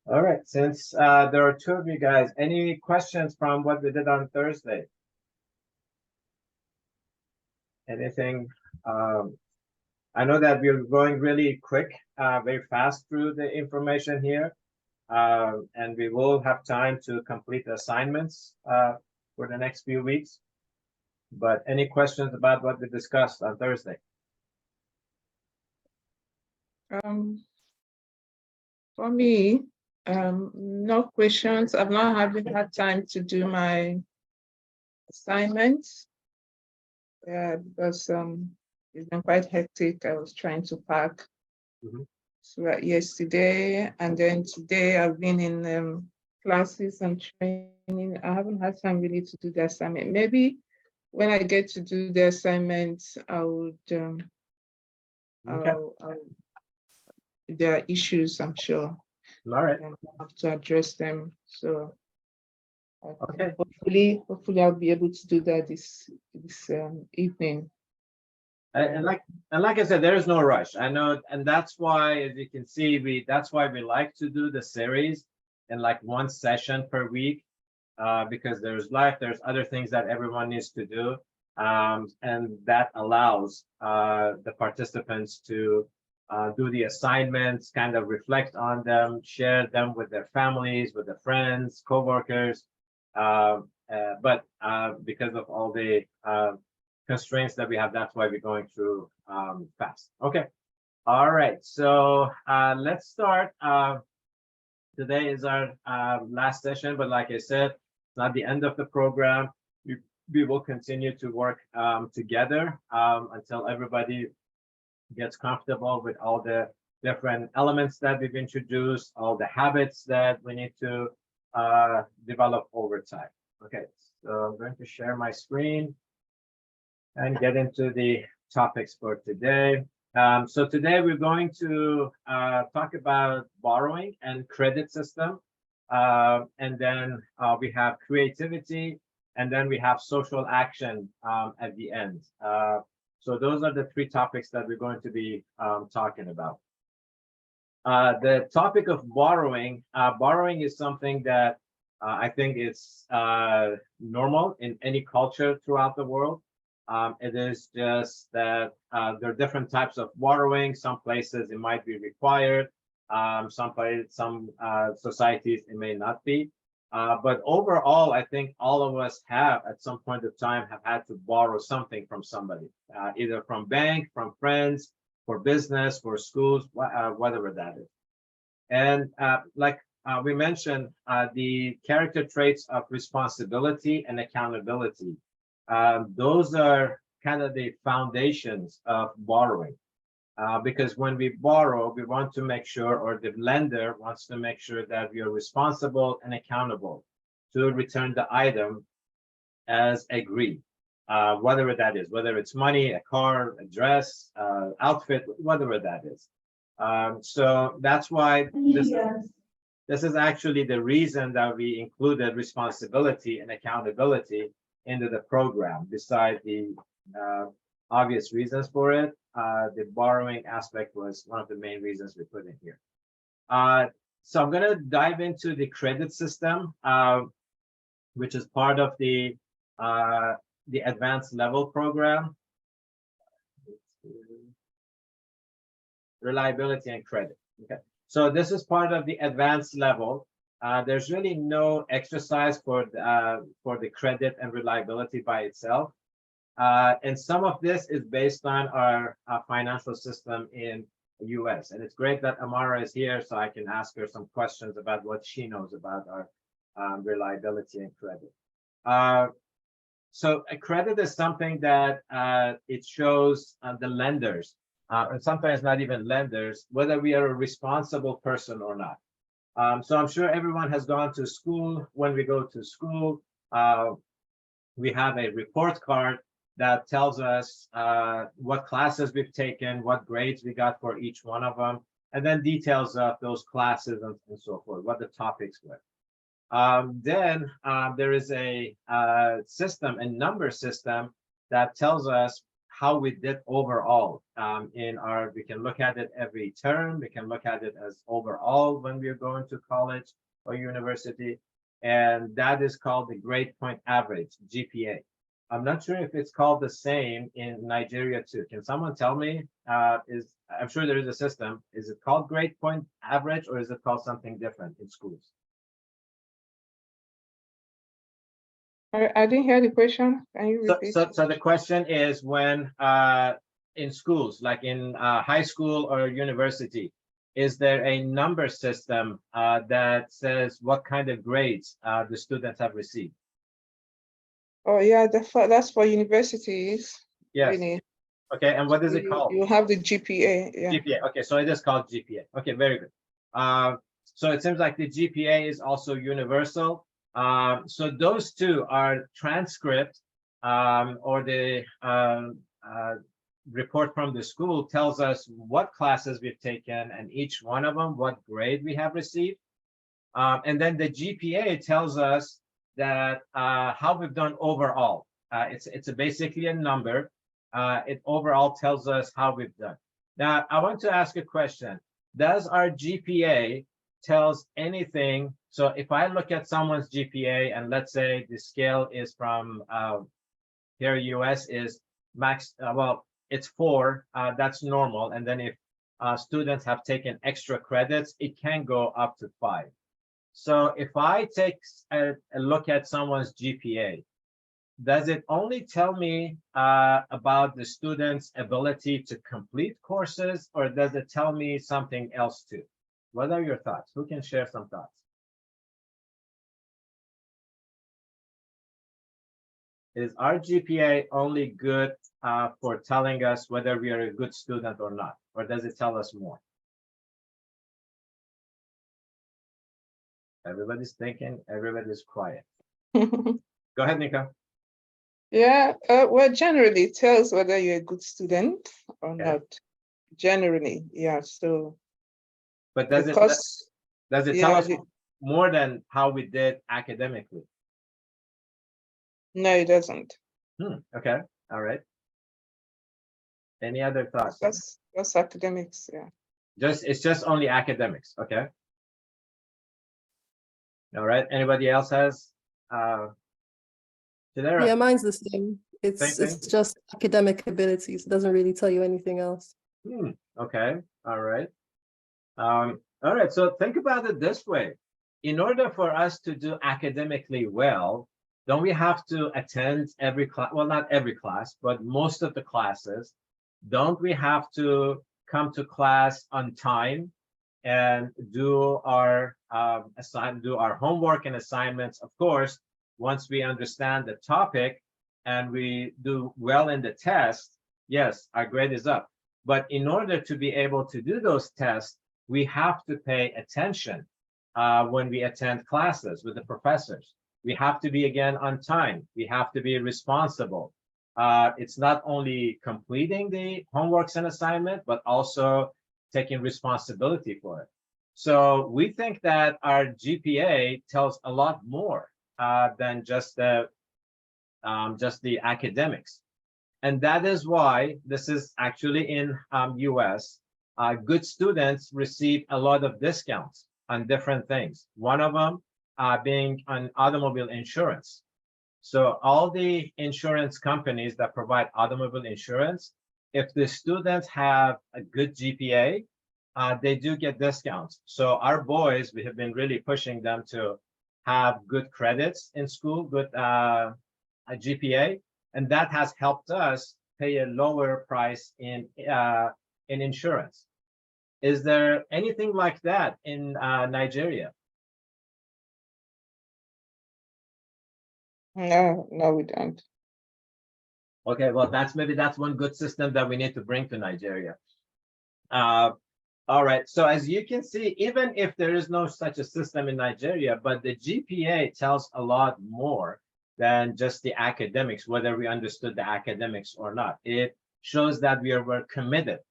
All right. Since there are two of you guys, any questions from what we did on Thursday? Anything? Um, I know that we're going really quick, very fast through the information here, and we will have time to complete the assignments for the next few weeks. But any questions about what we discussed on Thursday? For me, no questions. I've not had time to do my assignments. Because it's been quite hectic. I was trying to pack yesterday, and then today I've been in classes and training. I haven't had time really to do the assignment. Maybe when I get to do the assignment, I would. There are issues, I'm sure. All right. And I have to address them. So okay. Hopefully I'll be able to do that this evening. And like I said, there is no rush. I know, and that's why, as you can see, that's why we like to do the series in like one session per week, because there's other things that everyone needs to do, and that allows the participants to do the assignments, kind of reflect on them, share them with their families, with their friends, coworkers. But because of all the constraints that we have, that's why we're going through fast. Okay. All right. So let's start. Today is our last session, but like I said, it's not the end of the program. We will continue to work together until everybody gets comfortable with all the different elements that we've introduced, all the habits that we need to develop over time. Okay, so I'm going to share my screen and get into the topics for today. So today we're going to talk about borrowing and credit system. And then we have creativity, and then we have social action at the end. So those are the three topics that we're going to be talking about. The topic of borrowing, borrowing is something that I think it's normal in any culture throughout the world. It is just that there are different types of borrowing. Some places it might be required. Some societies it may not be. But overall, I think all of us have at some point of time have had to borrow something from somebody, either from bank, from friends, for business, for schools, whatever that is. And like we mentioned, the character traits of responsibility and accountability. Those are kind of the foundations of borrowing. Because when we borrow, we want to make sure, or the lender wants to make sure that we are responsible and accountable to return the item as agreed, whatever that is, whether it's money, a car, a dress, outfit, whatever that is. So that's why this is actually the reason that we included responsibility and accountability into the program, besides the obvious reasons for it. The borrowing aspect was one of the main reasons we put in here. So I'm going to dive into the credit system, which is part of the advanced level program. Reliability and credit. Okay, so this is part of the advanced level. There's really no exercise for the credit and reliability by itself. And some of this is based on our financial system in the US. And it's great that Amara is here, so I can ask her some questions about what she knows about our reliability and credit. So a credit is something that it shows the lenders, and sometimes not even lenders, whether we are a responsible person or not. So I'm sure everyone has gone to school. When we go to school, we have a report card that tells us what classes we've taken, what grades we got for each one of them, and then details of those classes and so forth, what the topics were. Then there is a system, a number system that tells us how we did overall in our, we can look at it every term, we can look at it as overall when we're going to college or university, and that is called the grade point average, GPA. I'm not sure if it's called the same in Nigeria too. Can someone tell me? I'm sure there is a system. Is it called grade point average, or is it called something different in schools? I didn't hear the question. Can you repeat? So the question is, when in schools, like in high school or university, is there a number system that says what kind of grades the students have received? Oh yeah, that's for universities. Yes. Really. Okay, and what is it called? You have the GPA. Yeah. GPA. Okay, so it is called GPA. Okay, very good. So it seems like the GPA is also universal. So those two are transcript, or the report from the school tells us what classes we've taken and each one of them, what grade we have received. And then the GPA tells us that how we've done overall. It's basically a number. It overall tells us how we've done. Now, I want to ask a question. Does our GPA tells anything? So if I look at someone's GPA and let's say the scale is from here US is max, well, it's 4, that's normal. And then if students have taken extra credits, it can go up to 5. So if I take a look at someone's GPA, does it only tell me about the student's ability to complete courses, or does it tell me something else too? What are your thoughts? Who can share some thoughts? Is our GPA only good for telling us whether we are a good student or not, or does it tell us more? Everybody's thinking, everybody's quiet. Go ahead, Nika. Yeah, well, generally it tells whether you're a good student or not. Generally, yeah. So, but does it tell us more than how we did academically? No, it doesn't. Okay, all right. Any other thoughts? That's academics, yeah. It's just only academics, okay. All right. Anybody else has? Yeah, mine's the same. It's just academic abilities. It doesn't really tell you anything else. Okay. All right. All right. So think about it this way. In order for us to do academically well, don't we have to attend every class? Well, not every class, but most of the classes. Don't we have to come to class on time and do our homework and assignments? Of course, once we understand the topic and we do well in the test, yes, our grade is up. But in order to be able to do those tests, we have to pay attention when we attend classes with the professors. We have to be, again, on time. We have to be responsible. It's not only completing the homeworks and assignment, but also taking responsibility for it. So we think that our GPA tells a lot more than just the academics. And that is why this is actually in US. Good students receive a lot of discounts on different things. One of them being on automobile insurance. So all the insurance companies that provide automobile insurance, if the students have a good GPA, they do get discounts. So our boys, we have been really pushing them to have good credits in school, good a GPA, and that has helped us pay a lower price in insurance. Is there anything like that in Nigeria? No, we don't. Okay, well, maybe that's one good system that we need to bring to Nigeria. All right, so as you can see, even if there is no such a system in Nigeria, but the GPA tells a lot more than just the academics, whether we understood the academics or not. It shows that we're committed,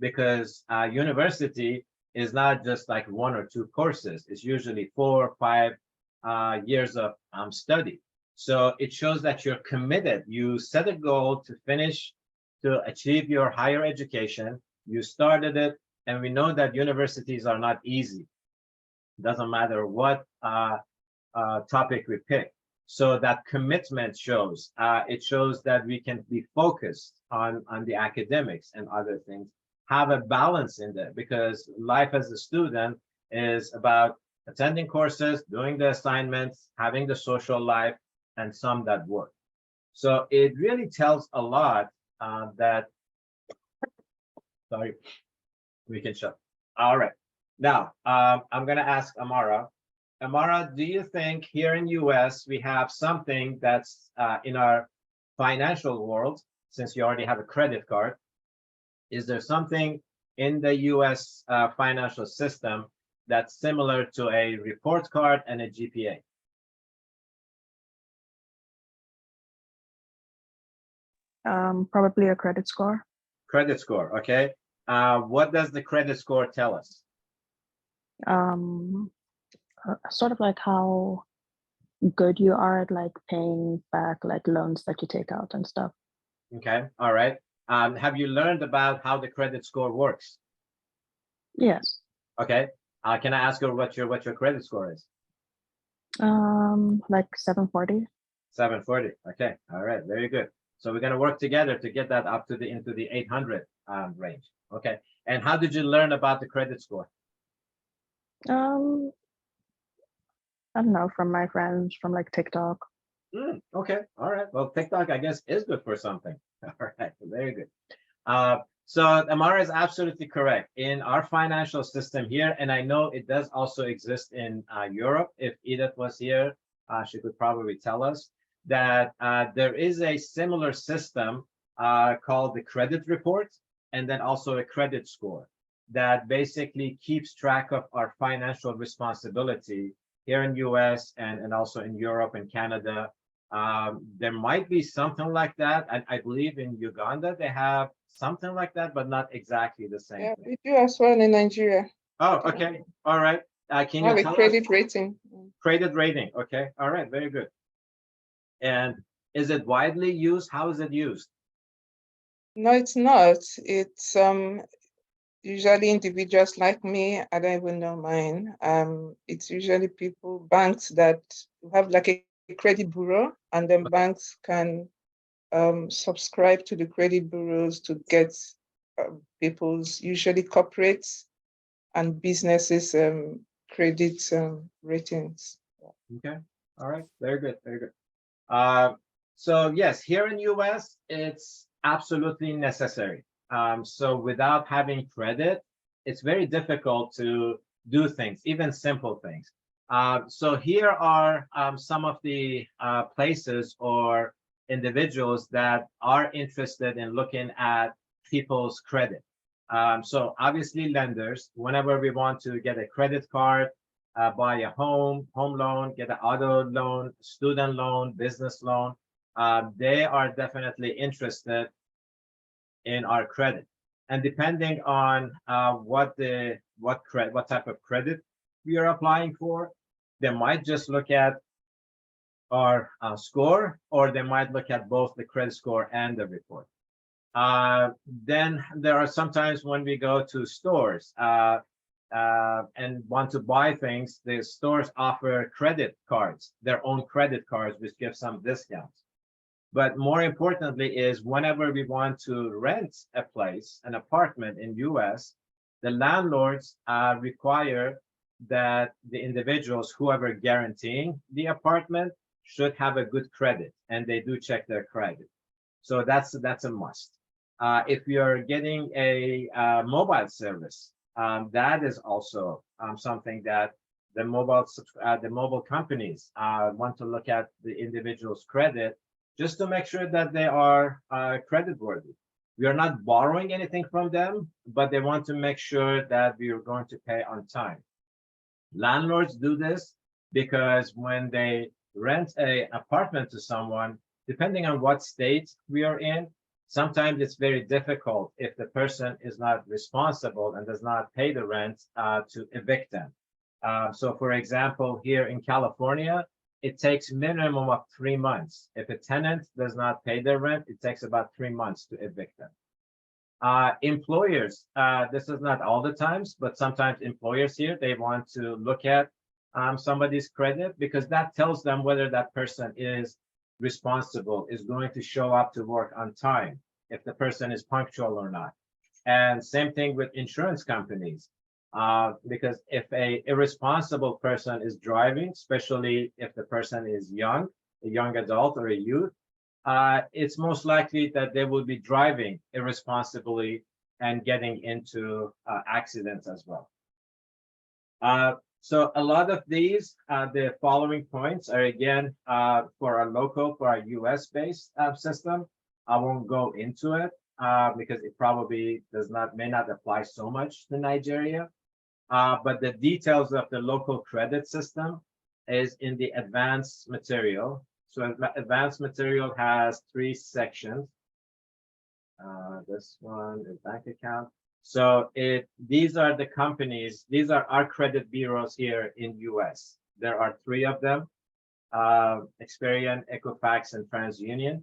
because university is not just like 1 or 2 courses. It's usually 4 or 5 years of study. So it shows that you're committed. You set a goal to finish to achieve your higher education. You started it, and we know that universities are not easy. Doesn't matter what topic we pick. So that commitment shows. It shows that we can be focused on the academics and other things, have a balance in there, because life as a student is about attending courses, doing the assignments, having the social life, and some that work. So it really tells a lot that, sorry, we can shut. All right. Now, I'm going to ask Amara. Amara, do you think here in US we have something that's in our financial world, since you already have a credit card? Is there something in the US financial system that's similar to a report card and a GPA? Probably a credit score. Credit score, okay. What does the credit score tell us? Sort of like how good you are at like paying back like loans that you take out and stuff. Okay, all right. Have you learned about how the credit score works? Yes. Okay. Can I ask you what your credit score is? Like 740. 740. Okay. All right. Very good. So we're going to work together to get that up to into the 800 range. Okay. And how did you learn about the credit score? I don't know, from my friends, from like TikTok. Okay. All right. Well, TikTok, I guess, is good for something. All right. Very good. So Amara is absolutely correct. In our financial system here, and I know it does also exist in Europe. If Edith was here, she could probably tell us that there is a similar system called the credit report, and then also a credit score that basically keeps track of our financial responsibility here in US and also in Europe and Canada. There might be something like that. I believe in Uganda, they have something like that, but not exactly the same. Yeah, thing. we do as well in Nigeria. Oh, okay. All right. Can you Have a tell credit us? rating. Credit rating. Okay. All right. Very good. And is it widely used? How is it used? No, it's not. It's usually individuals like me. I don't even know mine. It's usually people, banks that have like a credit bureau, and then banks can subscribe to the credit bureaus to get people's, usually corporates and businesses, credit ratings. Okay. All right. Very good. Very good. So yes, here in US, it's absolutely necessary. So without having credit, it's very difficult to do things, even simple things. So here are some of the places or individuals that are interested in looking at people's credit. So obviously lenders, whenever we want to get a credit card, buy a home loan, get an auto loan, student loan, business loan, they are definitely interested in our credit. And depending on what type of credit we are applying for, they might just look at our score, or they might look at both the credit score and the report. Then there are sometimes when we go to stores and want to buy things, the stores offer credit cards, their own credit cards, which give some discounts. But more importantly is whenever we want to rent a place, an apartment in US, the landlords require that the individuals, whoever guaranteeing the apartment, should have a good credit, and they do check their credit. So that's a must. If you're getting a mobile service, that is also something that the mobile companies want to look at the individual's credit, just to make sure that they are creditworthy. We are not borrowing anything from them, but they want to make sure that we are going to pay on time. Landlords do this because when they rent an apartment to someone, depending on what state we are in, sometimes it's very difficult if the person is not responsible and does not pay the rent to evict them. So for example, here in California, it takes minimum of 3 months. If a tenant does not pay their rent, it takes about 3 months to evict them. Employers, this is not all the times, but sometimes employers here, they want to look at somebody's credit because that tells them whether that person is responsible, is going to show up to work on time, if the person is punctual or not. And same thing with insurance companies, because if a irresponsible person is driving, especially if the person is young, a young adult or a youth, it's most likely that they will be driving irresponsibly and getting into accidents as well. So a lot of these, the following points are again for our local, for our US-based system. I won't go into it because it probably may not apply so much to Nigeria. But the details of the local credit system is in the advanced material. So advanced material has 3 sections. This one is bank account. So these are the companies, these are our credit bureaus here in US. There are 3 of them, Experian, Equifax, and TransUnion.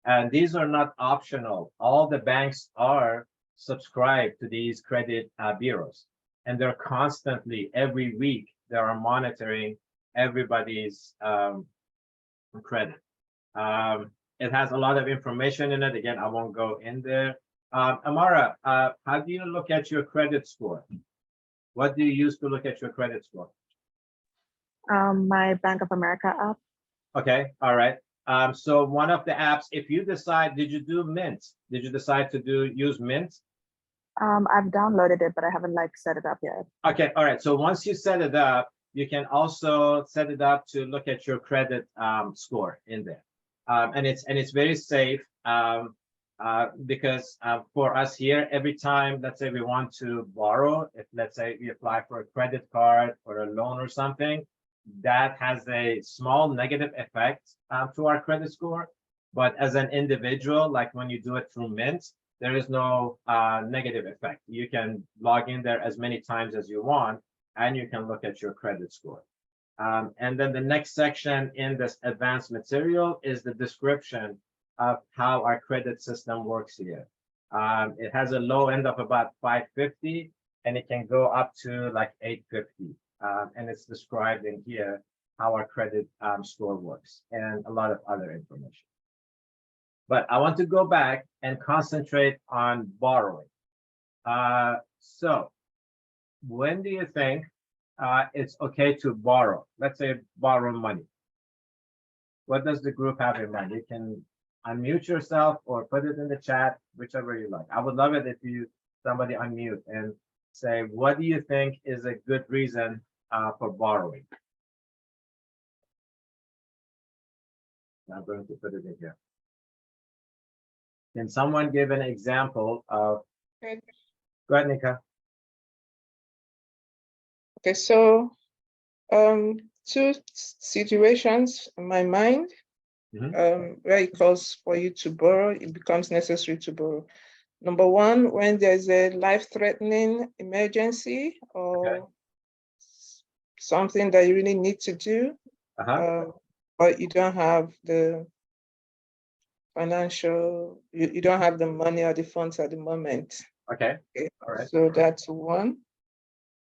And these are not optional. All the banks are subscribed to these credit bureaus. And they're constantly, every week, they are monitoring everybody's credit. It has a lot of information in it. Again, I won't go in there. Amara, how do you look at your credit score? What do you use to look at your credit score? My Bank of America app. Okay, all right. So one of the apps, if you decide, did you do Mint? Did you decide to use Mint? I've downloaded it, but I haven't set it up yet. Okay, all right. So once you set it up, you can also set it up to look at your credit score in there. And it's very safe because for us here, every time, let's say we want to borrow, if let's say we apply for a credit card or a loan or something, that has a small negative effect to our credit score. But as an individual, like when you do it through Mint, there is no negative effect. You can log in there as many times as you want, and you can look at your credit score. And then the next section in this advanced material is the description of how our credit system works here. It has a low end of about 550, and it can go up to like 850. And it's described in here how our credit score works and a lot of other information. But I want to go back and concentrate on borrowing. So when do you think it's okay to borrow? Let's say borrow money. What does the group have in mind? You can unmute yourself or put it in the chat, whichever you like. I would love it if somebody unmute and say, what do you think is a good reason for borrowing? I'm going to put it in here. Can someone give an example of? Okay. Go ahead, Nika. Okay, so 2 situations in my mind where it calls for you to borrow, it becomes necessary to borrow. Number 1, when there's a life-threatening emergency or something that you really need to do, but you don't have the financial, you don't have the money or the funds at the moment. Okay. All right. So that's 1.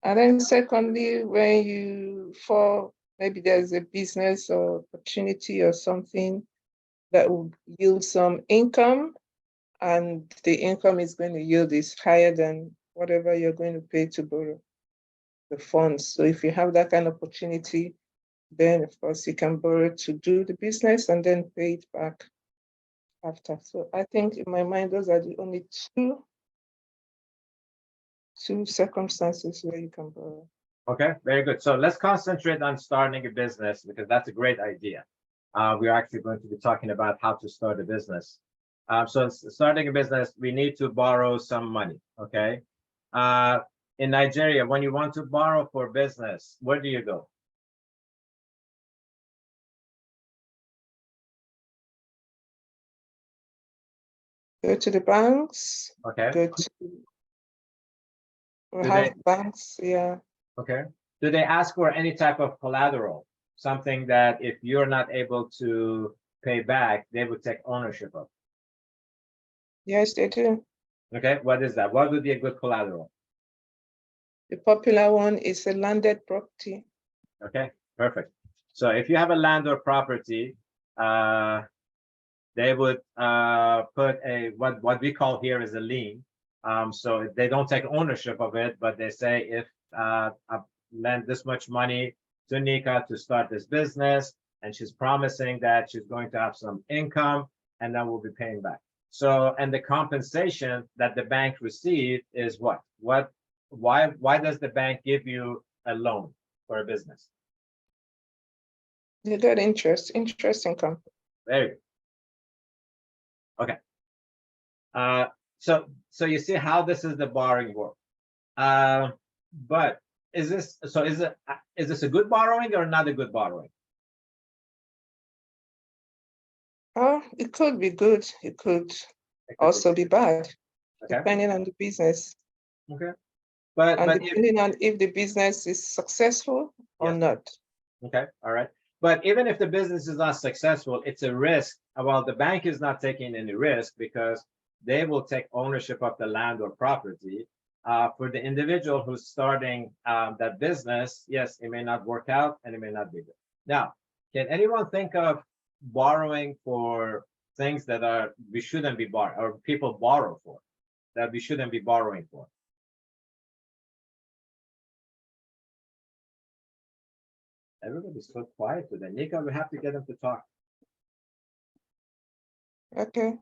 And then secondly, when maybe there's a business or opportunity or something that will yield some income, and the income is going to yield is higher than whatever you're going to pay to borrow the funds. So if you have that kind of opportunity, then of course you can borrow to do the business and then pay it back after. So I think in my mind, those are the only two circumstances where you can borrow. Okay, very good. So let's concentrate on starting a business because that's a great idea. We're actually going to be talking about how to start a business. So starting a business, we need to borrow some money, okay? In Nigeria, when you want to borrow for business, where do you go? Go to the banks. Okay. Go to banks, yeah. Okay. Do they ask for any type of collateral? something that if you're not able to pay back, they would take ownership of. Yes, they do. Okay, what is that? What would be a good collateral? The popular one is a landed property. Okay, perfect. So if you have a land or property, they would put a what we call here is a lien. So they don't take ownership of it, but they say if I lend this much money to Nika to start this business, and she's promising that she's going to have some income, and then we'll be paying back. So, and the compensation that the bank received is what? Why does the bank give you a loan for a business? You get interest income. Very good. Okay. So you see how this is the borrowing work. But is this a good borrowing or not a good borrowing? Oh, it could be good. It could It could also be bad, okay. depending on the business. Okay. But Depending on if the business is successful or Yes. not. Okay, all right. But even if the business is not successful, it's a risk. Well, the bank is not taking any risk because they will take ownership of the land or property. For the individual who's starting that business, yes, it may not work out and it may not be good. Now, can anyone think of borrowing for things that we shouldn't be borrowing, or people borrow for that we shouldn't be borrowing for? Everybody's so quiet today. Nika, we have to get them to talk. Okay.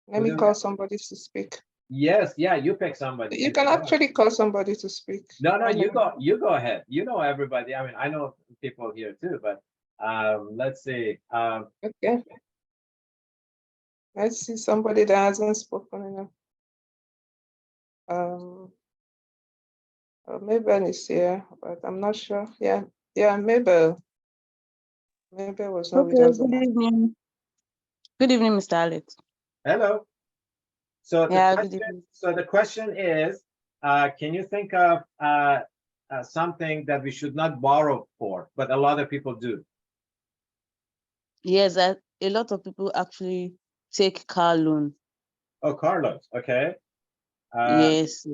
Let We'll me do call that. somebody to speak. Yes, yeah, you pick somebody. You can actually call somebody to speak. No, you go ahead. You know everybody. I mean, I know people here too, but let's see. Okay. Let's see somebody that hasn't spoken enough. Mabel is here, but I'm not sure. Yeah, Mabel. Mabel was not with Okay, us. good evening. Good evening, Mr. Alex. Hello. So Yeah, good evening. the question is, can you think of something that we should not borrow for, but a lot of people do? Yes, a lot of people actually take car loan. Oh, car loans. Okay. Yes.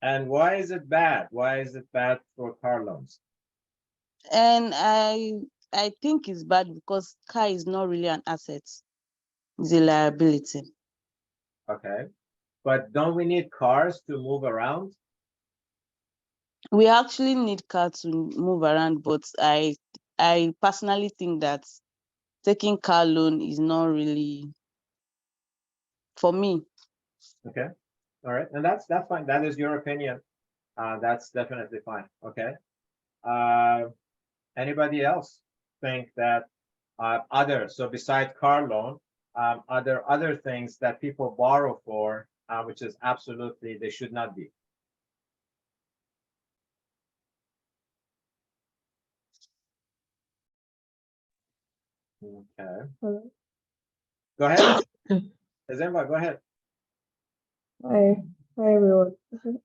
And why is it bad? Why is it bad for car loans? And I think it's bad because car is not really an asset. It's a liability. Okay. But don't we need cars to move around? We actually need car to move around, but I personally think that taking car loan is not really for me. Okay. All right. And that's fine. That is your opinion. That's definitely fine. Okay. Anybody else think that so besides car loan, are there other things that people borrow for, which is absolutely they should not be? Okay. Hello. Go ahead. Zemba, go ahead. Hi everyone.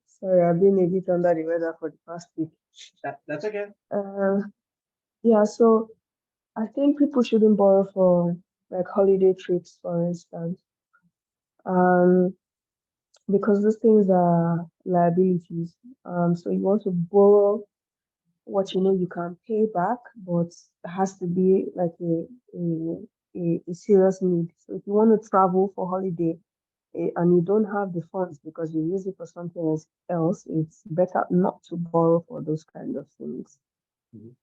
Sorry, I've been a bit under the weather for the past week. That's okay. Yeah, so I think people shouldn't borrow for like holiday trips, for instance. Because those things are liabilities. So you want to borrow what you know you can pay back, but it has to be like a serious need. So if you want to travel for holiday and you don't have the funds because you use it for something else, it's better not to borrow for those kind of things. Okay.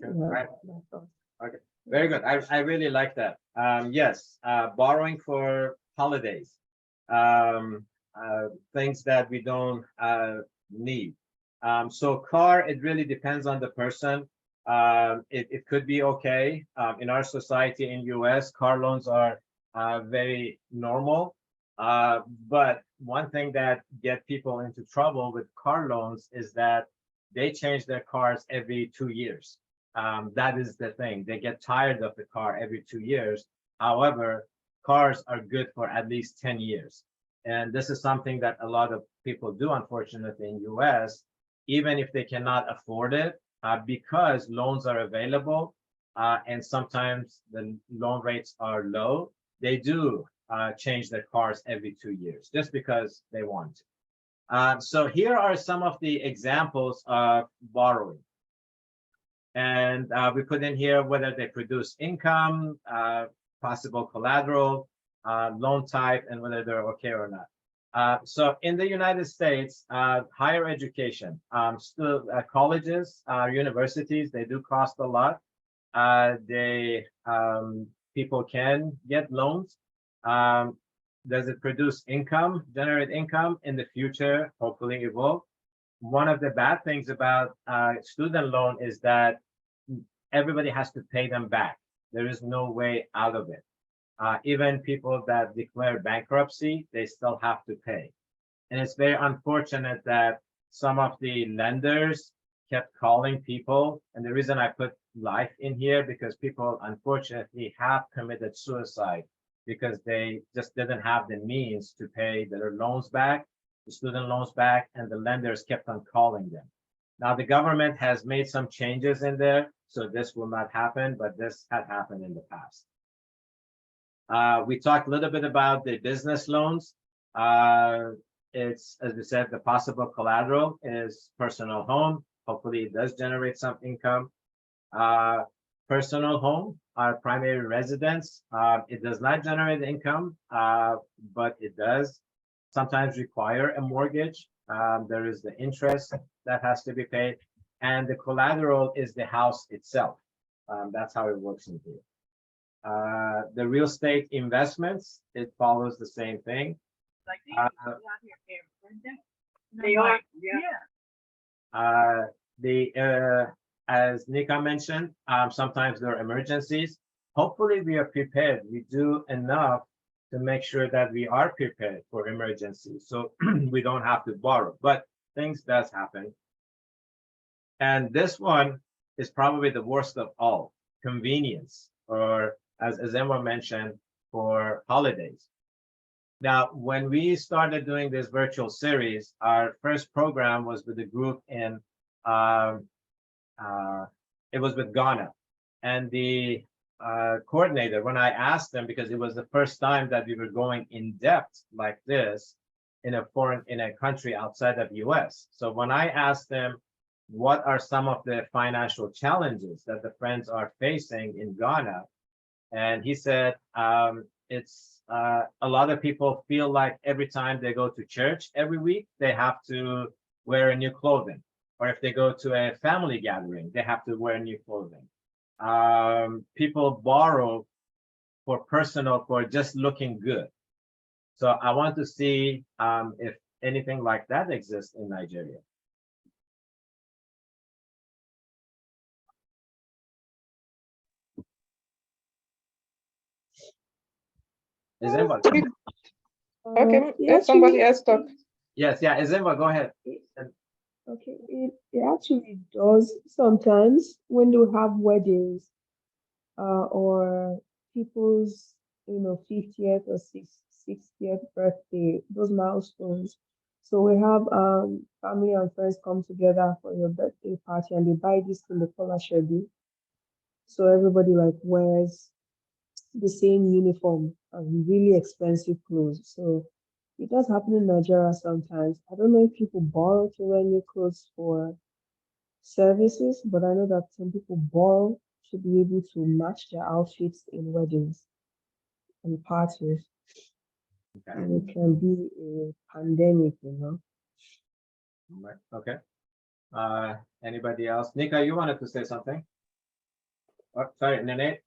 Yeah, Right. that's all. Okay. Very good. I really like that. Yes, borrowing for holidays, things that we don't need. So car, it really depends on the person. It could be okay. In our society in US, car loans are very normal. But one thing that get people into trouble with car loans is that they change their cars every 2 years. That is the thing. They get tired of the car every 2 years. However, cars are good for at least 10 years. And this is something that a lot of people do, unfortunately, in US, even if they cannot afford it, because loans are available and sometimes the loan rates are low, they do change their cars every 2 years just because they want to. So here are some of the examples of borrowing. And we put in here whether they produce income, possible collateral, loan type, and whether they're okay or not. So in the United States, higher education, still colleges, universities, they do cost a lot. People can get loans. Does it produce income, generate income in the future? Hopefully it will. One of the bad things about student loan is that everybody has to pay them back. There is no way out of it. Even people that declare bankruptcy, they still have to pay. And it's very unfortunate that some of the lenders kept calling people. And the reason I put life in here, because people unfortunately have committed suicide because they just didn't have the means to pay their loans back, the student loans back, and the lenders kept on calling them. Now the government has made some changes in there, so this will not happen, but this had happened in the past. We talked a little bit about the business loans. It's, as we said, the possible collateral is personal home. Hopefully it does generate some income. Personal home, our primary residence, it does not generate income, but it does sometimes require a mortgage. There is the interest that has to be paid, and the collateral is the house itself. That's how it works in here. The real estate investments, it follows the same thing. They are, yeah. As Nika mentioned, sometimes there are emergencies. Hopefully we are prepared. We do enough to make sure that we are prepared for emergencies, so we don't have to borrow, but things does happen. And this one is probably the worst of all, convenience, or as Ezemo mentioned, for holidays. Now, when we started doing this virtual series, our first program was with a group in, it was with Ghana. And the coordinator, when I asked them, because it was the first time that we were going in depth like this in a country outside of US. So when I asked them, what are some of the financial challenges that the friends are facing in Ghana? And he said, it's a lot of people feel like every time they go to church every week, they have to wear a new clothing. Or if they go to a family gathering, they have to wear new clothing. People borrow for just looking good. So I want to see if anything like that exists in Nigeria. Is anybody? Okay, it somebody actually- else talk. Yes, yeah, Izemba, go ahead. Okay, it actually does sometimes when they have weddings, or people's 50th or 60th birthday, those milestones. So we have family and friends come together for your birthday party, and they buy this thing they call Ashwebi. So everybody like wears the same uniform and really expensive clothes. So it does happen in Nigeria sometimes. I don't know if people borrow to wear new clothes for services, but I know that some people borrow to be able to match their outfits in weddings and parties. Okay. And it can be a pandemic, Right, okay. Anybody else? Nika, you wanted to say something? Oh, sorry, Nene.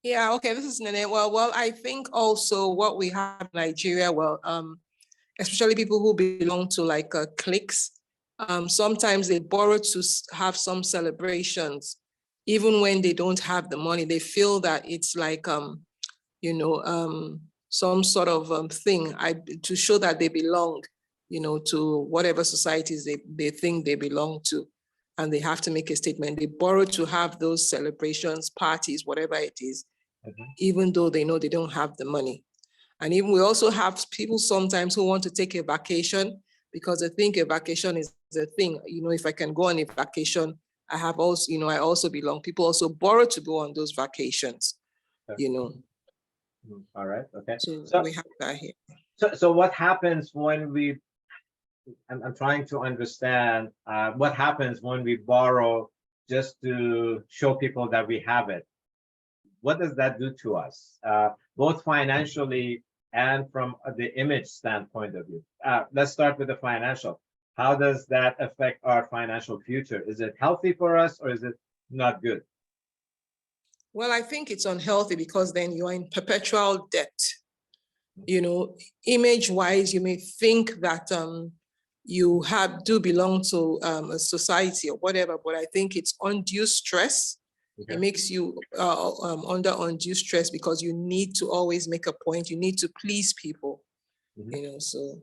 Yeah, okay, this is Nene. Well, I think also what we have in Nigeria, especially people who belong to like cliques, sometimes they borrow to have some celebrations, even when they don't have the money. They feel that it's like, some sort of thing to show that they belong, to whatever societies they think they belong to. And they have to make a statement. They borrow to have those celebrations, parties, whatever it is, even though they know they don't have the money. And even we also have people sometimes who want to take a vacation because they think a vacation is a thing. If I can go on a vacation, I have also, I also belong. People also borrow to go on those vacations, All right. Okay. So we have that here. So what happens when we? I'm trying to understand what happens when we borrow just to show people that we have it. What does that do to us, both financially and from the image standpoint of view? Let's start with the financial. How does that affect our financial future? Is it healthy for us or is it not good? Well, I think it's unhealthy because then you're in perpetual debt. Image-wise, you may think that you do belong to a society or whatever, but I think it's undue stress. Okay. It makes you under undue stress because you need to always make a point. You need to please people, so.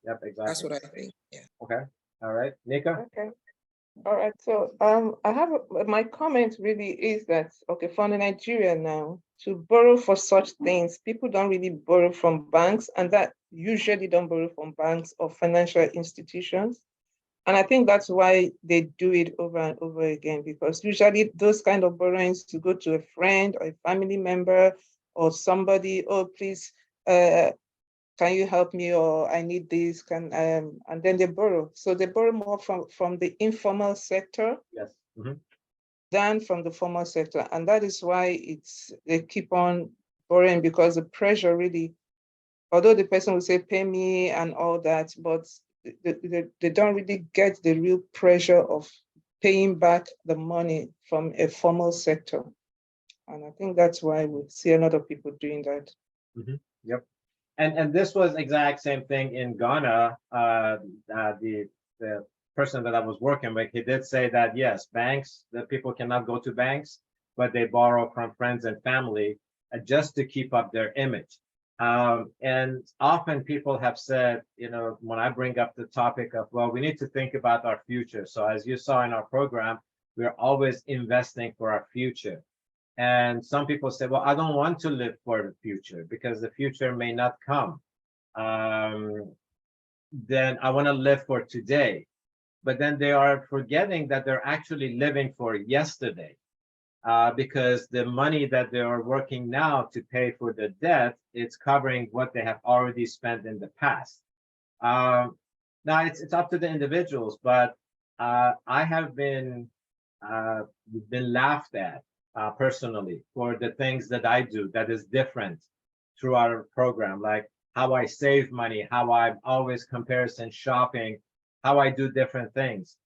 Yep, exactly. That's what I think, yeah. Okay, all right, Nika? Okay. All right. So I have my comment really is that, okay, for Nigeria now, to borrow for such things, people don't really borrow from banks, and that usually don't borrow from banks or financial institutions. And I think that's why they do it over and over again, because usually those kind of borrowings to go to a friend or a family member or somebody, oh, please, can you help me, or I need this, and then they borrow. So they borrow more from the informal sector. Yes. Than from the formal sector. And that is why they keep on borrowing, because the pressure really, although the person will say, pay me and all that, but they don't really get the real pressure of paying back the money from a formal sector. And I think that's why we see a lot of people doing that. Yep. And this was exact same thing in Ghana. The person that I was working with, he did say that, yes, that people cannot go to banks, but they borrow from friends and family just to keep up their image. And often people have said, when I bring up the topic of, well, we need to think about our future. So as you saw in our program, we're always investing for our future. And some people say, well, I don't want to live for the future because the future may not come. Then I want to live for today. But then they are forgetting that they're actually living for yesterday, because the money that they are working now to pay for the debt, it's covering what they have already spent in the past. Now it's up to the individuals, but I have been laughed at personally for the things that I do that is different through our program, like how I save money, how I'm always comparison shopping, how I do different things.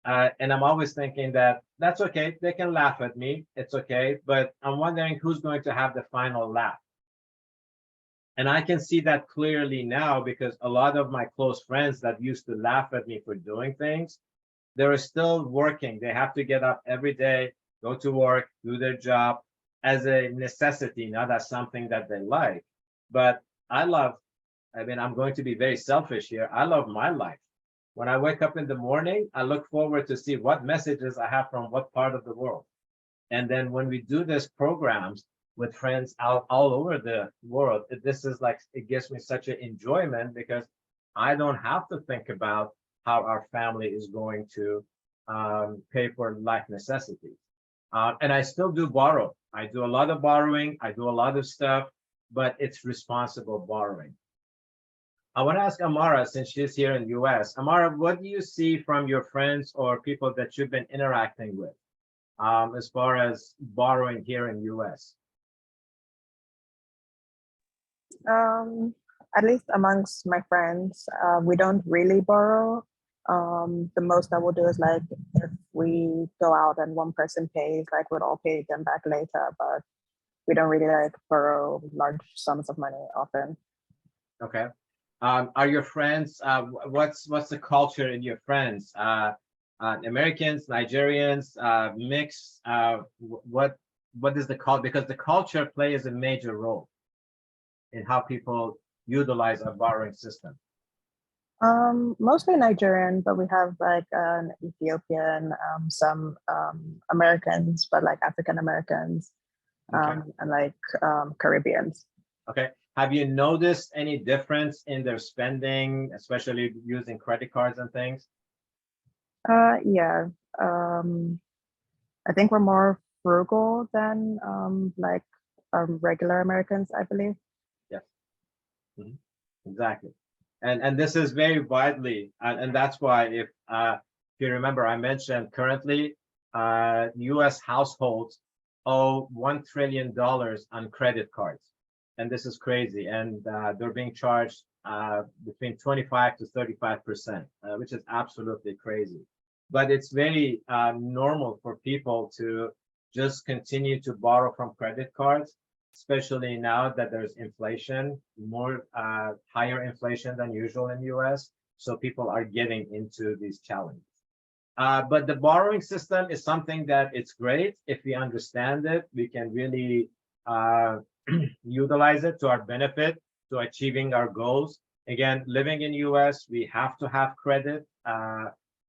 And I'm always thinking that that's okay. They can laugh at me. It's okay. But I'm wondering who's going to have the final laugh. And I can see that clearly now, because a lot of my close friends that used to laugh at me for doing things, they're still working. They have to get up every day, go to work, do their job as a necessity, not as something that they like. But I'm going to be very selfish here. I love my life. When I wake up in the morning, I look forward to see what messages I have from what part of the world. And then when we do these programs with friends all over the world, it gives me such an enjoyment, because I don't have to think about how our family is going to pay for life necessities. And I still do borrow. I do a lot of borrowing. I do a lot of stuff, but it's responsible borrowing. I want to ask Amara, since she's here in the US. Amara, what do you see from your friends or people that you've been interacting with as far as borrowing here in the US? At least amongst my friends, we don't really borrow. The most I will do is like if we go out and one person pays, like we'll all pay them back later, but we don't really like borrow large sums of money often. Okay. Are your friends, what's the culture in your friends? Americans, Nigerians, mix, what is the culture? Because the culture plays a major role in how people utilize a borrowing system. Mostly Nigerian, but we have like an Ethiopian, some Americans, but like African Americans, and like Caribbeans. Okay. Have you noticed any difference in their spending, especially using credit cards and things? Yeah. I think we're more frugal than like regular Americans, I believe. Yes. Mhm. Exactly. And this is very widely, and that's why if you remember, I mentioned currently US households owe $1 trillion on credit cards. And this is crazy. And they're being charged between 25 to 35%, which is absolutely crazy. But it's very normal for people to just continue to borrow from credit cards, especially now that there's inflation, more higher inflation than usual in the US. So people are getting into these challenges. But the borrowing system is something that it's great. If we understand it, we can really utilize it to our benefit, to achieving our goals. Again, living in US, we have to have credit,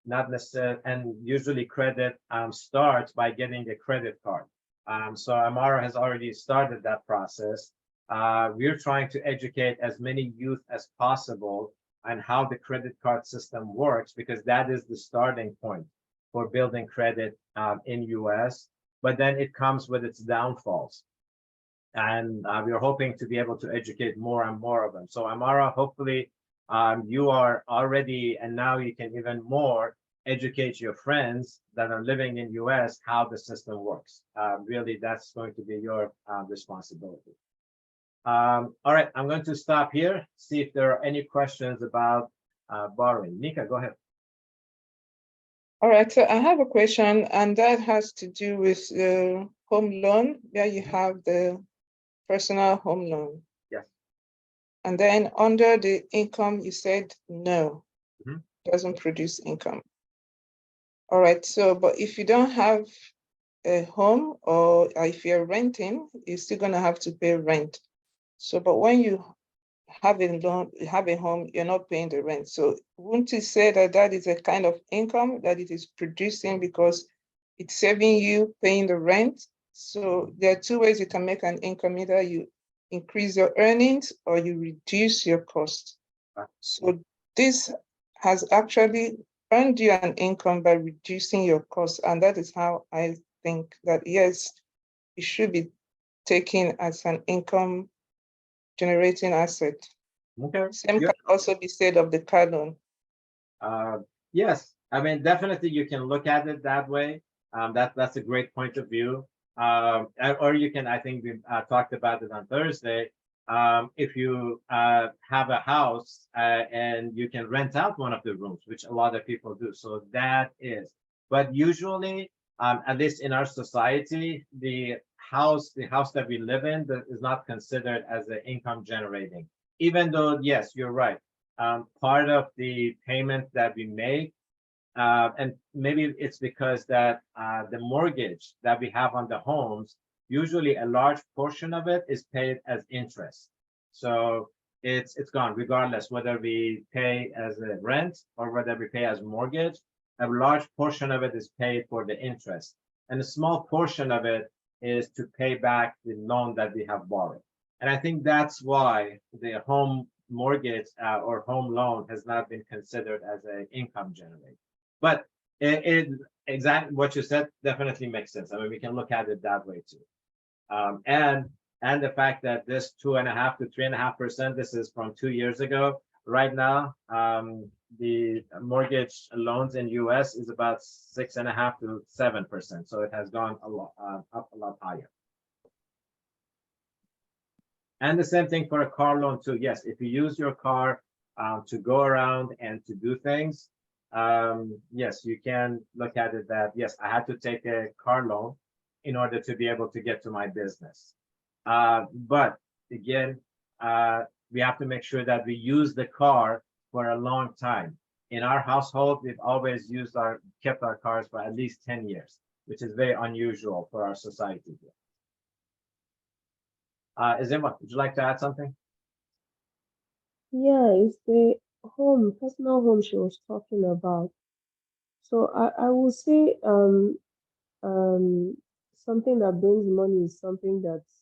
not necessarily, and usually credit starts by getting a credit card. So Amara has already started that process. We're trying to educate as many youth as possible on how the credit card system works, because that is the starting point for building credit in US. But then it comes with its downfalls. And we're hoping to be able to educate more and more of them. So Amara, hopefully you are already, and now you can even more educate your friends that are living in US how the system works. Really, that's going to be your responsibility. All right, I'm going to stop here, see if there are any questions about borrowing. Nika, go ahead. All right, so I have a question, and that has to do with the home loan, where you have the personal home loan. Yes. And then under the income, you said no, Mhm. doesn't produce income. All right, so, but if you don't have a home, or if you're renting, you're still gonna have to pay rent. So, but when you have a loan, have a home, you're not paying the rent. So wouldn't you say that that is a kind of income that it is producing because it's saving you paying the rent? So there are two ways you can make an income: either you increase your earnings or you reduce your cost. So this has actually earned you an income by reducing your costs. And that is how I think that, yes, it should be taken as an income generating asset. Okay. Same Yeah. can also be said of the car loan. Yes, I mean, definitely you can look at it that way. That's a great point of view. Or you can, I think we talked about it on Thursday. If you have a house and you can rent out one of the rooms, which a lot of people do. So that is, but usually, at least in our society, the house that we live in that is not considered as an income generating, even though, yes, you're right. Part of the payment that we make, and maybe it's because that the mortgage that we have on the homes, usually a large portion of it is paid as interest. So it's gone regardless whether we pay as a rent or whether we pay as mortgage. A large portion of it is paid for the interest, and a small portion of it is to pay back the loan that we have borrowed. And I think that's why the home mortgage or home loan has not been considered as an income generator. But exactly what you said definitely makes sense. I mean, we can look at it that way too. And the fact that this 2.5 to 3.5%, this is from 2 years ago. Right now, the mortgage loans in US is about 6.5 to 7%. So it has gone a lot up a lot higher. And the same thing for a car loan too. Yes, if you use your car to go around and to do things, yes, you can look at it that, yes, I had to take a car loan in order to be able to get to my business. But again, we have to make sure that we use the car for a long time. In our household, we've always kept our cars for at least 10 years, which is very unusual for our society here. Izima, would you like to add something? Yeah, it's the home, personal home she was talking about. So I will say something that brings money is something that's,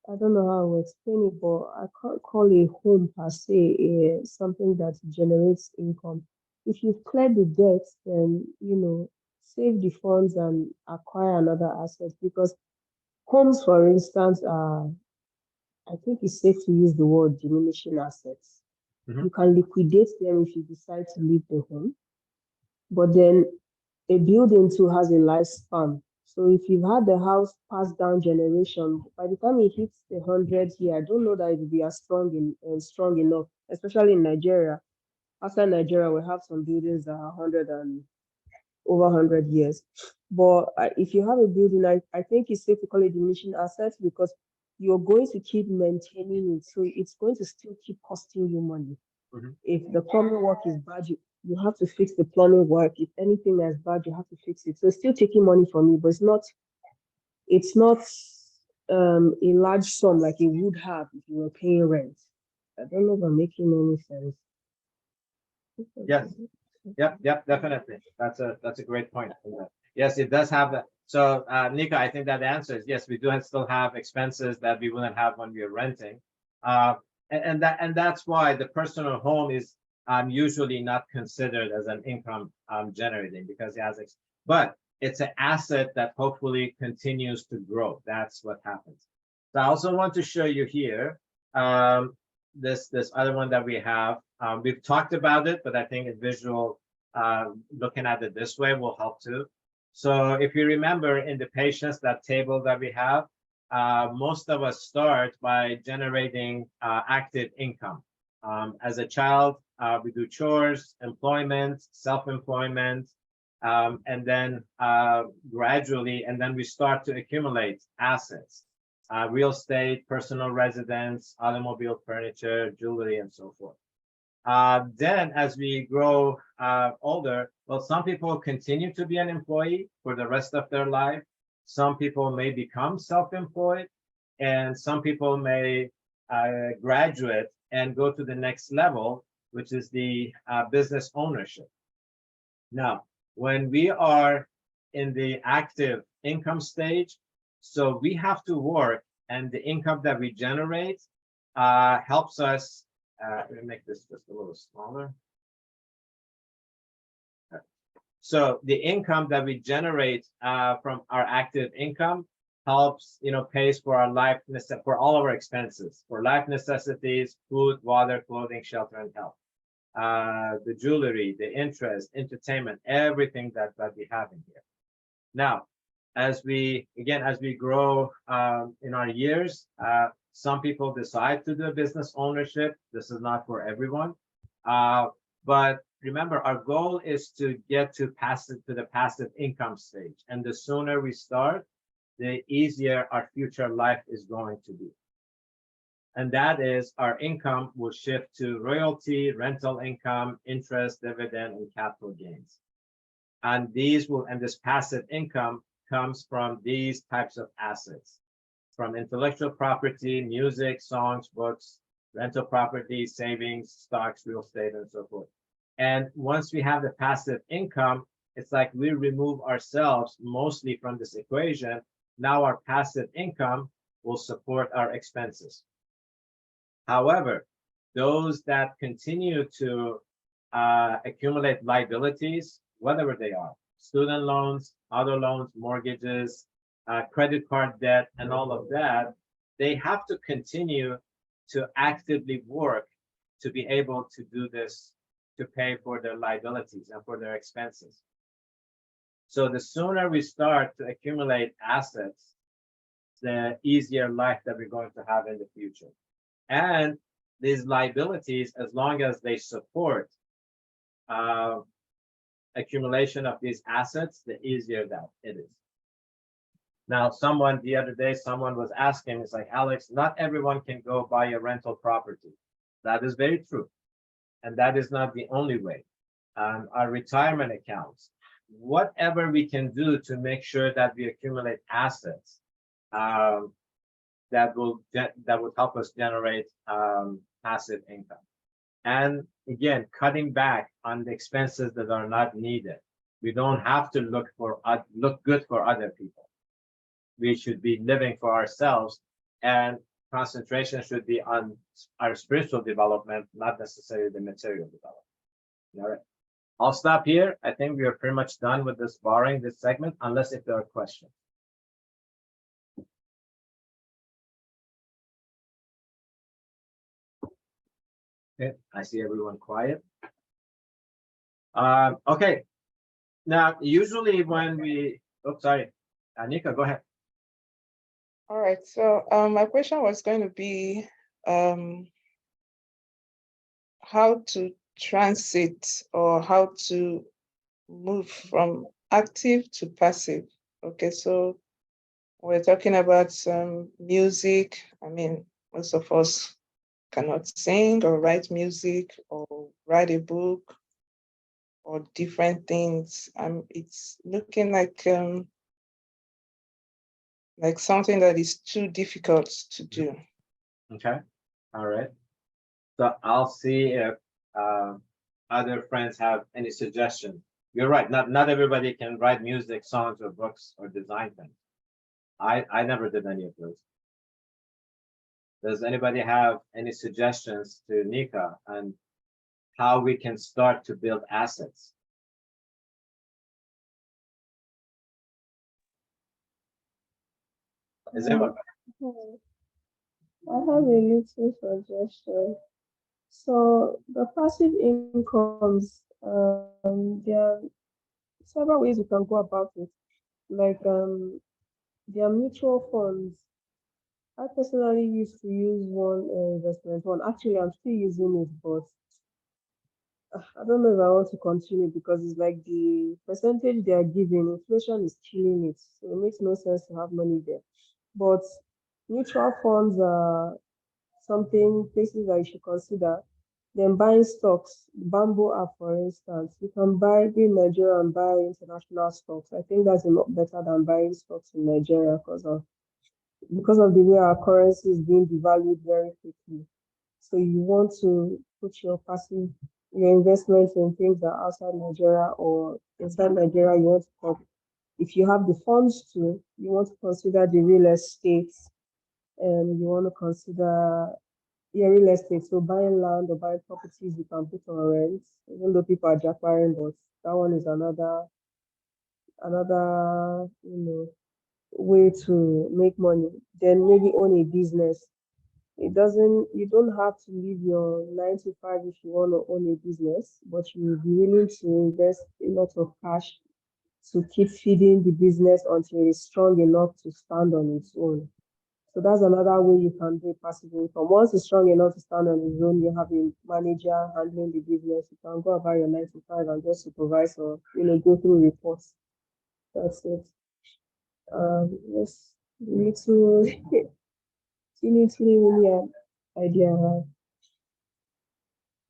I don't know how to explain it, but I can't call a home per se something that generates income. if you've cleared the debt, then save the funds and acquire another asset, because homes, for instance, are, I think it's safe to use the word, diminishing assets. Mhm. You can liquidate them if you decide to leave the home, but then a building too has a lifespan. So if you've had the house passed down generation, by the time it hits the 100th year, I don't know that it will be as strong enough, especially in Nigeria. After Nigeria, we have some buildings that are 100 and over 100 years. But if you have a building, I think it's safe to call it diminishing assets, because you're going to keep maintaining it. So it's going to still keep costing you money. Mhm. If the plumbing work is bad, you have to fix the plumbing work. If anything is bad, you have to fix it. So it's still taking money from you, but it's not a large sum like it would have if you were paying rent. I don't know if I'm making any sense. Yes. Yep, definitely. That's a great point. Yes, it does have that. So, Nika, I think that answers yes. We do still have expenses that we wouldn't have when we are renting, and that's why the personal home is usually not considered as an income generating, because it has, but it's an asset that hopefully continues to grow. That's what happens. So I also want to show you here this other one that we have. We've talked about it, but I think a visual looking at it this way will help too. So if you remember in the patients, that table that we have, most of us start by generating active income. As a child, we do chores, employment, self-employment, and then gradually, and then we start to accumulate assets, real estate, personal residence, automobile, furniture, jewelry, and so forth. Then as we grow older, well, some people continue to be an employee for the rest of their life. Some people may become self-employed, and some people may graduate and go to the next level, which is the business ownership. Now, when we are in the active income stage, so we have to work, and the income that we generate helps us. Let me make this just a little smaller. So the income that we generate from our active income helps, pays for our life, for all of our expenses, for life necessities, food, water, clothing, shelter, and health. The jewelry, the interest, entertainment, everything that we have in here. Now, as we grow in our years, some people decide to do business ownership. This is not for everyone. But remember, our goal is to get to the passive income stage. And the sooner we start, the easier our future life is going to be. And that is, our income will shift to royalty, rental income, interest, dividend, and capital gains. And this passive income comes from these types of assets, from intellectual property, music, songs, books, rental property, savings, stocks, real estate, and so forth. And once we have the passive income, it's like we remove ourselves mostly from this equation. Now our passive income will support our expenses. However, those that continue to accumulate liabilities, whatever they are, student loans, other loans, mortgages, credit card debt, and all of that, they have to continue to actively work to be able to do this, to pay for their liabilities and for their expenses. So the sooner we start to accumulate assets, the easier life that we're going to have in the future. And these liabilities, as long as they support accumulation of these assets, the easier that it is. Now, the other day, someone was asking, it's like, Alex, not everyone can go buy a rental property. That is very true. And that is not the only way. Our retirement accounts, whatever we can do to make sure that we accumulate assets that would help us generate passive income. And again, cutting back on the expenses that are not needed. We don't have to look good for other people. We should be living for ourselves, and concentration should be on our spiritual development, not necessarily the material development. All right. I'll stop here. I think we are pretty much done with this borrowing, this segment, unless if there are questions. Okay, I see everyone quiet. Okay. Now, usually when we, oops, sorry, Anika, go ahead. All right, so my question was going to be how to transit or how to move from active to passive. Okay, so we're talking about some music. I mean, most of us cannot sing or write music or write a book or different things. It's looking like something that is too difficult to do. Okay, all right. So I'll see if other friends have any suggestions. You're right, not everybody can write music, songs, or books, or design things. I never did any of those. Does anybody have any suggestions to Nika on how we can start to build assets? Is it I have a little suggestion. So the passive incomes, there are several ways you can go about it. Like there are mutual funds. I personally used to use one investment one. Actually, I'm still using it, but I don't know if I want to continue because it's like the percentage they are giving, inflation is killing it. So it makes no sense to have money there. But mutual funds are something places that you should consider. Then buying stocks, Bamboo app, for instance, you can buy in Nigeria and buy international stocks. I think that's a lot better than buying stocks in Nigeria because of the way our currency is being devalued very quickly. So you want to put your investments in things that are outside Nigeria or inside Nigeria. You want to, if you have the funds to, you want to consider the real estate, and you want to consider real estate. So buying land or buying properties you can put on rent, even though people are jacking, but that one is another way to make money. Then maybe own a business. You don't have to leave your 9 to 5 if you want to own a business, but you will be willing to invest a lot of cash to keep feeding the business until it's strong enough to stand on its own. So that's another way you can do passive income. Once it's strong enough to stand on its own, you have a manager handling the business. You can go about your 9 to 5 and just supervise or go through reports. That's it. Yes, you need to really idea.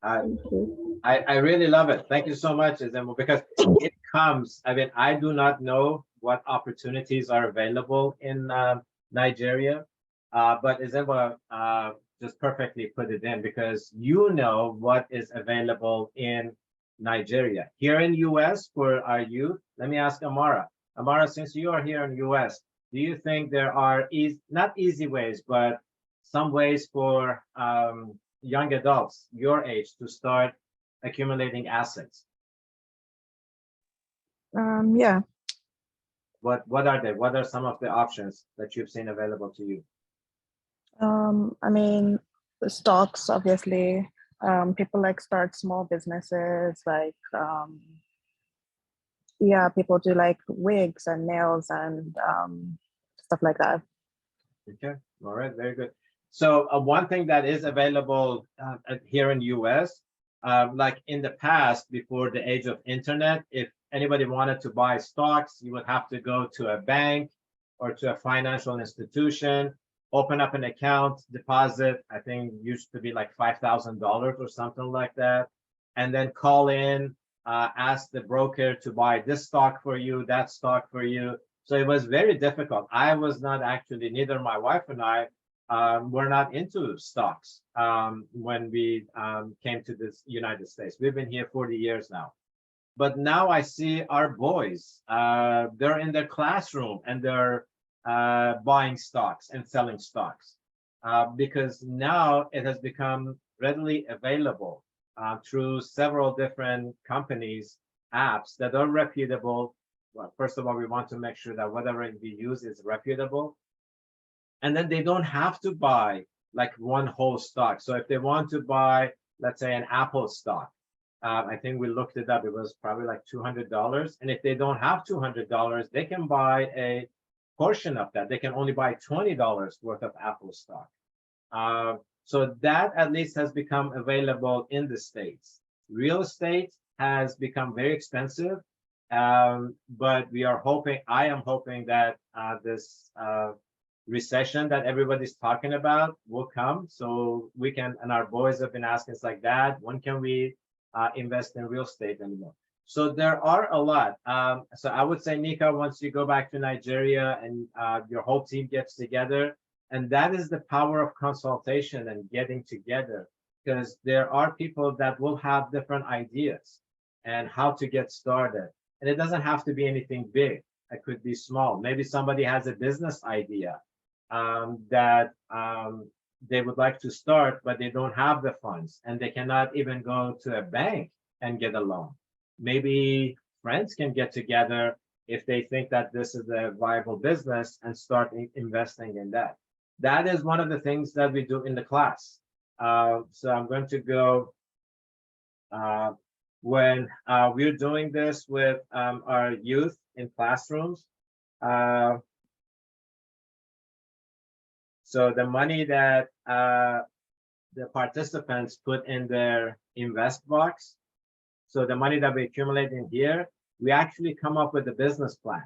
I really love it. Thank you so much, Ezemo, because it comes. I mean, I do not know what opportunities are available in Nigeria, but Ezemo just perfectly put it in because you know what is available in Nigeria. Here in US for our youth, let me ask Amara. Amara, since you are here in US, do you think there are not easy ways, but some ways for young adults your age to start accumulating assets? Yeah. What are they? What are some of the options that you've seen available to you? I mean, the stocks, obviously. People like start small businesses, like people do like wigs and nails and stuff like that. Okay, all right, very good. So one thing that is available here in the US, like in the past, before the age of internet, if anybody wanted to buy stocks, you would have to go to a bank or to a financial institution, open up an account, deposit, I think used to be like $5,000 or something like that, and then call in, ask the broker to buy this stock for you, that stock for you. So it was very difficult. I was not actually, neither my wife and I were not into stocks when we came to this United States. We've been here 40 years now. But now I see our boys, they're in their classroom and they're buying stocks and selling stocks because now it has become readily available. through several different companies, apps that are reputable. Well, first of all, we want to make sure that whatever we use is reputable. And then they don't have to buy like one whole stock. So if they want to buy, let's say, an Apple stock, I think we looked it up, it was probably like $200. And if they don't have $200, they can buy a portion of that. They can only buy $20 worth of Apple stock. So that at least has become available in the States. Real estate has become very expensive, but we are hoping, I am hoping that this recession that everybody's talking about will come, so we can, and our boys have been asking us like, Dad, when can we invest in real estate anymore? So there are a lot. So I would say, Nika, once you go back to Nigeria and your whole team gets together, and that is the power of consultation and getting together, because there are people that will have different ideas and how to get started. And it doesn't have to be anything big. It could be small. Maybe somebody has a business idea that they would like to start, but they don't have the funds and they cannot even go to a bank and get a loan. Maybe friends can get together if they think that this is a viable business and start investing in that. That is one of the things that we do in the class. So I'm going to go, when we're doing this with our youth in classrooms. So the money that the participants put in their invest box, so the money that we accumulate in here, we actually come up with a business plan.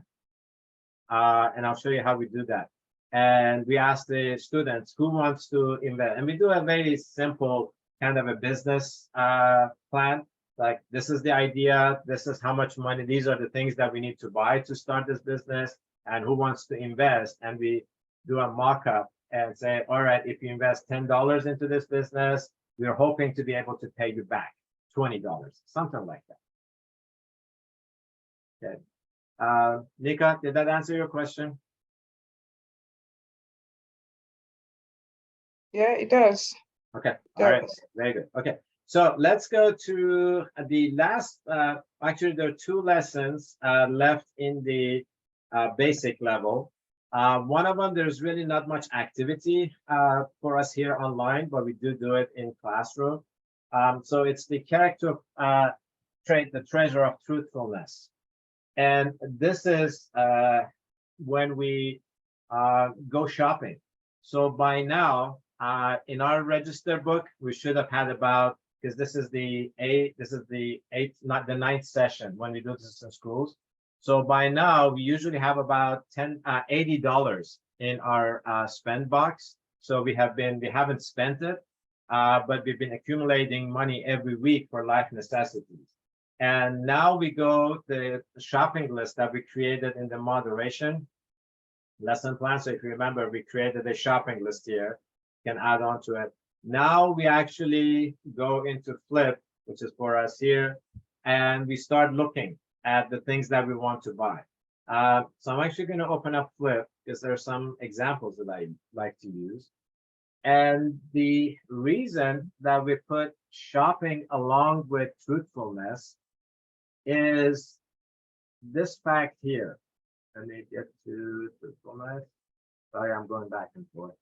And I'll show you how we do that. And we ask the students who wants to invest. And we do a very simple kind of a business plan. Like, this is the idea, this is how much money, these are the things that we need to buy to start this business, and who wants to invest. And we do a mock-up and say, all right, if you invest $10 into this business, we're hoping to be able to pay you back $20, something like that. Okay. Nika, did that answer your question? Yeah, it does. Okay, all right, Does. very good. Okay, so let's go to the last, actually there are two lessons left in the basic level. One of them, there's really not much activity for us here online, but we do it in classroom. So it's the character trait, the treasure of truthfulness. And this is when we go shopping. So by now, in our register book, we should have had about, because this is the eighth, not the ninth session when we do this in schools. So by now, we usually have about $80 in our spend box. So we haven't spent it, but we've been accumulating money every week for life necessities. And now we go the shopping list that we created in the moderation lesson plan. So if you remember, we created a shopping list here, can add on to it. Now we actually go into Flip, which is for us here, and we start looking at the things that we want to buy. So I'm actually going to open up Flip because there are some examples that I like to use. And the reason that we put shopping along with truthfulness is this fact here. Let me get to truthfulness. Sorry, I'm going back and forth.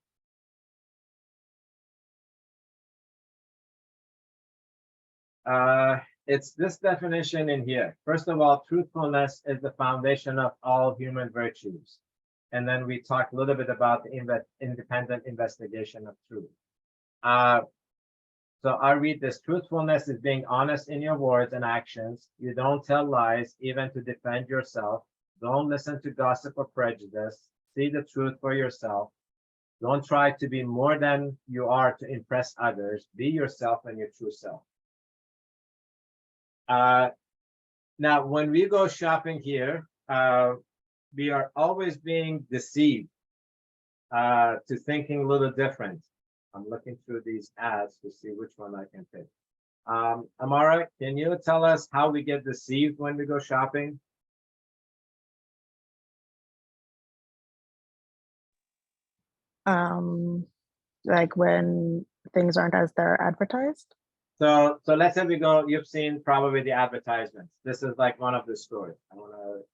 It's this definition in here. First of all, truthfulness is the foundation of all human virtues. And then we talk a little bit about the independent investigation of truth. So I read this: truthfulness is being honest in your words and actions. You don't tell lies, even to defend yourself. Don't listen to gossip or prejudice. See the truth for yourself. Don't try to be more than you are to impress others. Be yourself and your true self. Now, when we go shopping here, we are always being deceived to thinking a little different. I'm looking through these ads to see which one I can pick. Amara, can you tell us how we get deceived when we go shopping? Like when things aren't as they're advertised. So let's say we go, you've seen probably the advertisements. This is like one of the stores. I want to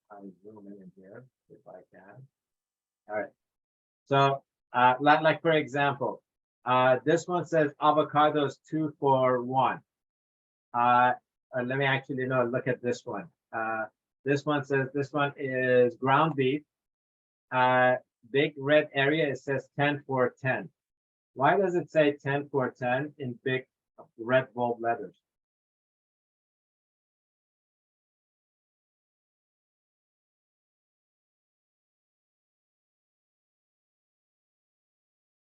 zoom in here if I can. All right. So like for example, this one says avocados 2 for 1. Let me actually look at this one. This one says this one is ground beef. Big red area, it says 10 for 10. Why does it say 10 for 10 in big red bold letters?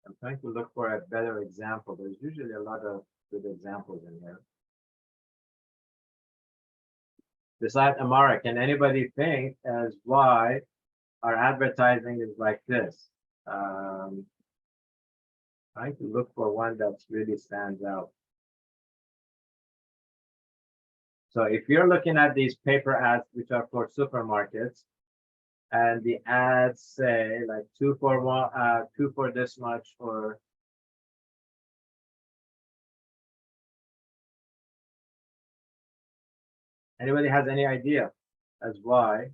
I'm trying to look for a better example. There's usually a lot of good examples in here. Besides Amara, can anybody think as why our advertising is like this? Trying to look for one that really stands out. So if you're looking at these paper ads, which are for supermarkets, and the ads say like 2 for 1, 2 for this much, or anybody has any idea as why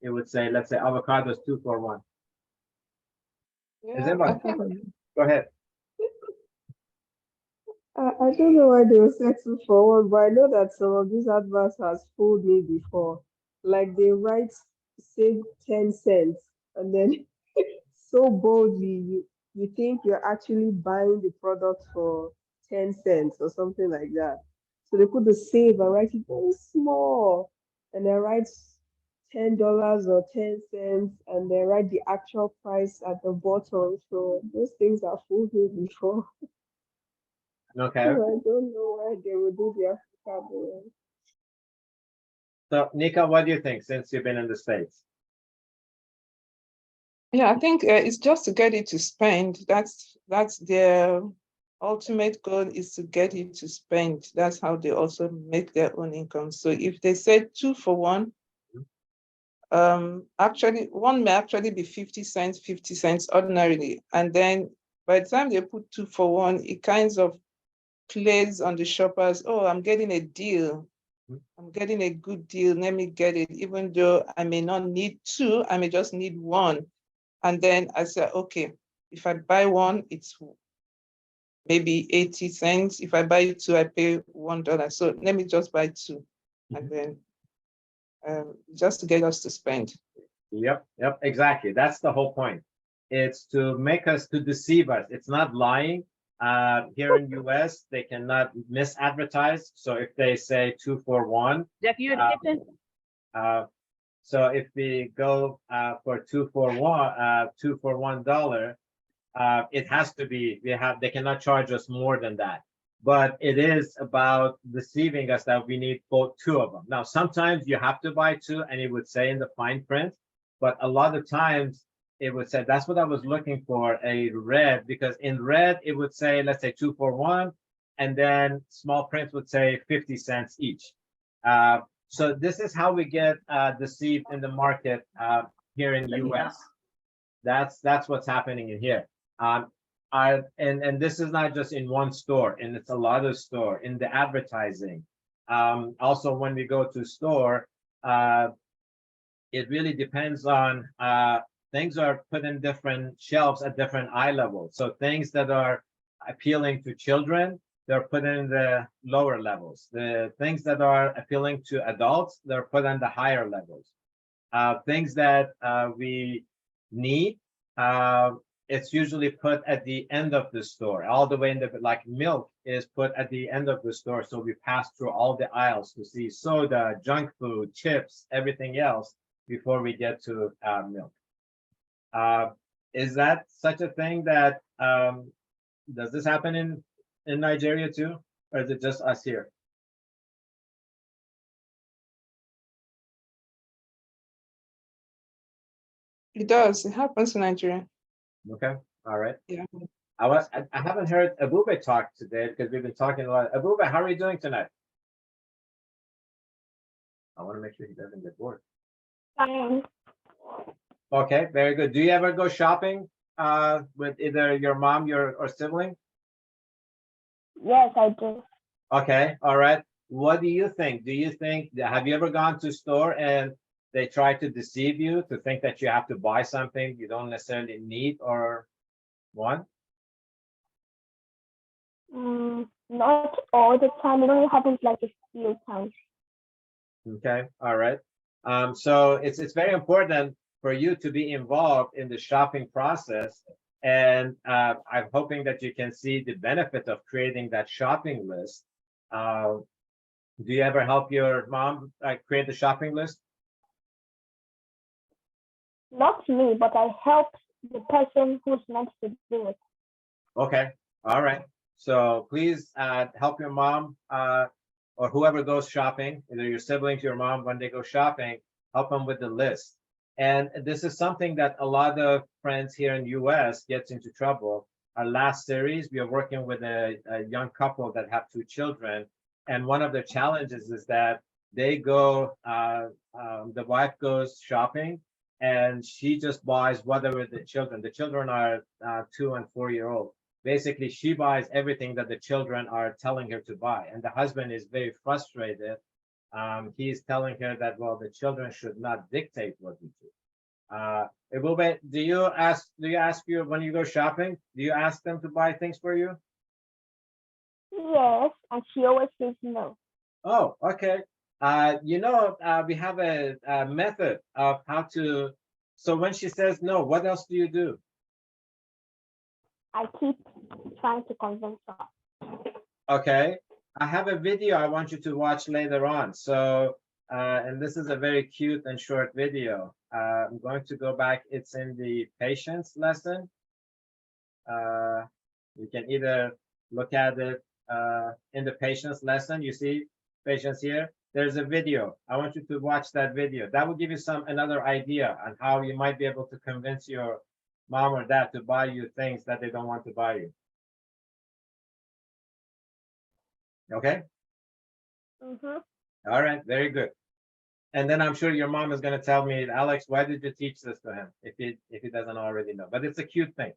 it would say, let's say avocados 2 for 1? Is Yeah, it one? Go ahead. I don't know why they were set 2 for 1, but I know that some of these adverts has fooled me before. Like they write save 10 cents and then so boldly you think you're actually buying the product for 10 cents or something like that. So they put the save and write it very small and then write $10 or 10 cents and then write the actual price at the bottom. So those things have fooled me before. Okay. So I don't know why they would do the Africa way. So Nika, what do you think since you've been in the States? Yeah, I think it's just to get it to spend. That's their ultimate goal, is to get it to spend. That's how they also make their own income. So if they say 2 for 1, actually one may actually be 50 cents ordinarily. And then by the time they put 2 for 1, it kind of plays on the shoppers. Oh, I'm getting a deal. I'm getting a good deal. Let me get it. Even though I may not need 2, I may just need 1. And then I said, okay, if I buy 1, it's maybe 80 cents. If I buy 2, I pay $1. So let me just buy 2. And then just to get us to spend. Yep, exactly. That's the whole point. It's to make us, to deceive us. It's not lying. Here in US, they cannot misadvertise. So if they say 2 for 1, so if we go for 2 for 1, $2 for $1, it has to be, they cannot charge us more than that. But it is about deceiving us that we need both 2 of them. Now, sometimes you have to buy 2 and it would say in the fine print, but a lot of times it would say, that's what I was looking for, a red, because in red, it would say, let's say 2 for 1, and then small print would say 50 cents each. So this is how we get deceived in the market here in US. That's what's happening in here. And this is not just in one store, and it's a lot of store in the advertising. Also, when we go to store, it really depends on things are put in different shelves at different eye levels. So things that are appealing to children, they're put in the lower levels. The things that are appealing to adults, they're put on the higher levels. Things that we need, it's usually put at the end of the store, all the way in the, like milk is put at the end of the store. So we pass through all the aisles to see soda, junk food, chips, everything else before we get to milk. Is that such a thing that, does this happen in Nigeria too? Or is it just us here? It does. It happens in Nigeria. Okay, all right. Yeah. I haven't heard Abube talk today because we've been talking a lot. Abube, how are you doing tonight? I want to make sure he doesn't get bored. Okay, very good. Do you ever go shopping with either your mom or sibling? Yes, I do. Okay, all right. What do you think? Do you think, have you ever gone to a store and they try to deceive you to think that you have to buy something you don't necessarily need or want? Not all the time. It only happens like a few times. Okay, all right. So it's very important for you to be involved in the shopping process. And I'm hoping that you can see the benefit of creating that shopping list. Do you ever help your mom create the shopping list? Not me, but I help the person who's meant to do it. Okay, all right. So please help your mom or whoever goes shopping, either your siblings, your mom, when they go shopping, help them with the list. And this is something that a lot of friends here in US gets into trouble. Our last series, we are working with a young couple that have 2 children. And one of the challenges is that they go, the wife goes shopping and she just buys whatever the children are 2 and 4 year old. Basically, she buys everything that the children are telling her to buy. And the husband is very frustrated. He's telling her that, well, the children should not dictate what we do. Do you ask you when you go shopping, do you ask them to buy things for you? Yes, and she always says no. Oh, okay. We have a method of how to, so when she says no, what else do you do? I keep trying to convince her. Okay. I have a video I want you to watch later on. So, and this is a very cute and short video. I'm going to go back. It's in the patience lesson. You can either look at it in the patience lesson. You see patience here. There's a video. I want you to watch that video. That will give you another idea on how you might be able to convince your mom or dad to buy you things that they don't want to buy you. Okay. All right, very good. And then I'm sure your mom is going to tell me, Alex, why did you teach this to him if he doesn't already know? But it's a cute thing.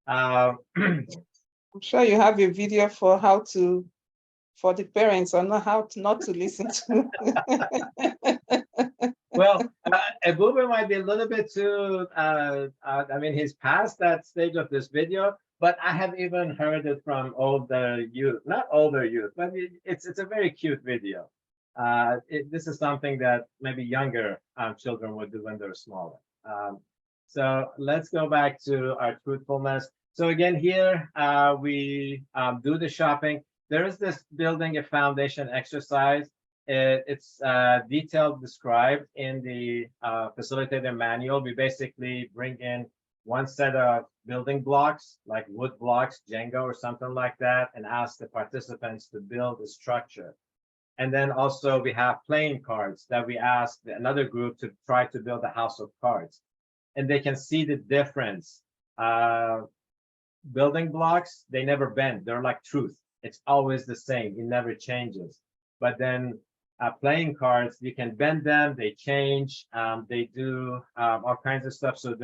I'm sure you have a video for for the parents on how to not to listen to. Well, Ebube might be a little bit too, I mean, he's past that stage of this video, but I have even heard it from older youth, not older youth, but it's a very cute video. This is something that maybe younger children would do when they're smaller. So let's go back to our truthfulness. So again, here we do the shopping. There is this building a foundation exercise. It's detailed described in the facilitator manual. We basically bring in one set of building blocks, like wood blocks, Jenga or something like that, and ask the participants to build a structure. And then also we have playing cards that we ask another group to try to build a house of cards. And they can see the difference. Building blocks, they never bend. They're like truth. It's always the same. It never changes. But then playing cards, you can bend them. They change. They do all kinds of stuff. So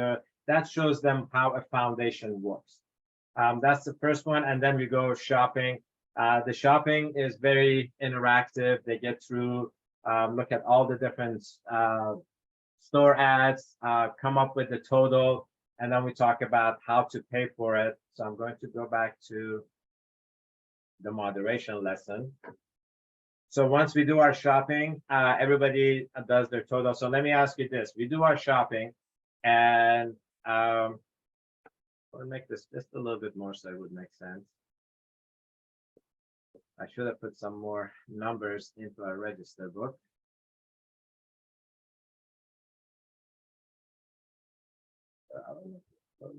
that shows them how a foundation works. That's the first one. And then we go shopping. The shopping is very interactive. They get through, look at all the different store ads, come up with the total, and then we talk about how to pay for it. So I'm going to go back to the moderation lesson. So once we do our shopping, everybody does their total. So let me ask you this. We do our shopping, and I'll make this just a little bit more so it would make sense. I should have put some more numbers into our register book.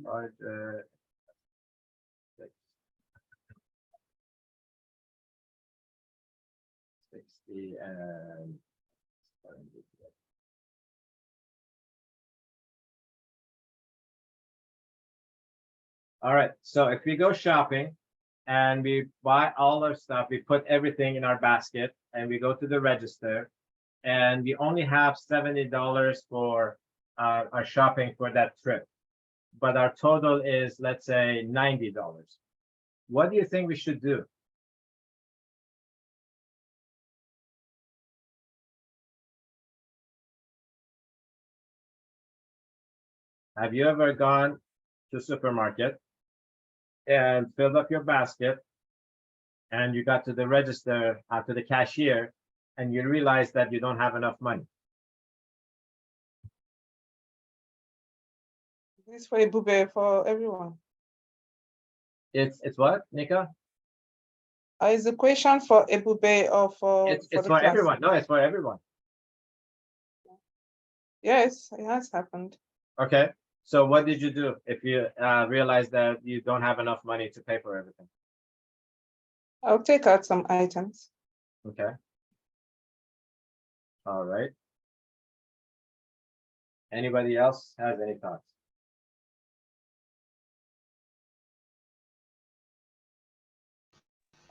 Larger 60 and 70. All right, so if we go shopping and we buy all our stuff, we put everything in our basket and we go to the register and we only have $70 for our shopping for that trip, but our total is, let's say, $90. What do you think we should do? Have you ever gone to supermarket and filled up your basket and you got to the register, to the cashier, and you realize that you don't have enough money? This for Ebube for everyone. It's what, Nika? Is the question for Ebube or It's the for class? everyone. No, it's for everyone. Yes, it has happened. Okay. So what did you do if you realize that you don't have enough money to pay for everything? I'll take out some items. Okay. All right. Anybody else has any thoughts?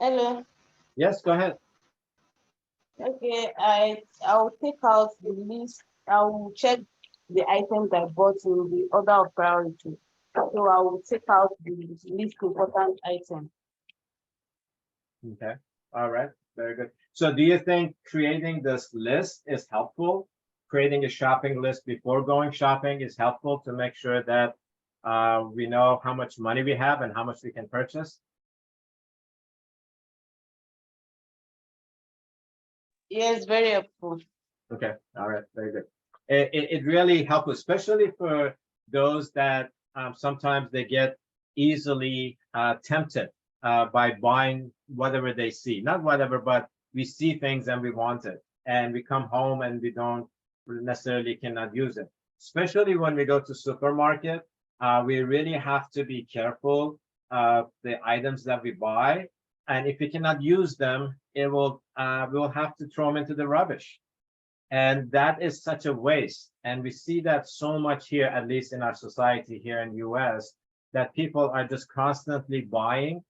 Hello. Yes, go ahead. Okay, I'll take out the list. I will check the items I bought in the order of priority. So I will take out the least important item. Okay. All right. Very good. So do you think creating this list is helpful? Creating a shopping list before going shopping is helpful to make sure that we know how much money we have and how much we can purchase? Yes, very helpful. Okay, all right, very good. It really helps, especially for those that sometimes they get easily tempted by buying whatever they see. Not whatever, but we see things and we want it. And we come home and we don't necessarily cannot use it. Especially when we go to supermarket, we really have to be careful of the items that we buy. And if we cannot use them, we'll have to throw them into the rubbish. And that is such a waste. And we see that so much here, at least in our society here in US, that people are just constantly buying,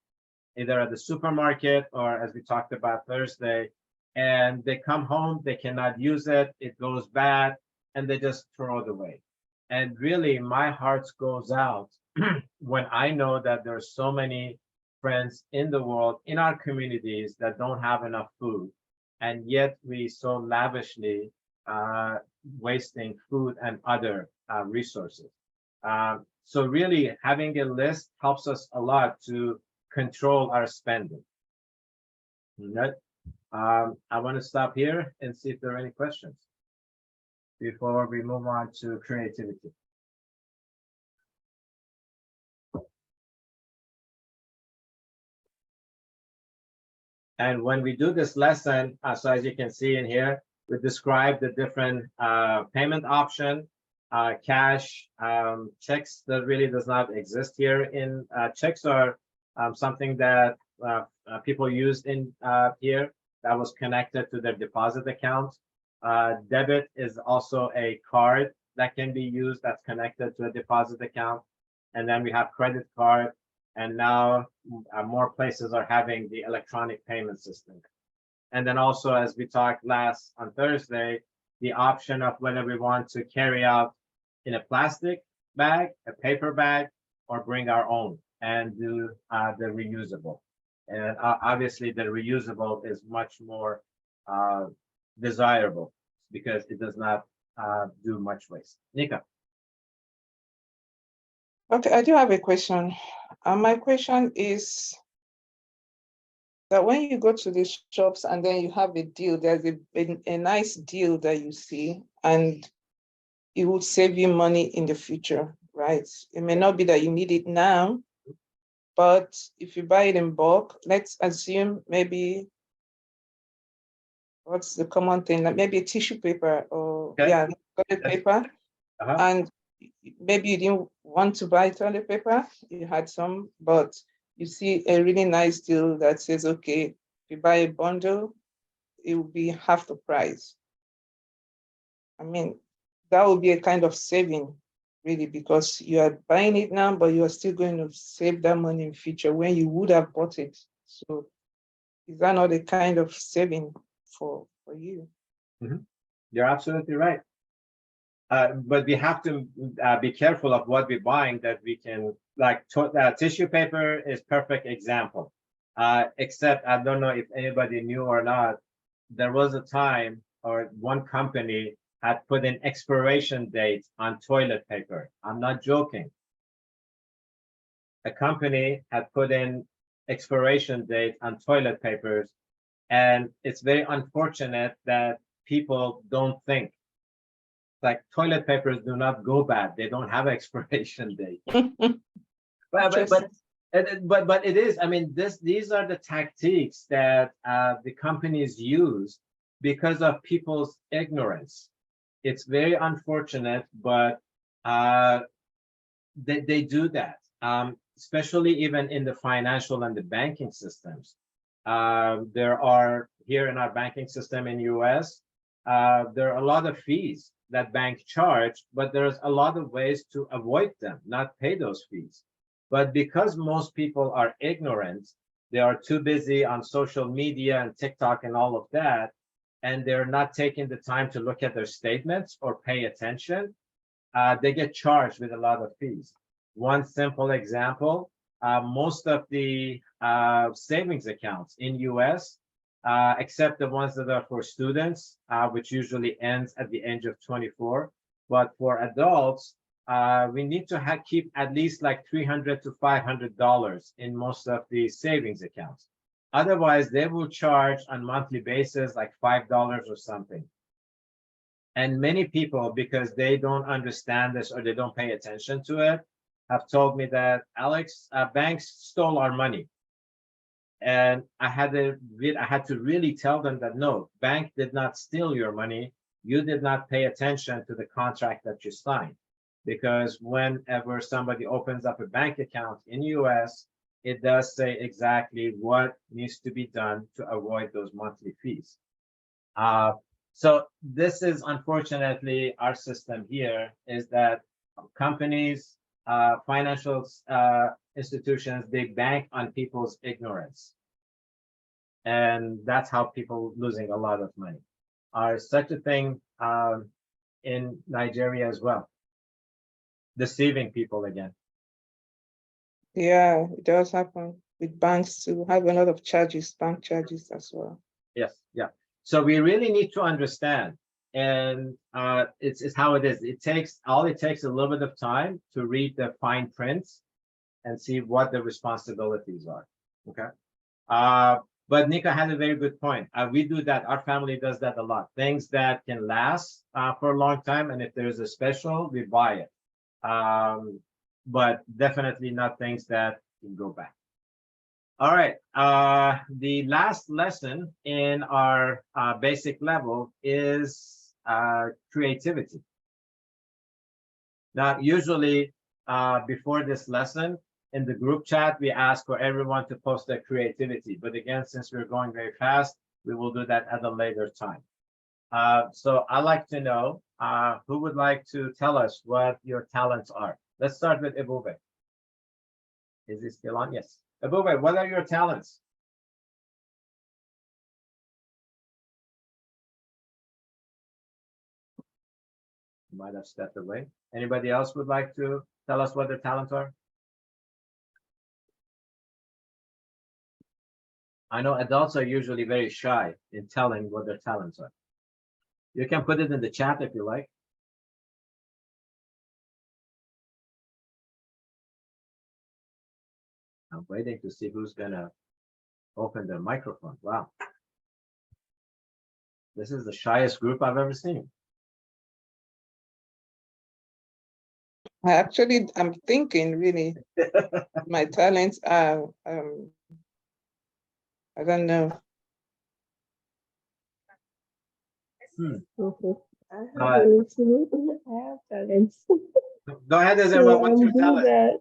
either at the supermarket or as we talked about Thursday, and they come home, they cannot use it, it goes bad, and they just throw it away. And really, my heart goes out when I know that there are so many friends in the world, in our communities, that don't have enough food, and yet we so lavishly wasting food and other resources. So really, having a list helps us a lot to control our spending. Okay. I want to stop here and see if there are any questions before we move on to creativity. And when we do this lesson, so as you can see in here, we describe the different payment option, cash, checks that really does not exist here. In checks are something that people used in here that was connected to their deposit account. Debit is also a card that can be used that's connected to a deposit account. And then we have credit card. And now more places are having the electronic payment system. And then also, as we talked last on Thursday, the option of whether we want to carry out in a plastic bag, a paper bag, or bring our own and do the reusable. And obviously the reusable is much more desirable because it does not do much waste. Nika. Okay, I do have a question. My question is that when you go to these shops and then you have a deal, there's a nice deal that you see, and it will save you money in the future, right? It may not be that you need it now, but if you buy it in bulk, let's assume maybe, what's the common thing? Like maybe a tissue paper or toilet paper. And maybe you didn't want to buy toilet paper, you had some, but you see a really nice deal that says, okay, if you buy a bundle, it will be half the price. I mean, that would be a kind of saving, really, because you are buying it now, but you are still going to save that money in future when you would have bought it. So is that not a kind of saving for you? Mm-hmm. You're absolutely right. But we have to be careful of what we're buying, that we can, like tissue paper is perfect example. Except I don't know if anybody knew or not, there was a time or one company had put in expiration date on toilet paper. I'm not joking. A company had put in expiration date on toilet papers, and it's very unfortunate that people don't think. Like toilet papers do not go bad; they don't have expiration date. But it is. I mean, these are the tactics that the companies use because of people's ignorance. It's very unfortunate, but they do that, especially even in the financial and the banking systems. There are here in our banking system in US, there are a lot of fees that banks charge, but there's a lot of ways to avoid them, not pay those fees. But because most people are ignorant, they are too busy on social media and TikTok and all of that, and they're not taking the time to look at their statements or pay attention, they get charged with a lot of fees. One simple example, most of the savings accounts in US, except the ones that are for students, which usually ends at the age of 24, but for adults, we need to keep at least like $300 to $500 in most of the savings accounts. Otherwise, they will charge on monthly basis like $5 or something. And many people, because they don't understand this or they don't pay attention to it, have told me that, Alex, banks stole our money. And I had to really tell them that no, bank did not steal your money. You did not pay attention to the contract that you signed. Because whenever somebody opens up a bank account in US, it does say exactly what needs to be done to avoid those monthly fees. So this is unfortunately our system here, is that companies, financial institutions, they bank on people's ignorance. And that's how people losing a lot of money. There's such a thing in Nigeria as well. Deceiving people again. Yeah, it does happen with banks to have a lot of charges, bank charges as well. Yes, yeah. So we really need to understand, and it's how it is. It takes a little bit of time to read the fine prints and see what the responsibilities are. Okay. But Nika had a very good point. We do that. Our family does that a lot. Things that can last for a long time, and if there's a special, we buy it. But definitely not things that can go back. All right, the last lesson in our basic level is creativity. Now, usually before this lesson, in the group chat, we ask for everyone to post their creativity. But again, since we're going very fast, we will do that at a later time. So I'd like to know who would like to tell us what your talents are. Let's start with Ebube. Is it still on? Yes. Ebube, what are your talents? You might have stepped away. Anybody else would like to tell us what their talents are? I know adults are usually very shy in telling what their talents are. You can put it in the chat if you like. I'm waiting to see who's gonna open their microphone. Wow. This is the shyest group I've ever seen. I'm thinking really, my talents are, I don't know. Okay. I Go have ahead. a little, I have talents. Go ahead, So Ezra. What's I'm your good talent? at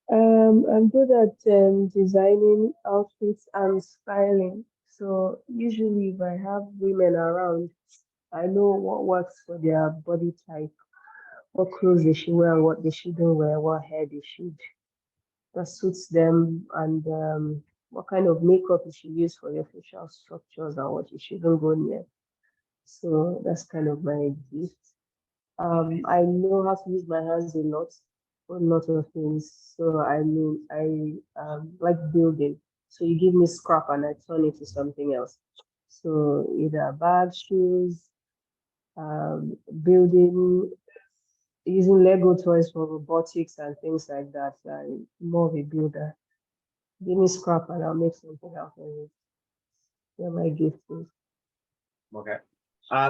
I'm good at designing outfits and styling. So usually if I have women around, I know what works for their body type, what clothes they should wear, what they shouldn't wear, what hair they should that suits them, and what kind of makeup you should use for your facial structures and what you shouldn't go near. So that's kind of my gift. I know how to use my hands a lot for a lot of things. So I mean, I like building. So you give me scrap and I turn it to something else. So either bags, shoes, building, using Lego toys for robotics and things like that. I'm more of a builder. Give me scrap and I'll make something out of it. Yeah, my gift is. Okay.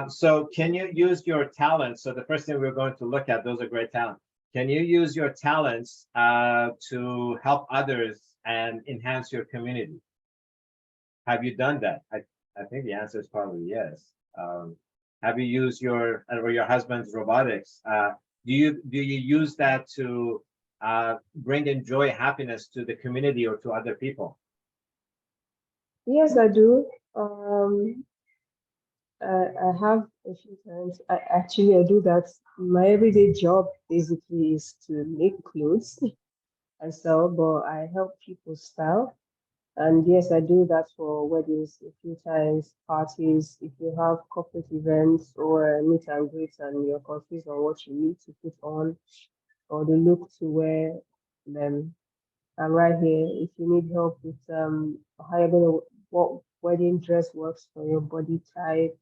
So can you use your talents? So the first thing we're going to look at, those are great talents. Can you use your talents to help others and enhance your community? Have you done that? I think the answer is probably yes. Have you used your or your husband's robotics? Do you use that to bring in joy, happiness to the community or to other people? Yes, I do. I have a few times. I do that. My everyday job basically is to make clothes and sell, but I help people style. And yes, I do that for weddings a few times, parties. If you have corporate events or meet and greet and you're confused on what you need to put on or the look to wear, then I'm right here. If you need help with how you're gonna what wedding dress works for your body type,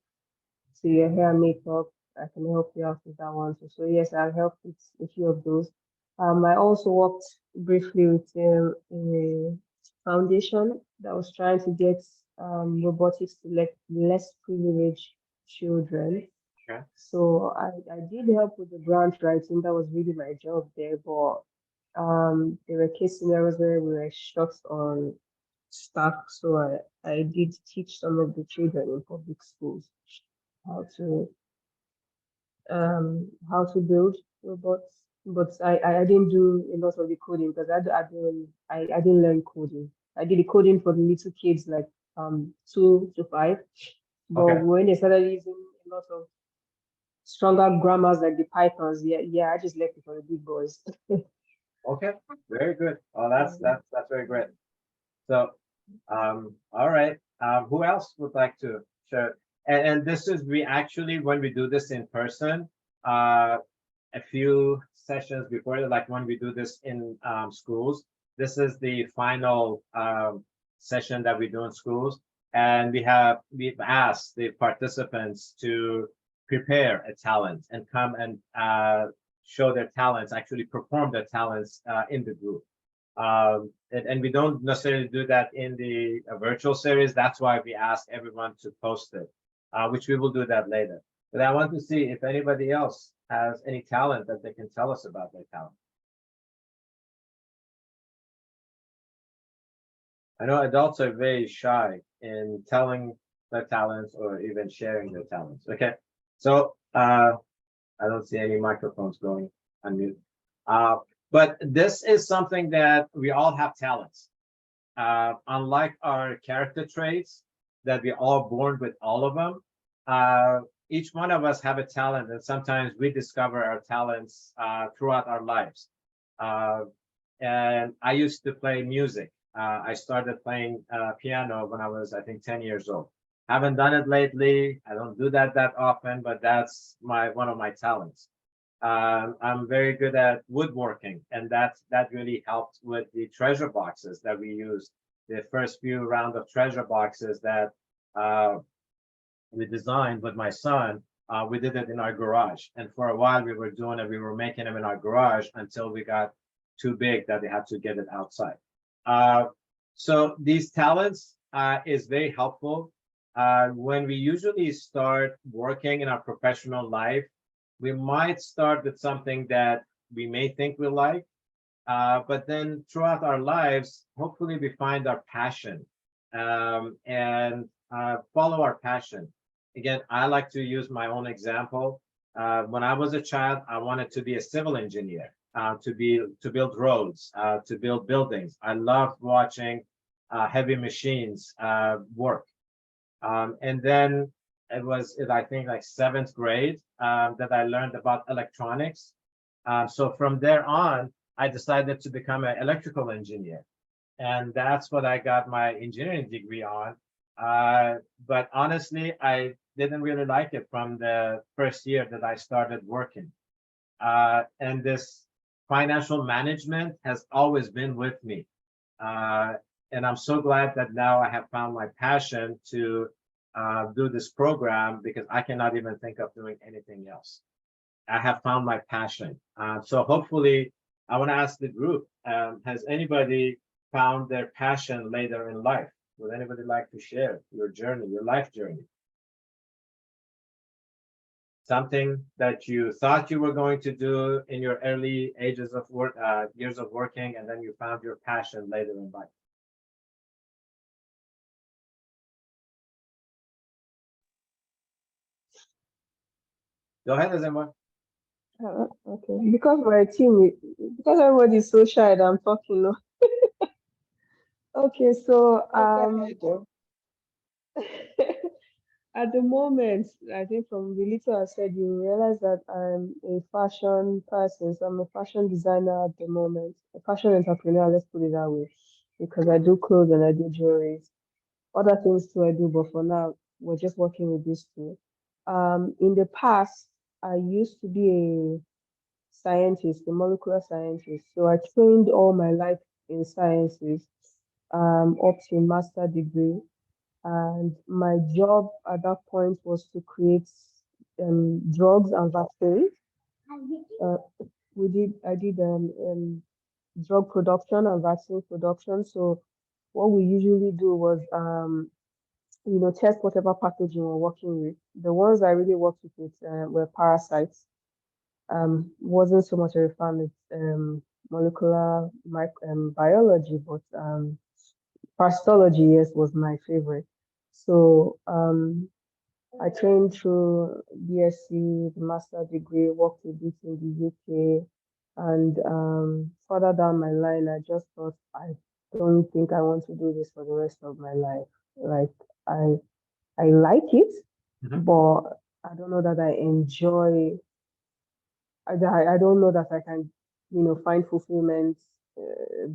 to your hair and makeup, I can help you out with that one too. So yes, I've helped with a few of those. I also worked briefly with a foundation that was trying to get robotics to less privileged children. Okay. So I did help with the grant writing. That was really my job there. But there were case scenarios where we were short on staff. So I did teach some of the children in public schools how to build robots. But I didn't do a lot of the coding because I didn't learn coding. I did the coding for the little kids like 2 to 5. But Okay. when they started using a lot of stronger grammars like the Pythons, yeah, I just left it for the big boys. Okay, very good. Oh, that's very great. So, all right. Who else would like to share? And this is when we do this in person, a few sessions before, like when we do this in schools, this is the final session that we do in schools, and we've asked the participants to prepare a talent and come and show their talents, actually perform their talents in the group. And we don't necessarily do that in the virtual series. That's why we ask everyone to post it, which we will do that later. But I want to see if anybody else has any talent that they can tell us about their talent. I know adults are very shy in telling their talents or even sharing their talents. Okay, so I don't see any microphones going on mute. But this is something that we all have talents. Unlike our character traits that we're all born with all of them, each one of us have a talent, and sometimes we discover our talents throughout our lives. And I used to play music. I started playing piano when I was, I think, 10 years old. Haven't done it lately. I don't do that often, but that's one of my talents. I'm very good at woodworking, and that really helped with the treasure boxes that we used. The first few round of treasure boxes that we designed with my son, we did it in our garage. And for a while we were doing it, we were making them in our garage until we got too big that we had to get it outside. So these talents is very helpful. When we usually start working in our professional life, we might start with something that we may think we like, but then throughout our lives, hopefully we find our passion and follow our passion. Again, I like to use my own example. When I was a child, I wanted to be a civil engineer, to build roads, to build buildings. I loved watching heavy machines work. And then it was, I think, like 7th grade that I learned about electronics. So from there on, I decided to become an electrical engineer. And that's what I got my engineering degree on. But honestly, I didn't really like it from the first year that I started working. And this financial management has always been with me. And I'm so glad that now I have found my passion to do this program because I cannot even think of doing anything else. I have found my passion. So hopefully, I want to ask the group, has anybody found their passion later in life? Would anybody like to share your journey, your life journey? Something that you thought you were going to do in your early ages of work, years of working, and then you found your passion later in life. Go ahead, Azemwa. Okay, because my team, because everybody is so shy that I'm talking. No? Okay, so at the moment, I think from the little I said, you realize that I'm a fashion person. So I'm a fashion designer at the moment, a fashion entrepreneur, let's put it that way, because I do clothes and I do jewelry. Other things too I do, but for now, we're just working with these two. In the past, I used to be a scientist, a molecular scientist. So I trained all my life in sciences, up to a master degree. And my job at that point was to create drugs and vaccines. I did drug production and vaccine production. So what we usually do was test whatever packaging we're working with. The ones I really worked with were parasites. Wasn't so much a fan with molecular biology, but parasitology, yes, was my favorite. So I trained through BSc, the master degree, worked with it in the UK, and further down my line, I just thought I don't think I want to do this for the rest of my life. Like I like it, but I don't know that I enjoy. I don't know that I can, find fulfillment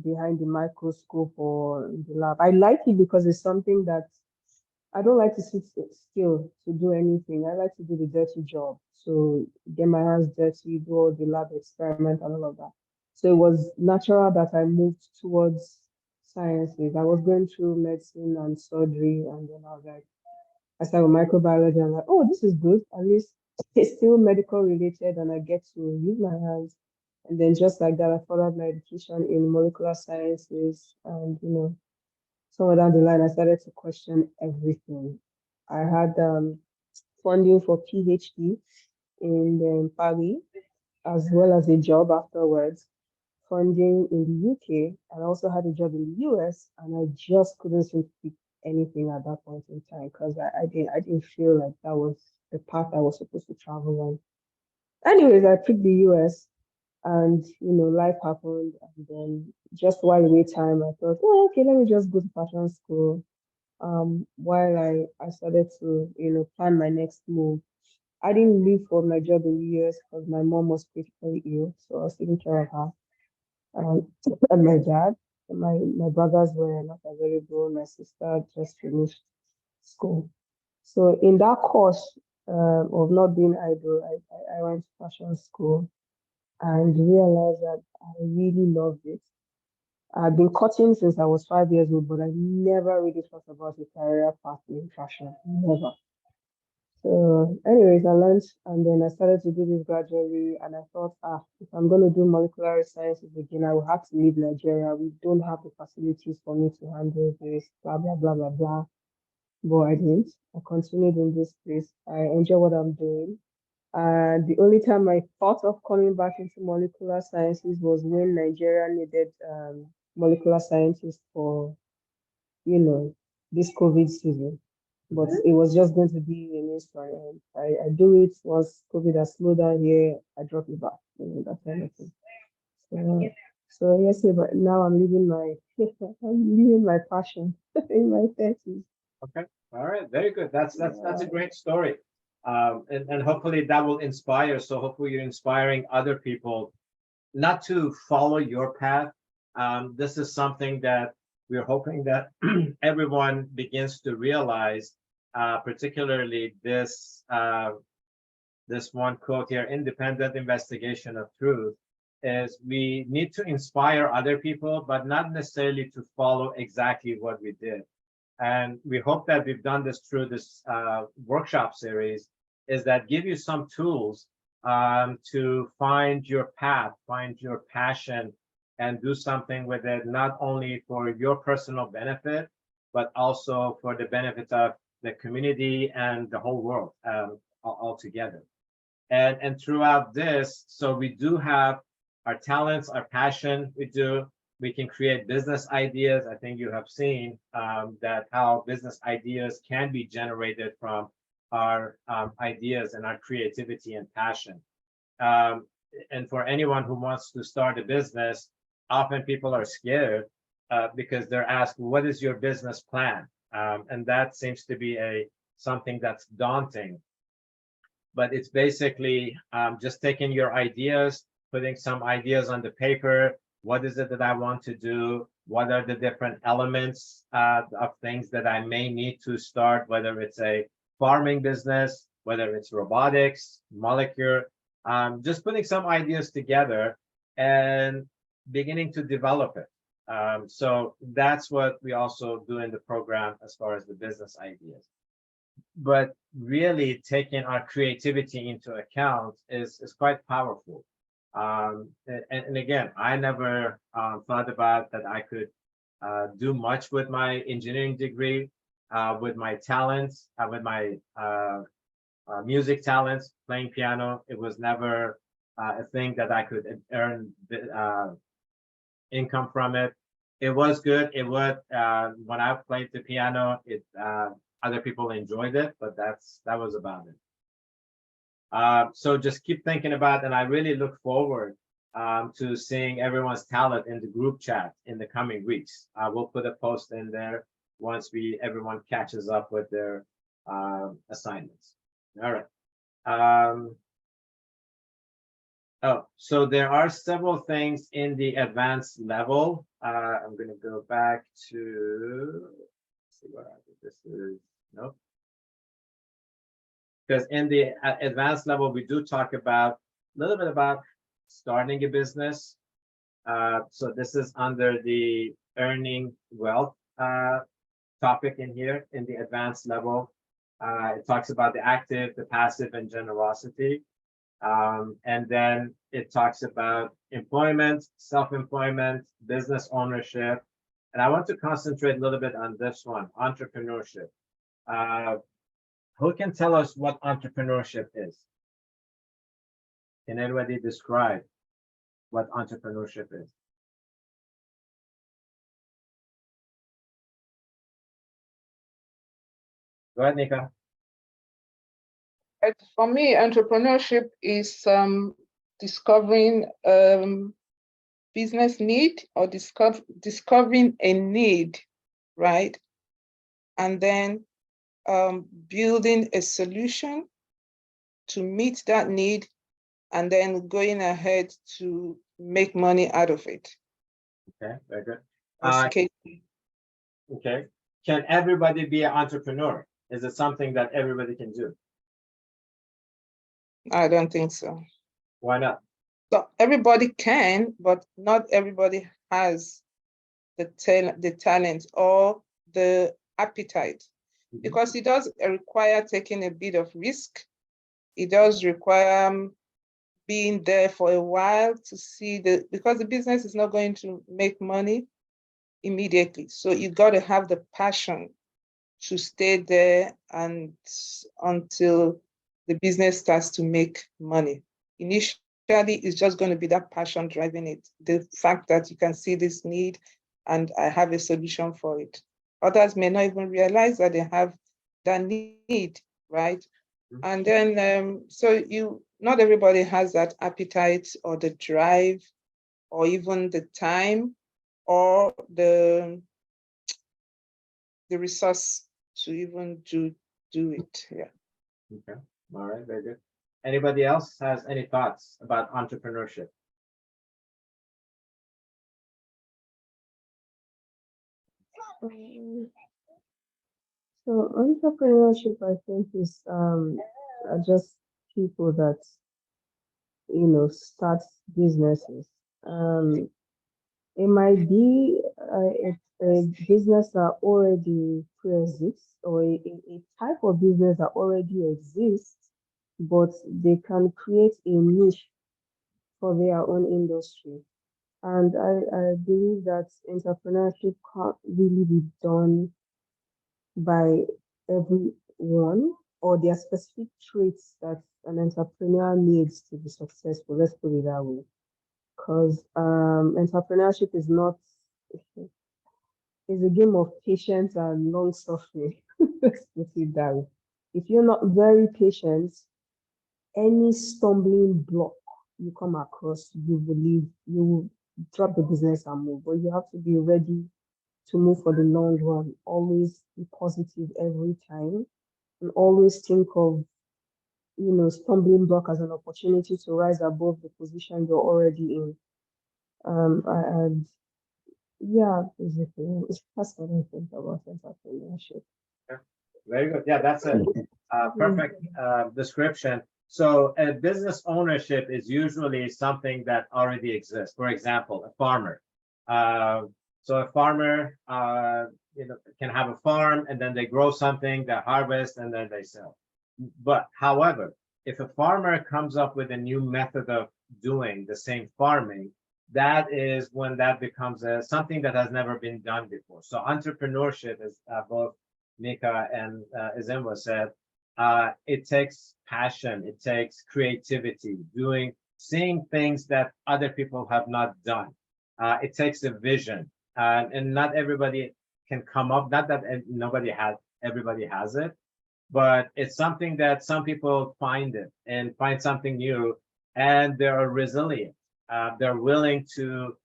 behind the microscope or in the lab. I like it because it's something that I don't like to sit still to do anything. I like to do the dirty job. So get my hands dirty, do all the lab experiment and all of that. So it was natural that I moved towards sciences. I was going through medicine and surgery, and then I was like, I started with microbiology. I'm like, oh, this is good. At least it's still medical related, and I get to use my hands. And then just like that, I followed my education in molecular sciences, and somewhere down the line, I started to question everything. I had funding for PhD in Paris, as well as a job afterwards, funding in the UK, and I also had a job in the US, and I just couldn't seem to pick anything at that point in time because I didn't feel like that was the path I was supposed to travel on. Anyways, I picked the US, and life happened, and then just while wait time, I thought, oh, okay, let me just go to fashion school. While I started to plan my next move. I didn't leave for my job in the US because my mom was critically ill, so I was taking care of her. And my dad, my brothers were not available. My sister just finished school. So in that course of not being idle, I went to fashion school and realized that I really loved it. I've been cutting since I was 5 years old, but I never really thought about a career path in fashion. Never. So, anyways, I learned and then I started to do this gradually. And I thought, if I'm going to do molecular sciences again, I will have to leave Nigeria. We don't have the facilities for me to handle this, blah, blah, blah, blah, blah. But I didn't. I continued in this place. I enjoy what I'm doing. And the only time I thought of coming back into molecular sciences was when Nigeria needed molecular scientists for, this COVID season. But it was just going to be a means for I do it once COVID has slowed down here, I drop it back, that kind of thing. So yes, but now I'm living my passion in my 30s. Okay, all right, very good. That's a great story. And hopefully that will inspire. So hopefully you're inspiring other people not to follow your path. This is something that we're hoping that everyone begins to realize, particularly this one quote here, independent investigation of truth, is we need to inspire other people, but not necessarily to follow exactly what we did. and we hope that we've done this through this workshop series, is that give you some tools to find your path, find your passion, and do something with it, not only for your personal benefit, but also for the benefit of the community and the whole world altogether. And throughout this, so we do have our talents, our passion, we can create business ideas. I think you have seen that how business ideas can be generated from our ideas and our creativity and passion. And for anyone who wants to start a business, often people are scared because they're asked, what is your business plan? And that seems to be something that's daunting. But it's basically just taking your ideas, putting some ideas on the paper. What is it that I want to do? What are the different elements of things that I may need to start, whether it's a farming business, whether it's robotics, molecular, just putting some ideas together and beginning to develop it. So that's what we also do in the program as far as the business ideas. But really taking our creativity into account is quite powerful. And again, I never thought about that I could do much with my engineering degree, with my talents, with my music talents, playing piano. It was never a thing that I could earn income from it. It was good. It would when I played the piano, other people enjoyed it, but that was about it. So just keep thinking about, and I really look forward to seeing everyone's talent in the group chat in the coming weeks. We'll put a post in there once everyone catches up with their assignments. All right. Oh, so there are several things in the advanced level. I'm going to go back to, let's see what this is. Nope. Because in the advanced level, we do talk about a little bit about starting a business. So this is under the earning wealth topic in here in the advanced level. It talks about the active, the passive, and generosity. And then it talks about employment, self-employment, business ownership. And I want to concentrate a little bit on this one, entrepreneurship. Who can tell us what entrepreneurship is? Can anybody describe what entrepreneurship is? Go ahead, Nika. For me, entrepreneurship is discovering business need or discovering a need, right? And then building a solution to meet that need, and then going ahead to make money out of it. Okay, very good. Okay. Okay. Can everybody be an entrepreneur? Is it something that everybody can do? I don't think so. Why not? So everybody can, but not everybody has the talent or the appetite, because it does require taking a bit of risk. It does require being there for a while to see because the business is not going to make money immediately. So you got to have the passion to stay there and until the business starts to make money. Initially, it's just going to be that passion driving it. The fact that you can see this need and I have a solution for it. Others may not even realize that they have that need, right? And then, so not everybody has that appetite or the drive or even the time or the resource to even do it. Yeah. Okay. All right. Very good. Anybody else has any thoughts about entrepreneurship? So entrepreneurship, I think, is are just people that start businesses. It might be a business that already pre-exists or a type of business that already exists, but they can create a niche for their own industry. And I believe that entrepreneurship can't really be done by everyone, or there are specific traits that an entrepreneur needs to be successful. Let's put it that way. Because entrepreneurship is not, it's a game of patience and long suffering. Let's put it that way. If you're not very patient, any stumbling block you come across, you will leave, you will drop the business and move. But you have to be ready to move for the long run. Always be positive every time, and always think of, you know, stumbling block as an opportunity to rise above the position you're already in. And yeah, basically, that's what I think about entrepreneurship. Very good. Yeah, that's a perfect description. So a business ownership is usually something that already exists. For example, a farmer. So a farmer, you know, can have a farm and then they grow something, they harvest, and then they sell. But however, if a farmer comes up with a new method of doing the same farming, that is when that becomes something that has never been done before. So entrepreneurship, as both Mika and Izimba said, it takes passion, it takes creativity, seeing things that other people have not done. It takes a vision, and not everybody can come up. Not that everybody has it, but it's something that some people find it and find something new, and they're resilient. They're willing to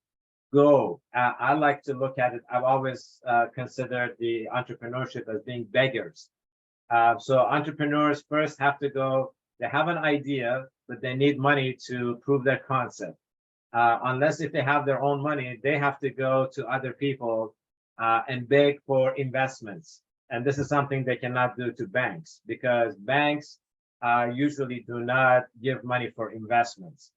go. I like to look at it. I've always considered the entrepreneurship as being beggars. So entrepreneurs first have to go, they have an idea, but they need money to prove their concept. Unless if they have their own money, they have to go to other people and beg for investments. And this is something they cannot do to banks, because banks usually do not give money for investments.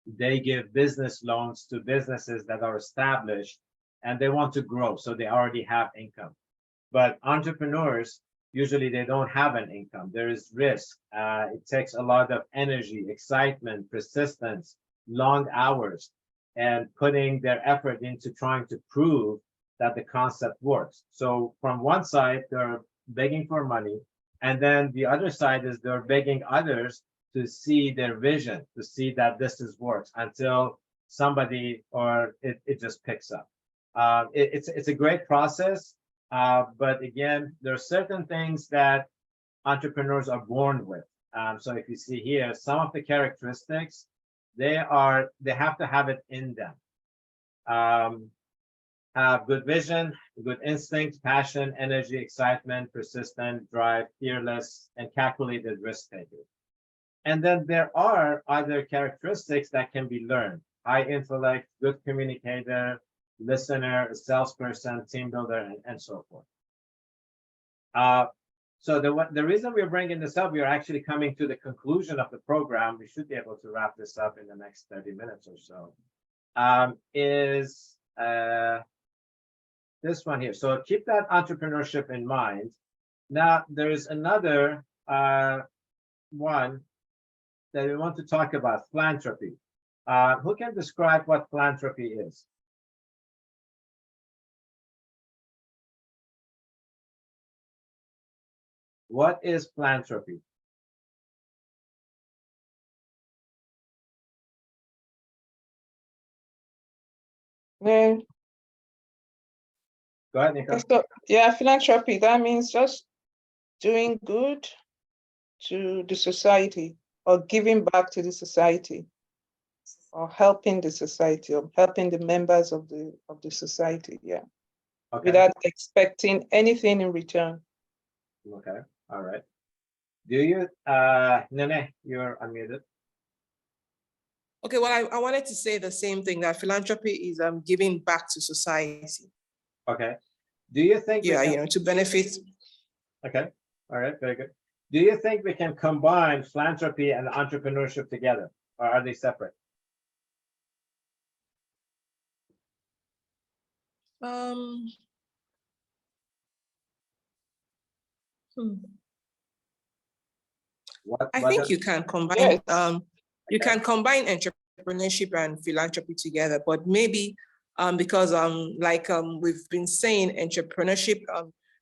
They give business loans to businesses that are established and they want to grow, so they already have income. But entrepreneurs, usually they don't have an income. There is risk. It takes a lot of energy, excitement, persistence, long hours, and putting their effort into trying to prove that the concept works. So from one side, they're begging for money, and then the other side is they're begging others to see their vision, to see that this works, until somebody or it just picks up. It's a great process, but again, there are certain things that entrepreneurs are born with. So if you see here, some of the characteristics, they have to have it in them. Have good vision, good instinct, passion, energy, excitement, persistent, drive, fearless, and calculated risk taker. And then there are other characteristics that can be learned: high intellect, good communicator, listener, salesperson, team builder, and so forth. So the reason we're bringing this up, we are actually coming to the conclusion of the program. We should be able to wrap this up in the next 30 minutes or so. Is this one here. So keep that entrepreneurship in mind. Now, there's another one that we want to talk about: philanthropy. Who can describe what philanthropy is? What is philanthropy? Well, Go ahead, Nika. so, yeah, philanthropy, that means just doing good to the society, or giving back to the society, or helping the society, or helping the members of the society, yeah. Okay. Without expecting anything in return. Okay. All right. Do you, Nene, you're unmuted. Okay, well, I wanted to say the same thing, that philanthropy is giving back to society. Okay. Do you think? Yeah, to benefit. Okay. All right. Very good. Do you think we can combine philanthropy and entrepreneurship together, or are they separate? What, I what think are- you can combine Yes. you can combine entrepreneurship and philanthropy together, but maybe because we've been saying, entrepreneurship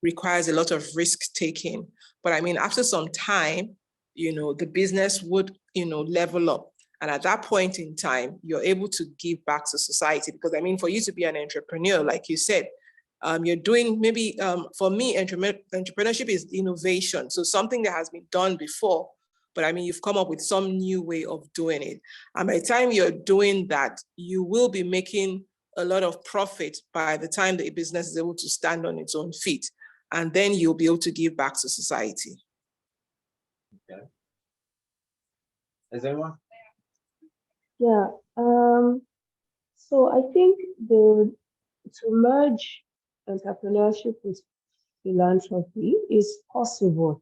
requires a lot of risk taking. But I mean, after some time, the business would, level up. And at that point in time, you're able to give back to society. Because I mean, for you to be an entrepreneur, like you said, you're doing maybe, for me, entrepreneurship is innovation. So something that has been done before, but I mean, you've come up with some new way of doing it. And by the time you're doing that, you will be making a lot of profit by the time the business is able to stand on its own feet. And then you'll be able to give back to society. Okay. Is anyone? Yeah. So I think to merge entrepreneurship with philanthropy is possible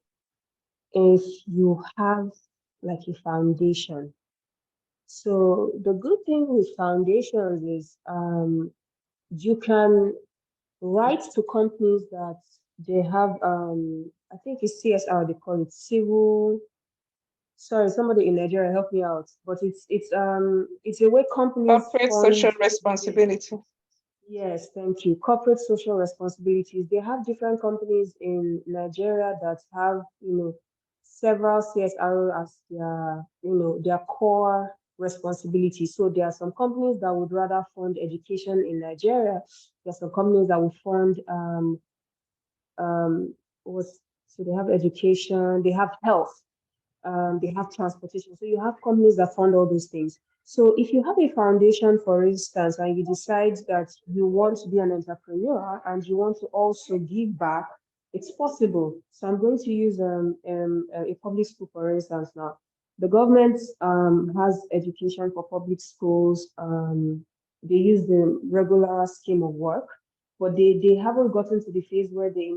if you have like a foundation. So the good thing with foundations is you can write to companies that they have I think it's CSR, they call it civil. Sorry, somebody in Nigeria help me out. But it's a way companies Corporate fund. social responsibility. Yes, thank you. Corporate social responsibilities. They have different companies in Nigeria that have, several CSR as their core responsibility. So there are some companies that would rather fund education in Nigeria. There are some companies that would fund so they have education, they have health, they have transportation. So you have companies that fund all those things. So if you have a foundation, for instance, and you decide that you want to be an entrepreneur and you want to also give back, it's possible. So I'm going to use a public school, for instance, now. The government has education for public schools. They use the regular scheme of work, but they haven't gotten to the phase where they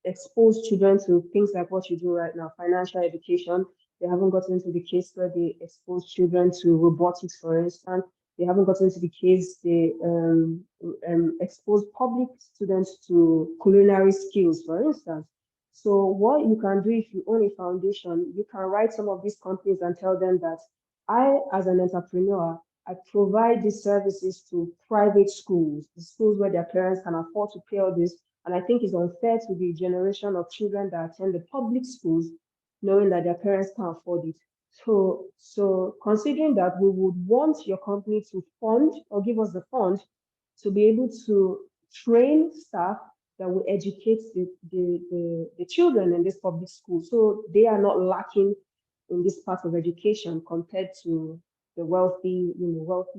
expose children to things like what you do right now, financial education. They haven't gotten into the case where they expose children to robotics, for instance. They haven't gotten into the case they expose public students to culinary skills, for instance. So what you can do if you own a foundation, you can write some of these companies and tell them that I, as an entrepreneur, I provide these services to private schools, the schools where their parents can afford to pay all this. And I think it's unfair to the generation of children that attend the public schools, knowing that their parents can't afford it. So considering that, we would want your company to fund or give us the fund to be able to train staff that will educate the children in this public school, so they are not lacking in this part of education compared to the wealthy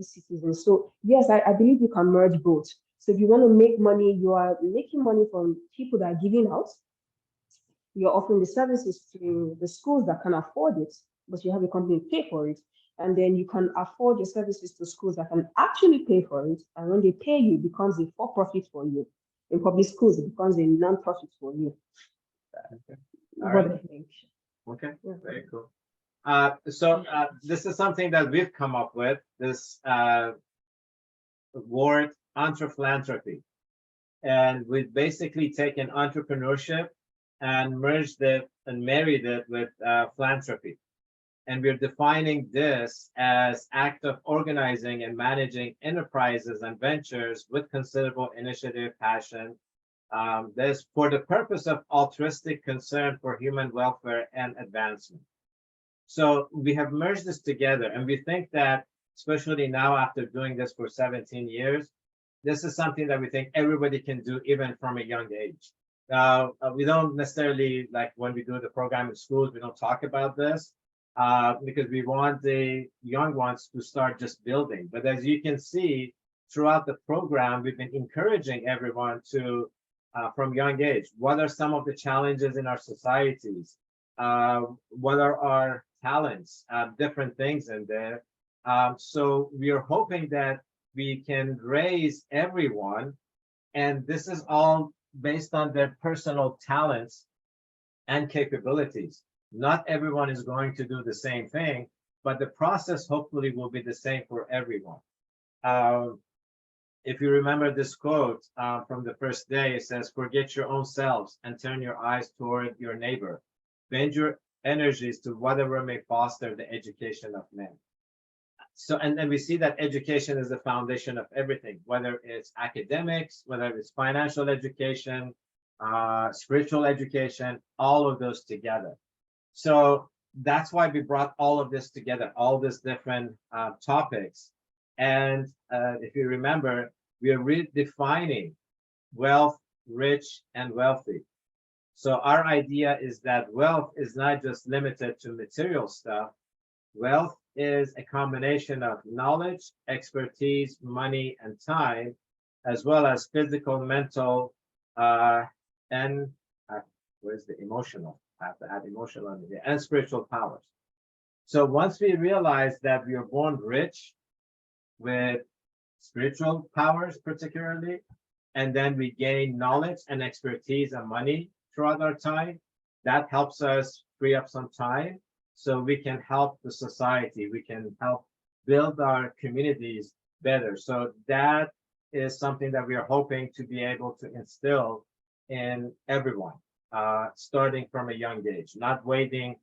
citizens. So yes, I believe you can merge both. So if you want to make money, you are making money from people that are giving out. You're offering the services to the schools that can afford it, but you have a company to pay for it. And then you can afford your services to schools that can actually pay for it. And when they pay you, it becomes a for-profit for you. In public schools, it becomes a non-profit for you. Okay. What All right. I think. Okay, Yeah. very cool. This is something that we've come up with, this word entrephilanthropy. And we've basically taken entrepreneurship and merged it and married it with philanthropy. And we're defining this as act of organizing and managing enterprises and ventures with considerable initiative, passion. This for the purpose of altruistic concern for human welfare and advancement. So we have merged this together, and we think that, especially now after doing this for 17 years, this is something that we think everybody can do even from a young age. We don't necessarily, like when we do the program in schools, we don't talk about this because we want the young ones to start just building. But as you can see, throughout the program, we've been encouraging everyone to, from young age, what are some of the challenges in our societies? What are our talents? Different things in there. So we are hoping that we can raise everyone, and this is all based on their personal talents and capabilities. Not everyone is going to do the same thing, but the process hopefully will be the same for everyone. if you remember this quote from the first day, it says, "Forget your own selves and turn your eyes toward your neighbor. Bend your energies to whatever may foster the education of men." So, and then we see that education is the foundation of everything, whether it's academics, whether it's financial education, spiritual education, all of those together. So that's why we brought all of this together, all these different topics. And if you remember, we are redefining wealth, rich, and wealthy. So our idea is that wealth is not just limited to material stuff. Wealth is a combination of knowledge, expertise, money, and time, as well as physical, mental, and where's the emotional? I have to add emotional under there, and spiritual powers. So once we realize that we are born rich with spiritual powers, particularly, and then we gain knowledge and expertise and money throughout our time, that helps us free up some time so we can help the society, we can help build our communities better. So that is something that we are hoping to be able to instill in everyone, starting from a young age, not waiting.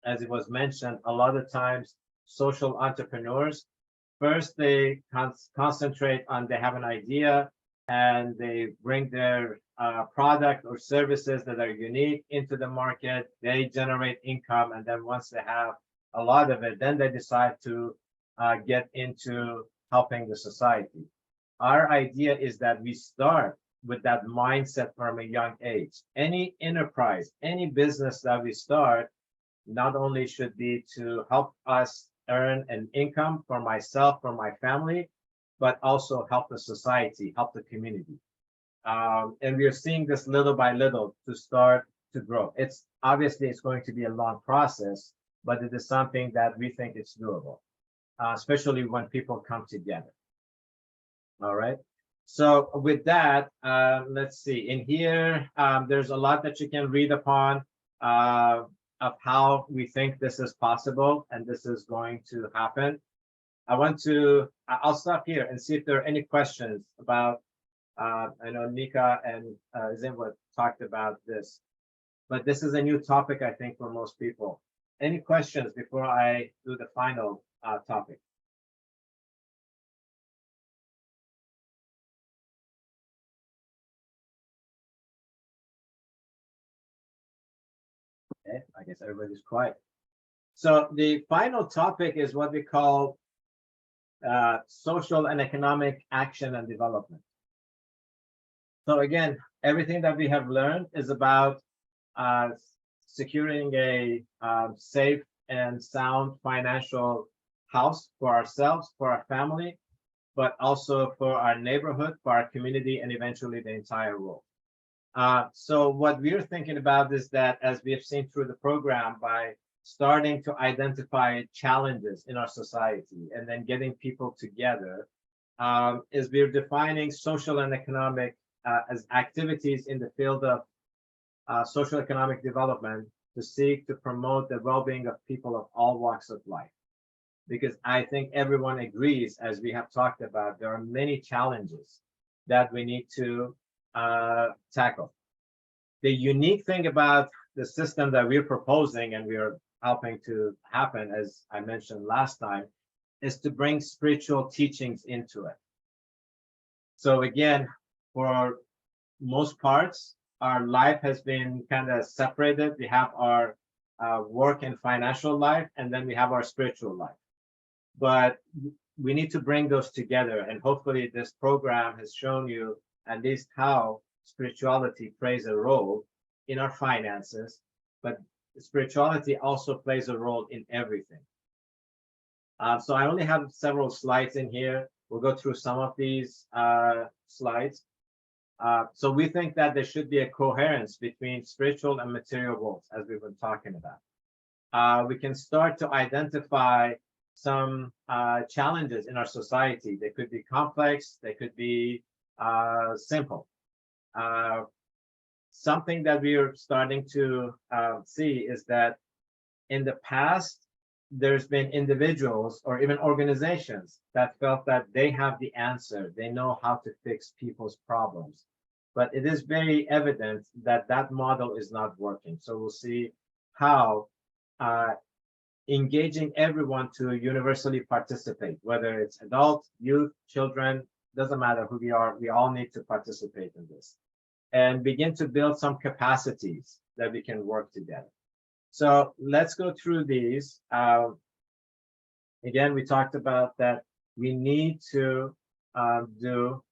As it was mentioned, a lot of times social entrepreneurs, first they concentrate on, they have an idea and they bring their product or services that are unique into the market, they generate income, and then once they have a lot of it, then they decide to get into helping the society. Our idea is that we start with that mindset from a young age. Any enterprise, any business that we start, not only should be to help us earn an income for myself, for my family, but also help the society, help the community. And we are seeing this little by little to start to grow. It's obviously it's going to be a long process, but it is something that we think it's doable, especially when people come together. All right. So with that, let's see. In here, there's a lot that you can read upon of how we think this is possible and this is going to happen. I'll stop here and see if there are any questions about, I know Nika and Zimwa talked about this, but this is a new topic, I think, for most people. Any questions before I do the final topic? Okay, I guess everybody's quiet. So the final topic is what we call social and economic action and development. So again, everything that we have learned is about securing a safe and sound financial house for ourselves, for our family, but also for our neighborhood, for our community, and eventually the entire world. So what we're thinking about is that, as we have seen through the program, by starting to identify challenges in our society and then getting people together, is we're defining social and economic as activities in the field of social economic development to seek to promote the well-being of people of all walks of life. Because I think everyone agrees, as we have talked about, there are many challenges that we need to tackle. The unique thing about the system that we're proposing and we are helping to happen, as I mentioned last time, is to bring spiritual teachings into it. So again, for most parts, our life has been kind of separated. We have our work and financial life, and then we have our spiritual life. But we need to bring those together. And hopefully this program has shown you at least how spirituality plays a role in our finances, but spirituality also plays a role in everything. So I only have several slides in here. We'll go through some of these slides. So we think that there should be a coherence between spiritual and material worlds, as we've been talking about. We can start to identify some challenges in our society. They could be complex, they could be simple. Something that we are starting to see is that in the past, there's been individuals or even organizations that felt that they have the answer. They know how to fix people's problems. But it is very evident that that model is not working. So we'll see how engaging everyone to universally participate, whether it's adults, youth, children, doesn't matter who we are, we all need to participate in this and begin to build some capacities that we can work together. So let's go through these. Again, we talked about that we need to do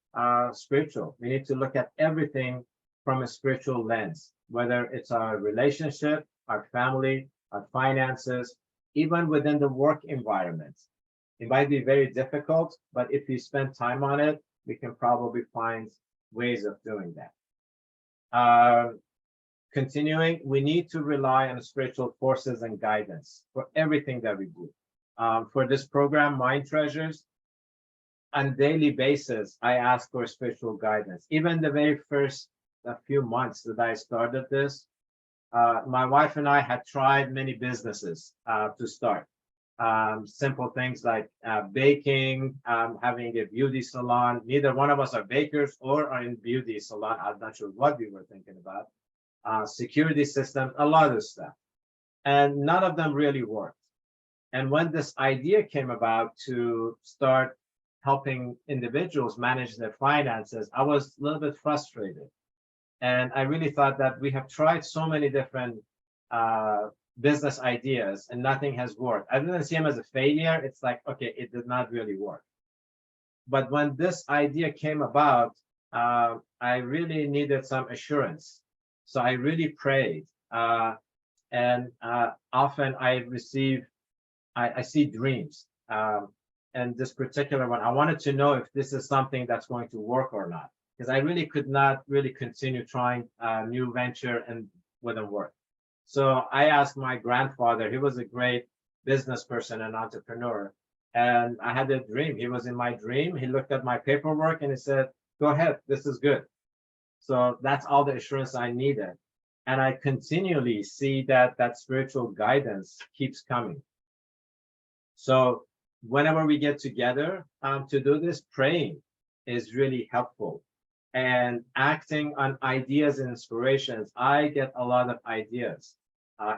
spiritual. We need to look at everything from a spiritual lens, whether it's our relationship, our family, our finances, even within the work environment. It might be very difficult, but if we spend time on it, we can probably find ways of doing that. Continuing, we need to rely on spiritual forces and guidance for everything that we do. For this program, Mind Treasures, on a daily basis, I ask for spiritual guidance. Even the very first few months that I started this, my wife and I had tried many businesses to start. Simple things like baking, having a beauty salon. Neither one of us are bakers or are in beauty salon. I'm not sure what we were thinking about. Security system, a lot of stuff. And none of them really worked. And when this idea came about to start helping individuals manage their finances, I was a little bit frustrated. And I really thought that we have tried so many different business ideas and nothing has worked. I didn't see them as a failure. It's like, okay, it did not really work. But when this idea came about, I really needed some assurance. So I really prayed. And often I see dreams. And this particular one, I wanted to know if this is something that's going to work or not, because I really could not really continue trying a new venture and wouldn't work. So I asked my grandfather, he was a great business person and entrepreneur. And I had a dream. He was in my dream. He looked at my paperwork and he said, go ahead, this is good. So that's all the assurance I needed. And I continually see that that spiritual guidance keeps coming. So whenever we get together to do this, praying is really helpful. And acting on ideas and inspirations, I get a lot of ideas.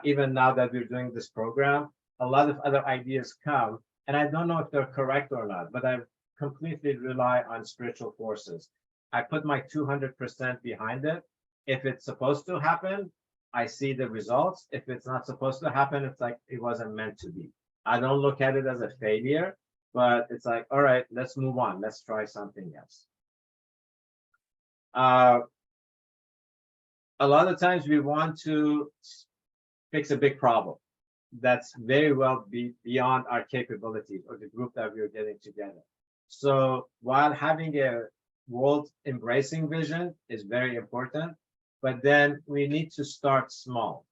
Even now that we're doing this program, a lot of other ideas come, and I don't know if they're correct or not, but I completely rely on spiritual forces. I put my 200% behind it. If it's supposed to happen, I see the results. If it's not supposed to happen, it's like it wasn't meant to be. I don't look at it as a failure, but it's like, all right, let's move on. Let's try something else. A lot of times we want to fix a big problem that's very well beyond our capabilities or the group that we're getting together. So while having a world embracing vision is very important, but then we need to start small.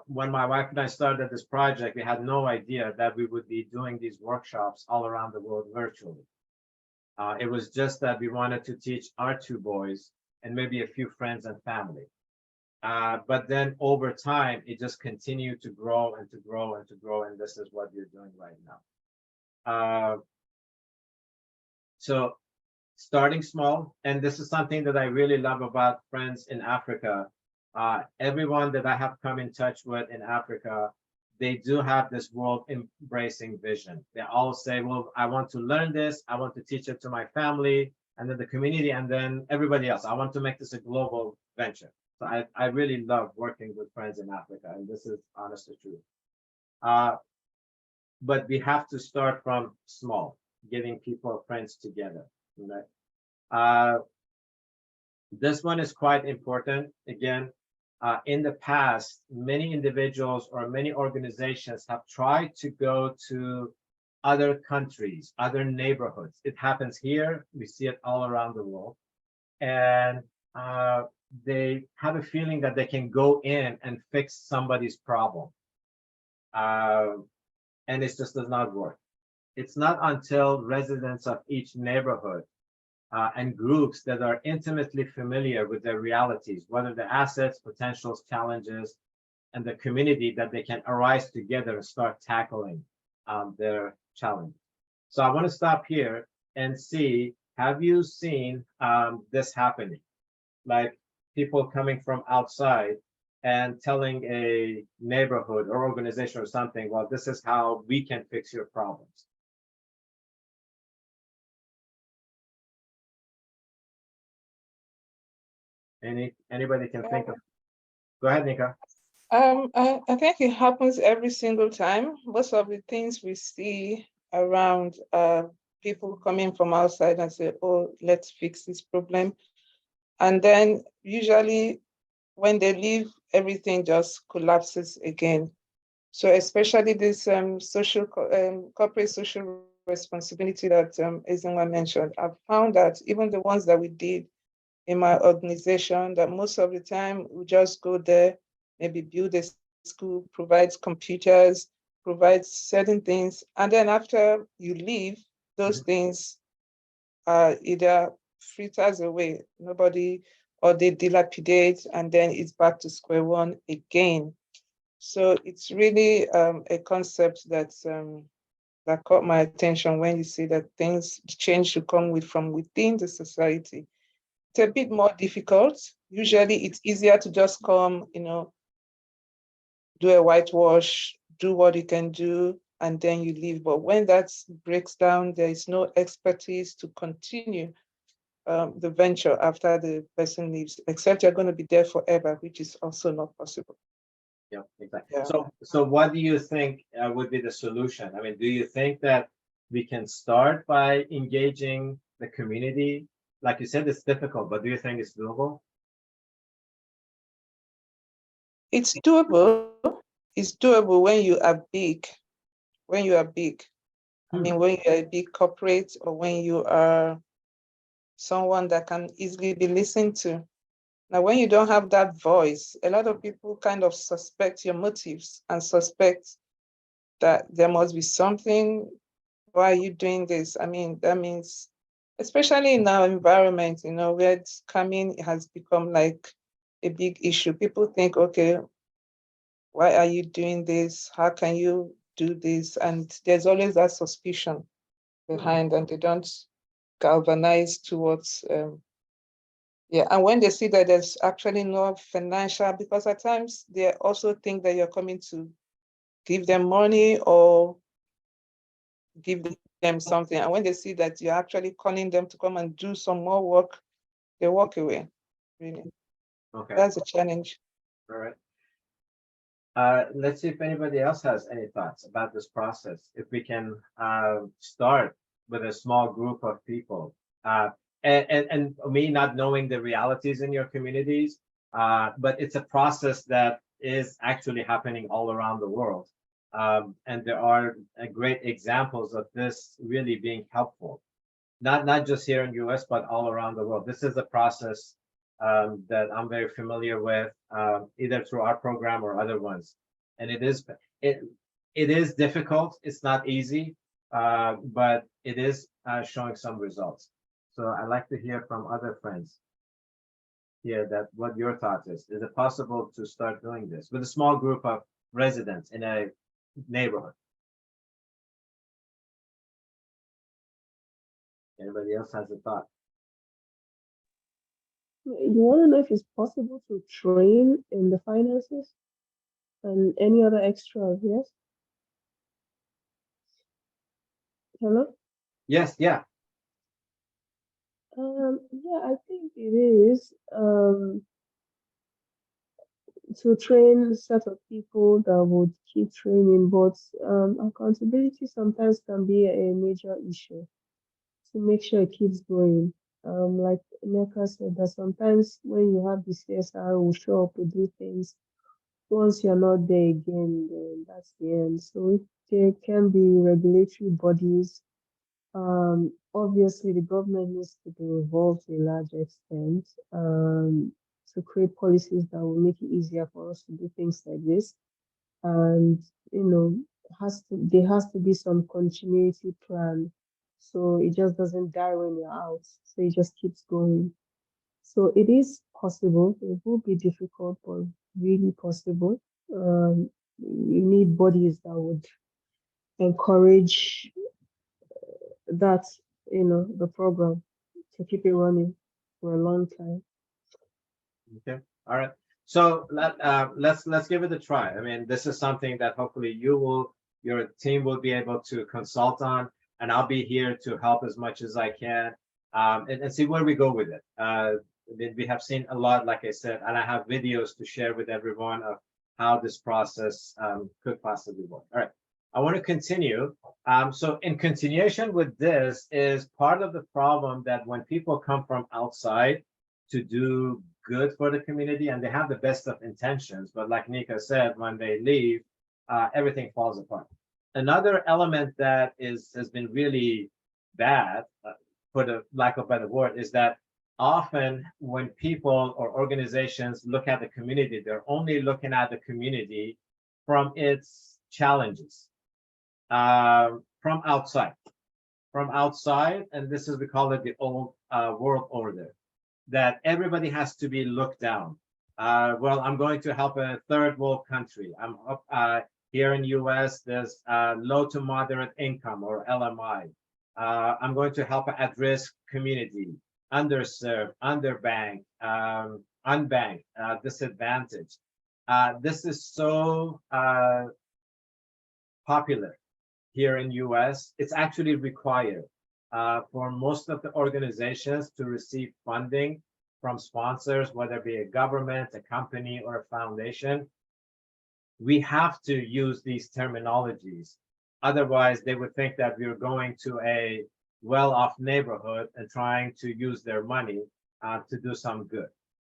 When my wife and I started this project, we had no idea that we would be doing these workshops all around the world virtually. It was just that we wanted to teach our two boys and maybe a few friends and family. But then over time, it just continued to grow and to grow and to grow. And this is what we're doing right now. So starting small, and this is something that I really love about friends in Africa. Everyone that I have come in touch with in Africa, they do have this world embracing vision. They all say, well, I want to learn this. I want to teach it to my family and then the community and then everybody else. I want to make this a global venture. So I really love working with friends in Africa, and this is honestly true. But we have to start from small, getting people, friends together. Right? This one is quite important. Again, in the past, many individuals or many organizations have tried to go to other countries, other neighborhoods. It happens here. We see it all around the world. And they have a feeling that they can go in and fix somebody's problem. And it just does not work. It's not until residents of each neighborhood and groups that are intimately familiar with their realities, whether the assets, potentials, challenges, and the community that they can arise together and start tackling their challenge. So I want to stop here and see, have you seen this happening? Like people coming from outside and telling a neighborhood or organization or something, well, this is how we can fix your problems. Anybody can think of? Go ahead, Nika. I think it happens every single time. Most of the things we see around people coming from outside and say, oh, let's fix this problem. And then usually when they leave, everything just collapses again. So especially this corporate social responsibility that Ezinwa mentioned, I've found that even the ones that we did in my organization, that most of the time we just go there, maybe build a school, provides computers, provides certain things. And then after you leave, those things are either fritters away, nobody, or they dilapidate, and then it's back to square one again. So it's really a concept that's that caught my attention when you see that things change to come from within the society. It's a bit more difficult. Usually it's easier to just come, do a whitewash, do what you can do, and then you leave. But when that breaks down, there is no expertise to continue the venture after the person leaves, except you're going to be there forever, which is also not possible. Yeah, exactly. Yeah. So what do you think would be the solution? I mean, do you think that we can start by engaging the community? Like you said, it's difficult, but do you think it's doable? It's doable. It's doable when you are big. When you are big. I mean, when you're a big corporate or when you are someone that can easily be listened to. Now, when you don't have that voice, a lot of people kind of suspect your motives and suspect that there must be something. Why are you doing this? I mean, that means, especially in our environment, where scamming has become like a big issue. People think, okay, why are you doing this? How can you do this? And there's always that suspicion behind, and they don't galvanize towards yeah. And when they see that there's actually no financial, because at times they also think that you're coming to give them money or give them something. And when they see that you're actually calling them to come and do some more work, they walk away. Really. Okay. That's a challenge. All right. Let's see if anybody else has any thoughts about this process. If we can start with a small group of people, and me not knowing the realities in your communities, but it's a process that is actually happening all around the world. And there are great examples of this really being helpful, not just here in US, but all around the world. This is a process that I'm very familiar with, either through our program or other ones. And it is difficult. It's not easy, but it is showing some results. So I'd like to hear from other friends here that what your thoughts is. Is it possible to start doing this with a small group of residents in a neighborhood? Anybody else has a thought? You want to know if it's possible to train in the finances and any other extras, yes? Hello? Yes, yeah. Yeah, I think it is to train a set of people that would keep training, but accountability sometimes can be a major issue to make sure it keeps going. Like Neka said, that sometimes when you have the CSR will show up to do things, once you're not there again, then that's the end. So there can be regulatory bodies. Obviously, the government needs to be involved to a large extent to create policies that will make it easier for us to do things like this. And there has to be some continuity plan, so it just doesn't die when you're out. So it just keeps going. So it is possible. It will be difficult, but really possible. You need bodies that would encourage that, the program to keep it running for a long time. Okay, all right. So let's give it a try. I mean, this is something that hopefully your team will be able to consult on, and I'll be here to help as much as I can, and see where we go with it. We have seen a lot, like I said, and I have videos to share with everyone of how this process could possibly work. All right, I want to continue. So in continuation with this is part of the problem that when people come from outside to do good for the community and they have the best of intentions, but like Nika said, when they leave, everything falls apart. Another element that has been really bad, for the lack of a better word, is that often when people or organizations look at the community, they're only looking at the community from its challenges, from outside. From outside, and this is, we call it the old world order, that everybody has to be looked down. Well, I'm going to help a third world country. I'm here in US, there's low to moderate income, or LMI. I'm going to help an at-risk community, underserved, underbanked, unbanked, disadvantaged. This is so popular here in US. It's actually required for most of the organizations to receive funding from sponsors, whether it be a government, a company, or a foundation. We have to use these terminologies. Otherwise, they would think that we're going to a well-off neighborhood and trying to use their money to do some good.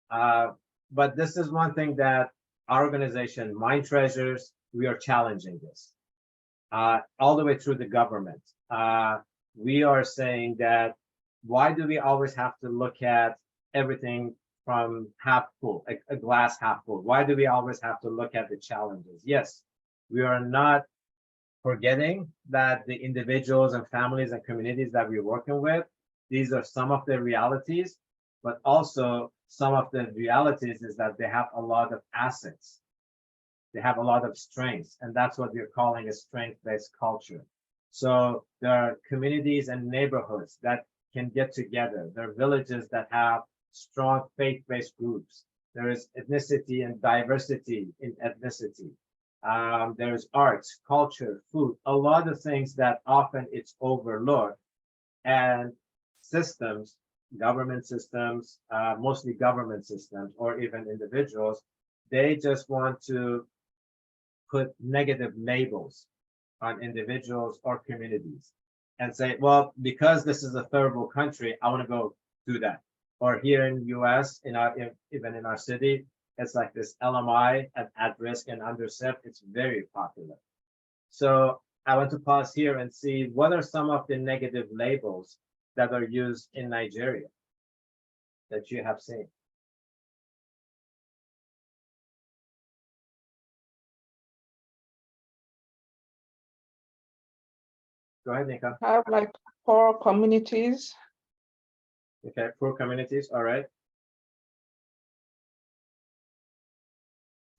But this is one thing that our organization, Mind Treasures, we are challenging this all the way through the government. We are saying that, why do we always have to look at everything from half full, a glass half full? Why do we always have to look at the challenges? Yes, we are not forgetting that the individuals and families and communities that we're working with, these are some of the realities, but also some of the realities is that they have a lot of assets. They have a lot of strengths, and that's what we're calling a strength-based culture. So there are communities and neighborhoods that can get together. There are villages that have strong faith-based groups. There is ethnicity and diversity in ethnicity. There's arts, culture, food, a lot of things that often it's overlooked. And systems, government systems, mostly government systems, or even individuals, they just want to put negative labels on individuals or communities and say, well, because this is a third world country, I want to go do that. Or here in US, even in our city, it's like this LMI at risk and underserved. It's very popular. So I want to pause here and see what are some of the negative labels that are used in Nigeria that you have seen. Go ahead, Nika. Have like poor communities. Okay, poor communities, all right.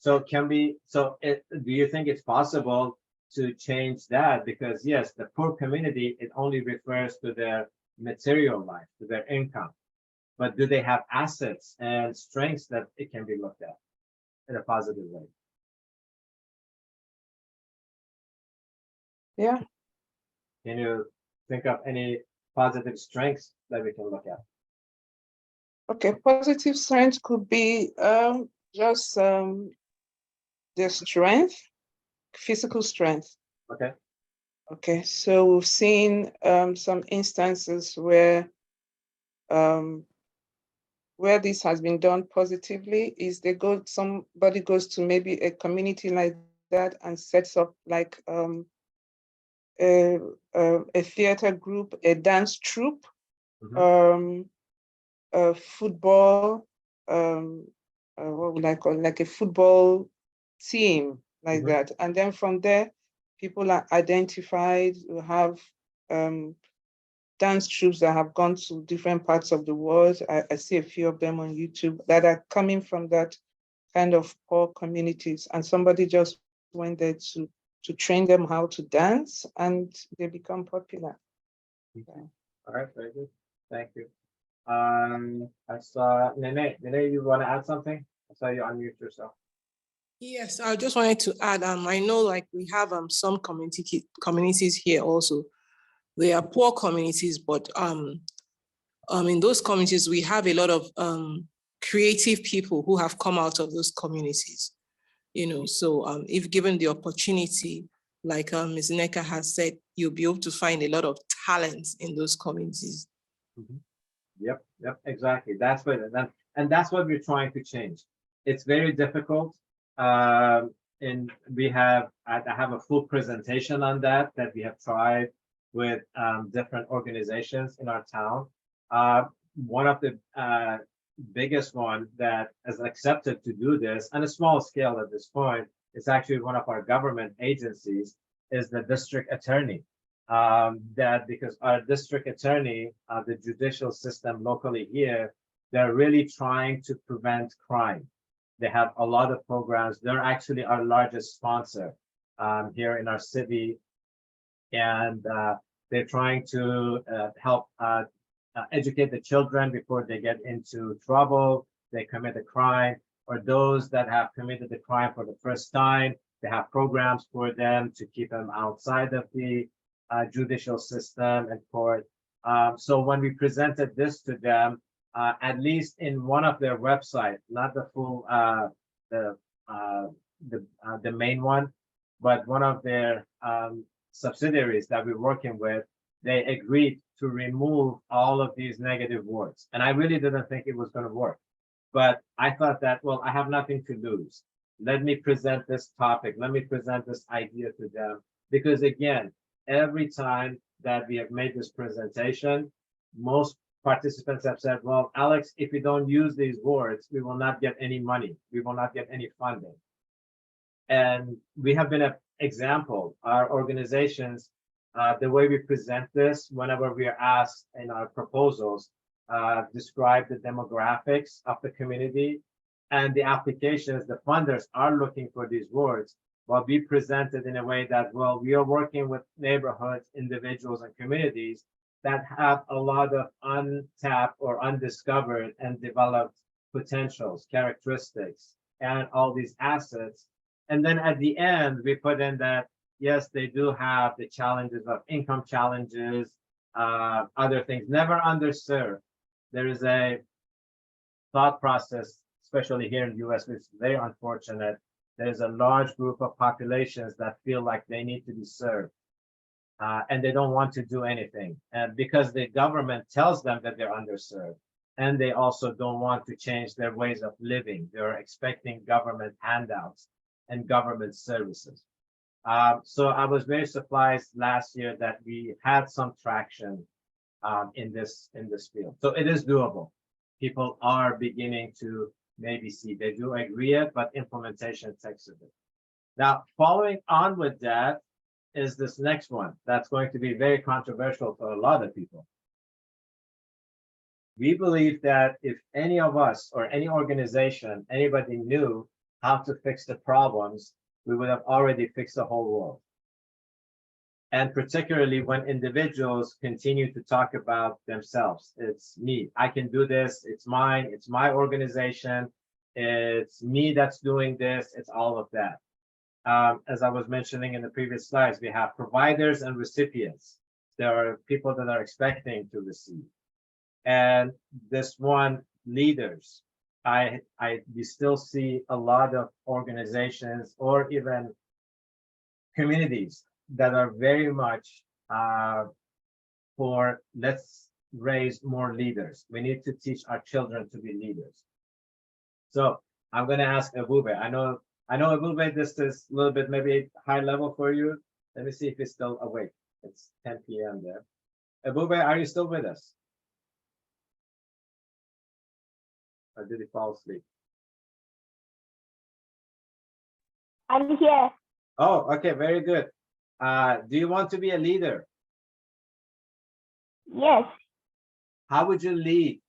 So do you think it's possible to change that? Because yes, the poor community, it only refers to their material life, to their income. But do they have assets and strengths that it can be looked at in a positive way? Yeah. Can you think of any positive strengths that we can look at? Okay, positive strength could be just their strength, physical strength. Okay. Okay, so we've seen some instances where this has been done positively is somebody goes to maybe a community like that and sets up like a theater group, a dance troupe, a football, what would I call it? Like a football team like that. And then from there, people are identified who have dance troupes that have gone to different parts of the world. I see a few of them on YouTube that are coming from that kind of poor communities, and somebody just went there to train them how to dance, and they become popular. All right, very good. Thank you. I saw Nene. Nene, you want to add something? I saw you unmute yourself. Yes, I just wanted to add, I know like we have some communities here also. They are poor communities, but in those communities, we have a lot of creative people who have come out of those communities. You know, so if given the opportunity, like Ms. Neka has said, you'll be able to find a lot of talents in those communities. Yep, exactly. That's what, and that's what we're trying to change. It's very difficult. And I have a full presentation on that we have tried with different organizations in our town. One of the biggest one that has accepted to do this on a small scale at this point is actually one of our government agencies, is the district attorney. That because our district attorney, the judicial system locally here, they're really trying to prevent crime. They have a lot of programs. They're actually our largest sponsor here in our city. And they're trying to help educate the children before they get into trouble, they commit a crime, or those that have committed the crime for the first time. They have programs for them to keep them outside of the judicial system and court. So when we presented this to them, at least in one of their websites, not the full, the main one, but one of their subsidiaries that we're working with, they agreed to remove all of these negative words. And I really didn't think it was going to work. But I thought that, well, I have nothing to lose. Let me present this topic. Let me present this idea to them. Because again, every time that we have made this presentation, most participants have said, well, Alex, if we don't use these words, we will not get any money. We will not get any funding. And we have been an example. Our organizations, the way we present this, whenever we are asked in our proposals, describe the demographics of the community and the applications, the funders are looking for these words, but we present it in a way that, well, we are working with neighborhoods, individuals, and communities that have a lot of untapped or undiscovered and developed potentials, characteristics, and all these assets. And then at the end, we put in that, yes, they do have the challenges of income challenges, other things, never underserved. There is a thought process, especially here in the US, which is very unfortunate. There's a large group of populations that feel like they need to be served. And they don't want to do anything. And because the government tells them that they're underserved, and they also don't want to change their ways of living. They're expecting government handouts and government services. So I was very surprised last year that we had some traction in this field. So it is doable. People are beginning to maybe see. They do agree it, but implementation takes a bit. Now, following on with that is this next one that's going to be very controversial for a lot of people. We believe that if any of us or any organization, anybody knew how to fix the problems, we would have already fixed the whole world. And particularly when individuals continue to talk about themselves. It's me, I can do this, it's mine, it's my organization, it's me that's doing this, it's all of that. As I was mentioning in the previous slides, we have providers and recipients. There are people that are expecting to receive. And this one, leaders. We still see a lot of organizations or even communities that are very much for let's raise more leaders. We need to teach our children to be leaders. So I'm going to ask Ebube. I know Ebube, this is a little bit maybe high level for you. Let me see if he's still awake. It's 10 p.m. there. Ebube, are you still with us? Or did he fall asleep? I'm here. Oh, okay, very good. Do you want to be a leader? Yes. How would you lead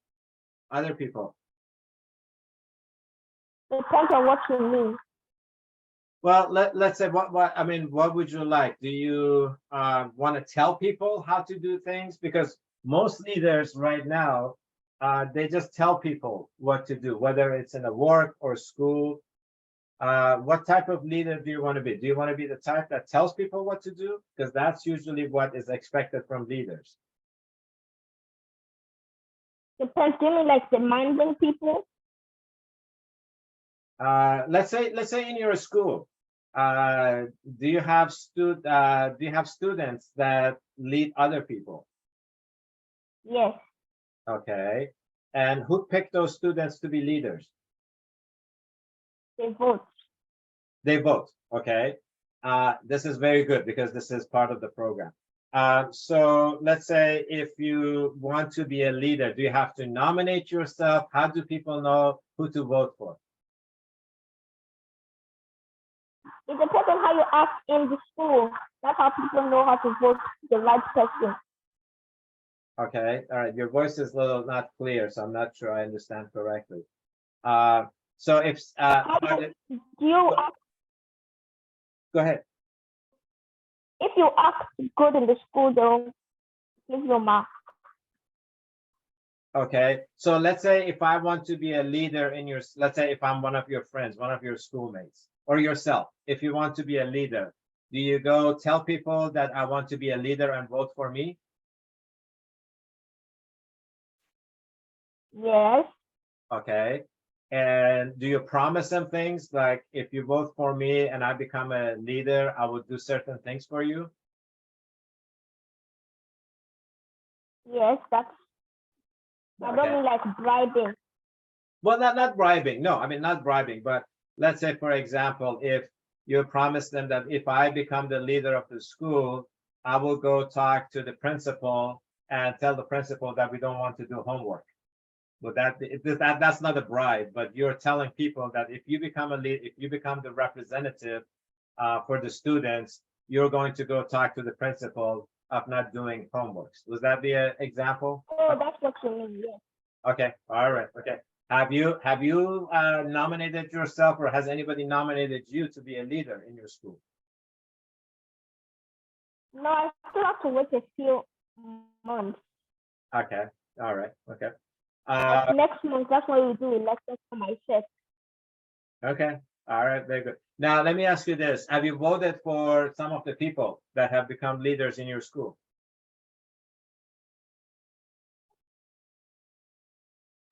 other people? Depends on what you mean. Well, let's say I mean, what would you like? Do you want to tell people how to do things? Because most leaders right now, they just tell people what to do, whether it's in a work or school. What type of leader do you want to be? Do you want to be the type that tells people what to do? Because that's usually what is expected from leaders. Depends. Do you mean like demanding people? Let's say in your school, do you have students that lead other people? Yes, Okay, and who picked those students to be leaders? they vote. They vote. Okay, this is very good because this is part of the program. So let's say if you want to be a leader, do you have to nominate yourself? How do people know who to vote for? It depends on how you act in the school. That's how people know how to vote the right person. Okay, all right. Your voice is a little not clear, so I'm not sure I understand correctly. So if Do you act, go ahead. if you act good in the school, they'll give you a mark. Okay, so let's say if I want to be a leader in your, let's say if I'm one of your friends, one of your schoolmates, or yourself, if you want to be a leader, do you go tell people that I want to be a leader and vote for me? Yes, Okay, and do you promise them things like if you vote for me and I become a leader, I will do certain things for you? yes, that's, I don't Okay. mean like bribing. Well, not bribing. No, I mean, not bribing, but let's say, for example, if you promise them that if I become the leader of the school, I will go talk to the principal and tell the principal that we don't want to do homework. Would that's not a bribe, but you're telling people that if you become a lead, if you become the representative for the students, you're going to go talk to the principal of not doing homeworks. Was that the example? Oh, that's what you mean. Yes. Okay, all right, okay. Have you nominated yourself, or has anybody nominated you to be a leader in your school? No, I still have to wait a few months. Okay, all right, okay. Like next month, that's when we do elections for myself. Okay, all right, very good. Now, let me ask you this. Have you voted for some of the people that have become leaders in your school?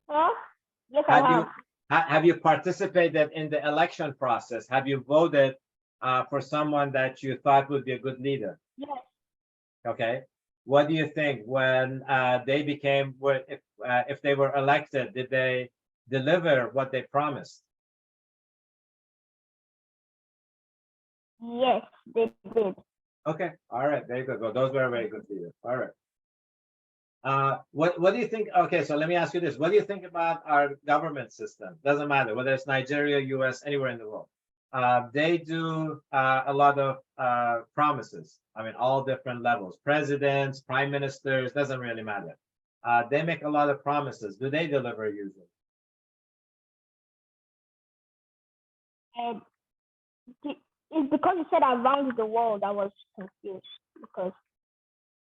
Huh? Yes, I have. Have you participated in the election process? Have you voted for someone that you thought would be a good leader? Yes. Okay. What do you think when they became, if they were elected, did they deliver what they promised? Yes, they did. Okay. All right. Very good. Well, those were very good leaders. All right. What do you think? Okay, so let me ask you this. What do you think about our government system? Doesn't matter whether it's Nigeria, US, anywhere in the world. They do a lot of promises. I mean, all different levels, presidents, prime ministers, doesn't really matter. They make a lot of promises. Do they deliver usually? And it's because you said around the world, I was confused because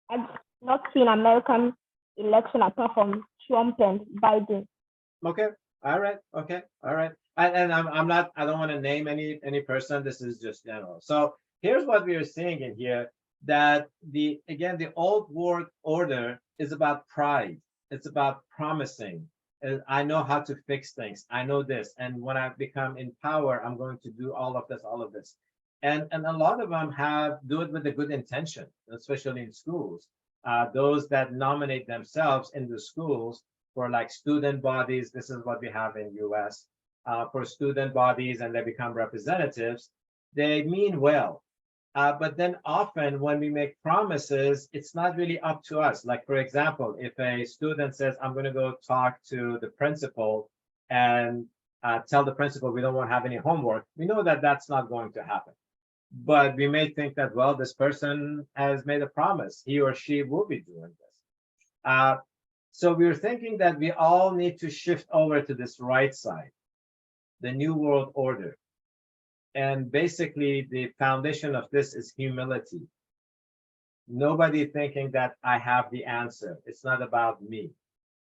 I've not seen American election apart from Trump and Biden. Okay. All right. Okay. All right. And I'm not, I don't want to name any person. This is just general. So here's what we are seeing in here, that the old world order is about pride. It's about promising. I know how to fix things. I know this. And when I become in power, I'm going to do all of this, all of this. And a lot of them do it with a good intention, especially in schools. Those that nominate themselves in the schools for like student bodies, this is what we have in US, for student bodies, and they become representatives, they mean well. But then often when we make promises, it's not really up to us. Like, for example, if a student says, I'm going to go talk to the principal and tell the principal we don't want to have any homework, we know that that's not going to happen. But we may think that, well, this person has made a promise. He or she will be doing this. So we're thinking that we all need to shift over to this right side. the New World Order. And basically, the foundation of this is humility. Nobody thinking that I have the answer. It's not about me.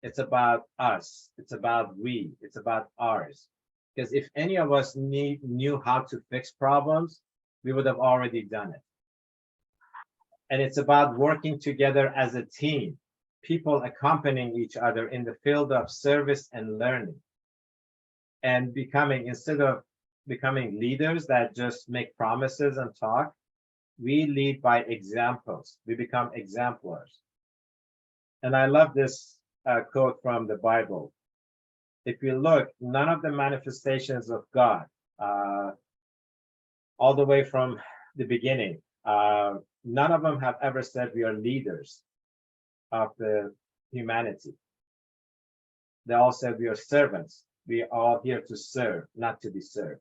It's about us. It's about we. It's about ours. Because if any of us knew how to fix problems, we would have already done it. And it's about working together as a team, people accompanying each other in the field of service and learning, and becoming, instead of becoming leaders that just make promises and talk, we lead by examples. We become exemplars. And I love this quote from the Bible. If you look, none of the manifestations of God, all the way from the beginning, none of them have ever said we are leaders of the humanity. They all said we are servants. We are all here to serve, not to be served.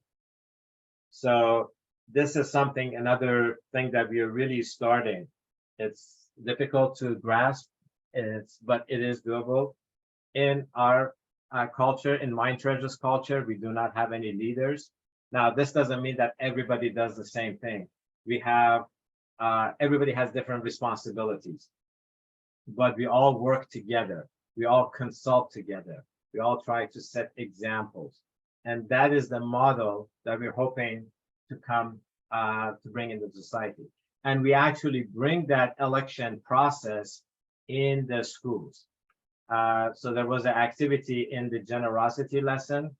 So this is something, another thing that we are really starting. It's difficult to grasp, but it is doable. In our culture, in Mind Treasures culture, we do not have any leaders. Now, this doesn't mean that everybody does the same thing. We have, everybody has different responsibilities, but we all work together. We all consult together. We all try to set examples. And that is the model that we're hoping to come to bring into society. And we actually bring that election process in the schools. So there was an activity in the generosity lesson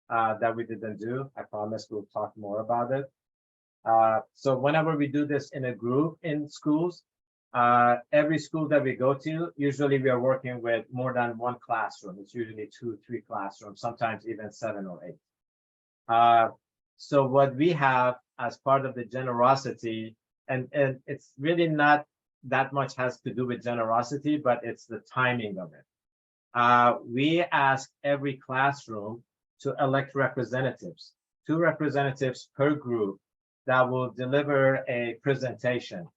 that we didn't do. I promise we'll talk more about it. So whenever we do this in a group in schools, every school that we go to, usually we are working with more than one classroom. It's usually 2, 3 classrooms, sometimes even 7 or 8. So what we have as part of the generosity, and it's really not that much has to do with generosity, but it's the timing of it. We ask every classroom to elect representatives, 2 representatives per group that will deliver a presentation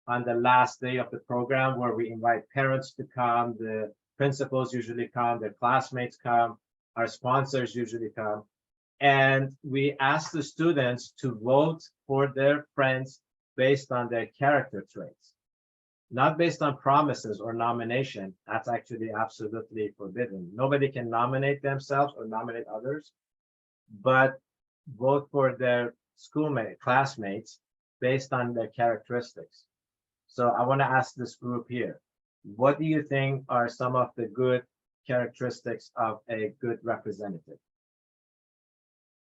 on the last day of the program, where we invite parents to come, the principals usually come, their classmates come, our sponsors usually come. And we ask the students to vote for their friends based on their character traits, not based on promises or nomination. That's actually absolutely forbidden. Nobody can nominate themselves or nominate others, but vote for their schoolmate, classmates based on their characteristics. So I want to ask this group here, what do you think are some of the good characteristics of a good representative?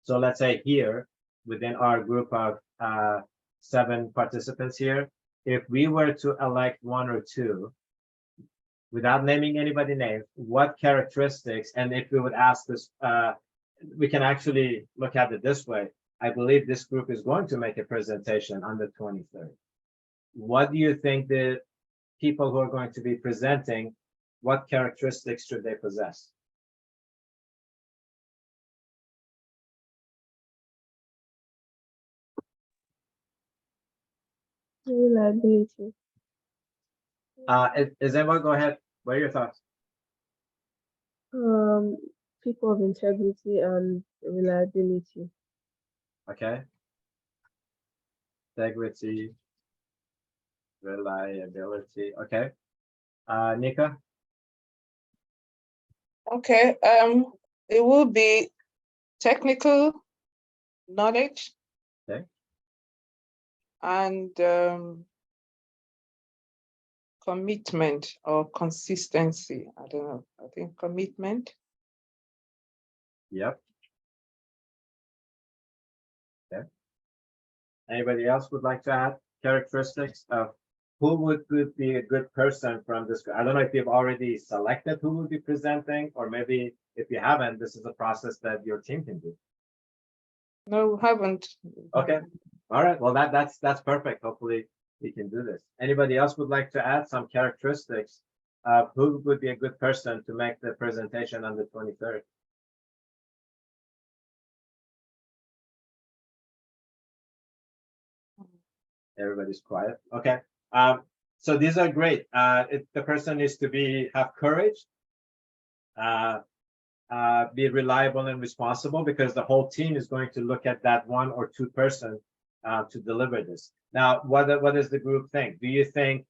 So let's say here, within our group of 7 participants here, if we were to elect 1 or 2, without naming anybody's name, what characteristics, and if we would ask this, we can actually look at it this way. I believe this group is going to make a presentation on the 23rd. What do you think the people who are going to be presenting, what characteristics should they possess? Reliability. Is anyone, go ahead, what are your thoughts? People of integrity and reliability. Okay. Integrity, reliability, okay. Nika? Okay, it will be technical knowledge. Okay. And commitment or consistency. I don't know. I think commitment. Yep. Okay. Anybody else would like to add characteristics of who would be a good person from this? I don't know if you've already selected who will be presenting, or maybe if you haven't, this is a process that your team can do. No, we haven't. Okay. All right. Well, that's perfect. Hopefully we can do this. Anybody else would like to add some characteristics of who would be a good person to make the presentation on the 23rd? Everybody's quiet. Okay. So these are great. The person needs to have courage, be reliable and responsible, because the whole team is going to look at that one or two person to deliver this. Now, what does the group think? Do you think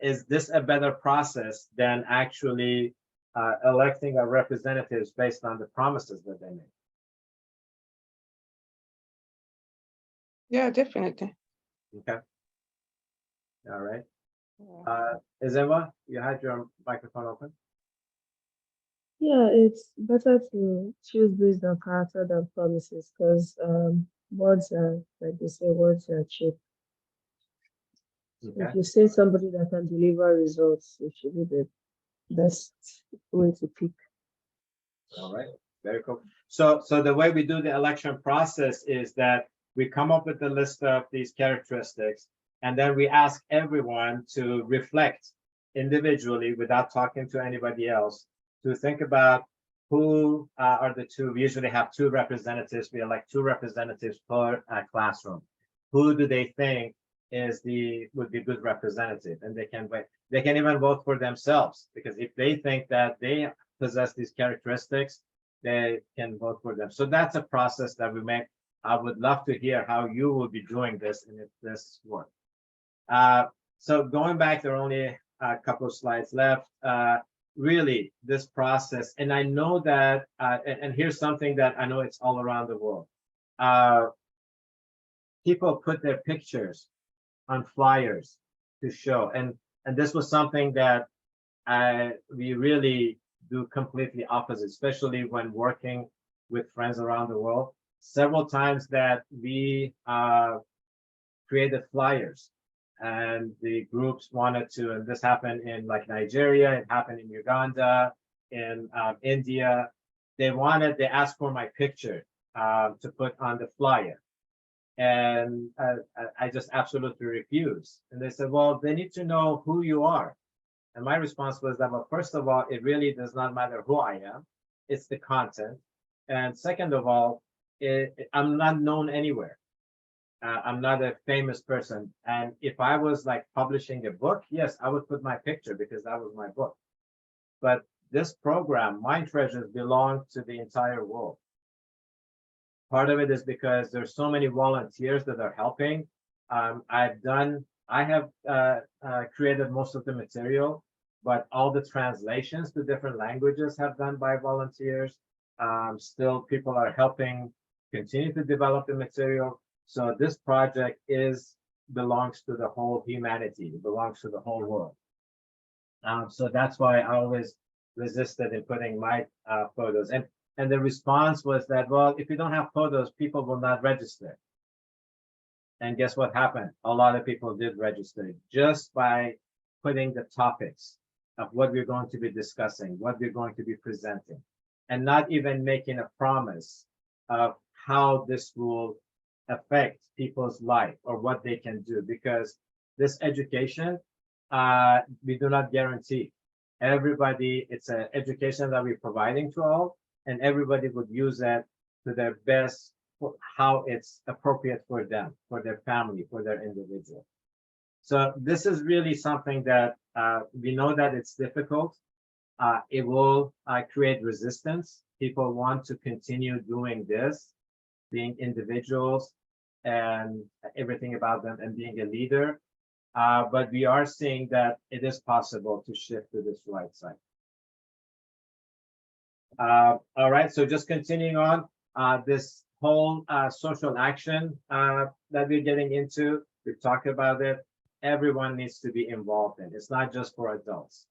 is this a better process than actually electing our representatives based on the promises that they make? Yeah, definitely. Okay. All right. Yeah. Izema, you had your microphone open. Yeah, it's better to choose based on character than promises, because words are, like they say, words are cheap. Okay. If you say somebody that can deliver results, it should be the best way to pick. All right. Very cool. So the way we do the election process is that we come up with a list of these characteristics, and then we ask everyone to reflect individually without talking to anybody else, to think about who are the two. We usually have two representatives. We elect two representatives per classroom. Who do they think would be good representative? And they can even vote for themselves, because if they think that they possess these characteristics, they can vote for them. So that's a process that we make. I would love to hear how you will be doing this and if this works. So going back, there are only a couple of slides left. Really, this process, and I know that, and here's something that I know it's all around the world. People put their pictures on flyers to show, and this was something that we really do completely opposite, especially when working with friends around the world. Several times that we created flyers, and the groups wanted to, and this happened in like Nigeria, it happened in Uganda, in India. They asked for my picture to put on the flyer. And I just absolutely refused. And they said, well, they need to know who you are. And my response was that, well, first of all, it really does not matter who I am. It's the content. And second of all, I'm not known anywhere. I'm not a famous person. And if I was like publishing a book, yes, I would put my picture because that was my book. But this program, Mind Treasures, belongs to the entire world. Part of it is because there's so many volunteers that are helping. I have created most of the material, but all the translations to different languages have done by volunteers. Still, people are helping continue to develop the material. So this project belongs to the whole humanity. It belongs to the whole world. So that's why I always resisted in putting my photos. And the response was that, well, if you don't have photos, people will not register. And guess what happened? A lot of people did register just by putting the topics of what we're going to be discussing, what we're going to be presenting, and not even making a promise of how this will affect people's life or what they can do, because this education, we do not guarantee. Everybody, it's an education that we're providing to all, and everybody would use it to their best, how it's appropriate for them, for their family, for their individual. So this is really something that we know that it's difficult. It will create resistance. People want to continue doing this, being individuals and everything about them and being a leader. But we are seeing that it is possible to shift to this right side. All right, so just continuing on, this whole social action that we're getting into, we've talked about it. Everyone needs to be involved in. It's not just for adults,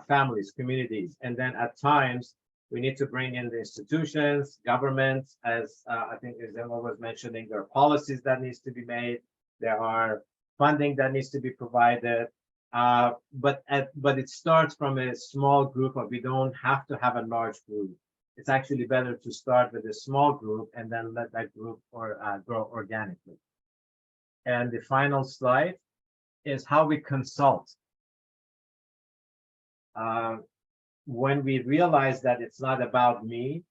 families, communities, and then at times we need to bring in the institutions, governments, as I think Izema was mentioning. There are policies that needs to be made. There are funding that needs to be provided. But it starts from a small group of, we don't have to have a large group. It's actually better to start with a small group and then let that group grow organically. And the final slide is how we consult. When we realize that it's not about me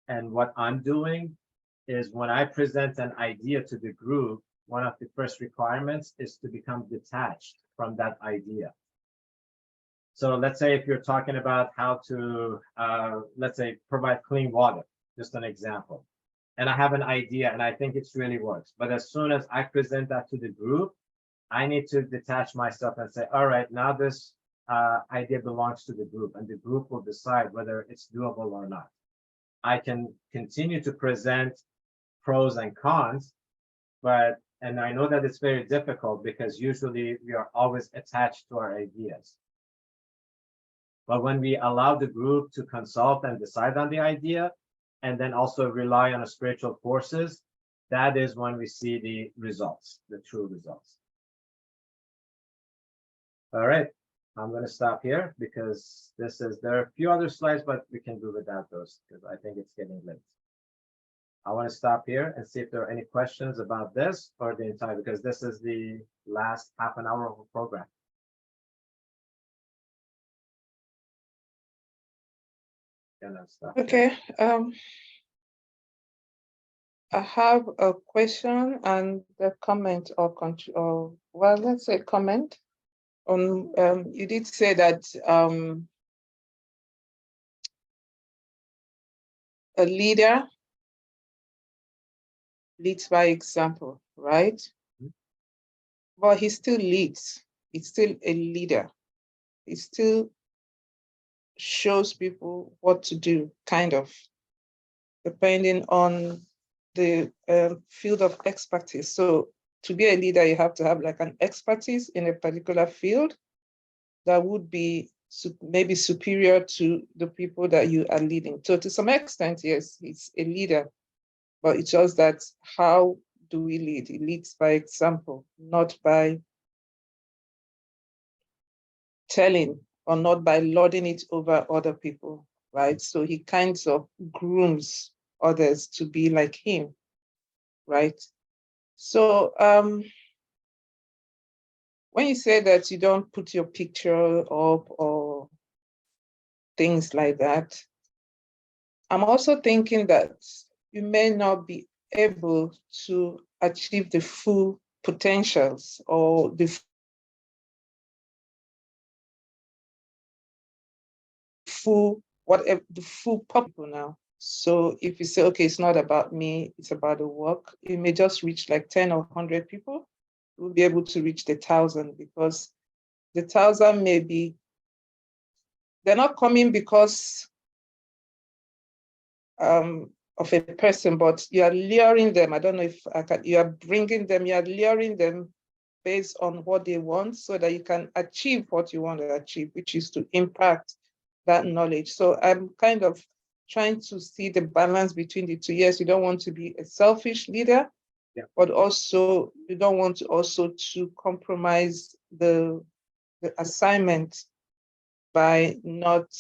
and what I'm doing, is when I present an idea to the group, one of the first requirements is to become detached from that idea. So let's say if you're talking about how to, let's say, provide clean water, just an example. And I have an idea and I think it really works. But as soon as I present that to the group, I need to detach myself and say, all right, now this idea belongs to the group and the group will decide whether it's doable or not. I can continue to present pros and cons, and I know that it's very difficult because usually we are always attached to our ideas. But when we allow the group to consult and decide on the idea, and then also rely on spiritual forces, that is when we see the results, the true results. All right, I'm going to stop here because there are a few other slides, but we can do without those because I think it's getting late. I want to stop here and see if there are any questions about this or the entire, because this is the last half an hour of the program. Okay. I have a question and a comment or well, let's say comment on. You did say that a leader leads by example, right? Mm-hmm. But he still leads. He's still a leader. He still shows people what to do, kind of, depending on the field of expertise. So to be a leader, you have to have like an expertise in a particular field that would be maybe superior to the people that you are leading. So to some extent, yes, he's a leader, but it's just that how do we lead? He leads by example, not by telling or not by lording it over other people, right? So he kind of grooms others to be like him, right? So when you say that you don't put your picture up or things like that, I'm also thinking that you may not be able to achieve the full potentials or the full people now. So if you say, okay, it's not about me, it's about the work, you may just reach like 10 or 100 people. You'll be able to reach the 1,000 because the 1,000 may be, they're not coming because of a person, but you are luring them. I don't know if you are bringing them, you are luring them based on what they want so that you can achieve what you want to achieve, which is to impact that knowledge. So I'm kind of trying to see the balance between the two. Yes, you don't want to be a selfish leader, yeah, but also you don't want to also to compromise the assignment by not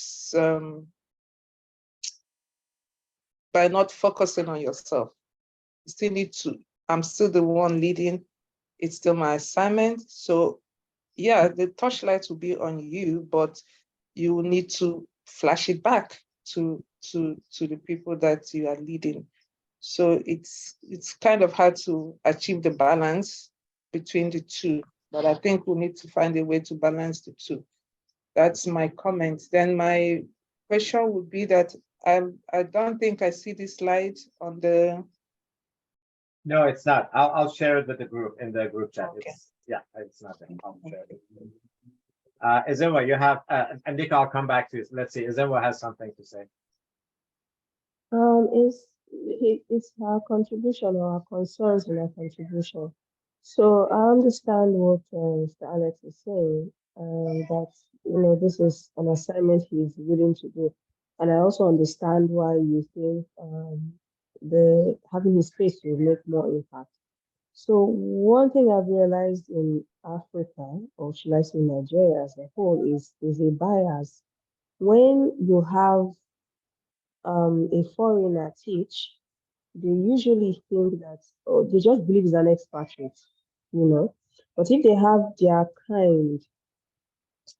focusing on yourself. You still need to, I'm still the one leading, it's still my assignment. So yeah, the torchlight will be on you, but you will need to flash it back to the people that you are leading. So it's kind of hard to achieve the balance between the two, but I think we need to find a way to balance the two. That's my comment. Then my question would be that I don't think I see this slide on the. No, it's not. I'll share it with the group in the group chat. Okay. It's not there. I'll share it. Ezinwa, you have, and Nika, I'll come back to you. Let's see. Ezinwa has something to say. It's our contribution or our concerns in our contribution. So I understand what Mr. Alex is saying, that this is an assignment he's willing to do, and I also understand why you think having his space will make more impact. So one thing I've realized in Africa, or should I say Nigeria as a whole, is a bias. When you have a foreigner teach, they usually think that, or they just believe it's an expatriate, But if they have their kind,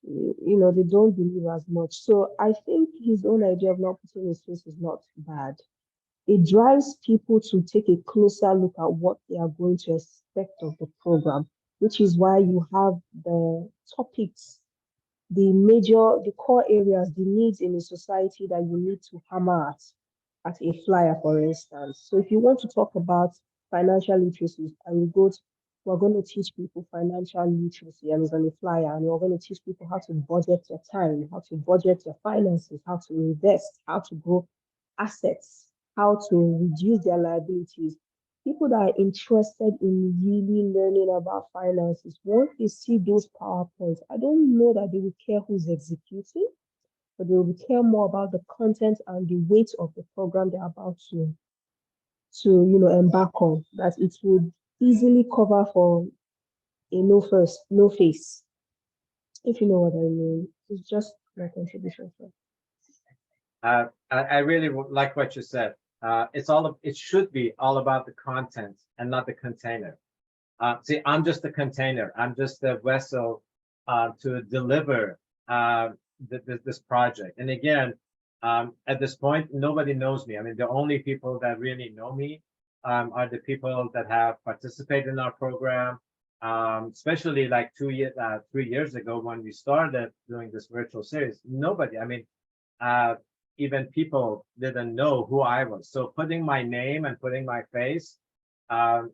they don't believe as much. So I think his own idea of not putting his face is not bad. It drives people to take a closer look at what they are going to expect of the program, which is why you have the topics the core areas, the needs in a society that you need to hammer at a flyer, for instance. So if you want to talk about financial literacy, and we're going to teach people financial literacy, and it's on a flyer, and we're going to teach people how to budget their time, how to budget their finances, how to invest, how to grow assets, how to reduce their liabilities. People that are interested in really learning about finances, once they see those PowerPoints, I don't know that they will care who's executing, but they will care more about the content and the weight of the program they're about to embark on. That it would easily cover for a no face, if you know what I mean. It's just my contribution. I really like what you said. It should be all about the content and not the container. See, I'm just a container. I'm just a vessel to deliver this project. And again, at this point, nobody knows me. I mean, the only people that really know me are the people that have participated in our program, especially like 3 years ago when we started doing this virtual series. Nobody, I mean, even people didn't know who I was. So putting my name and putting my face, I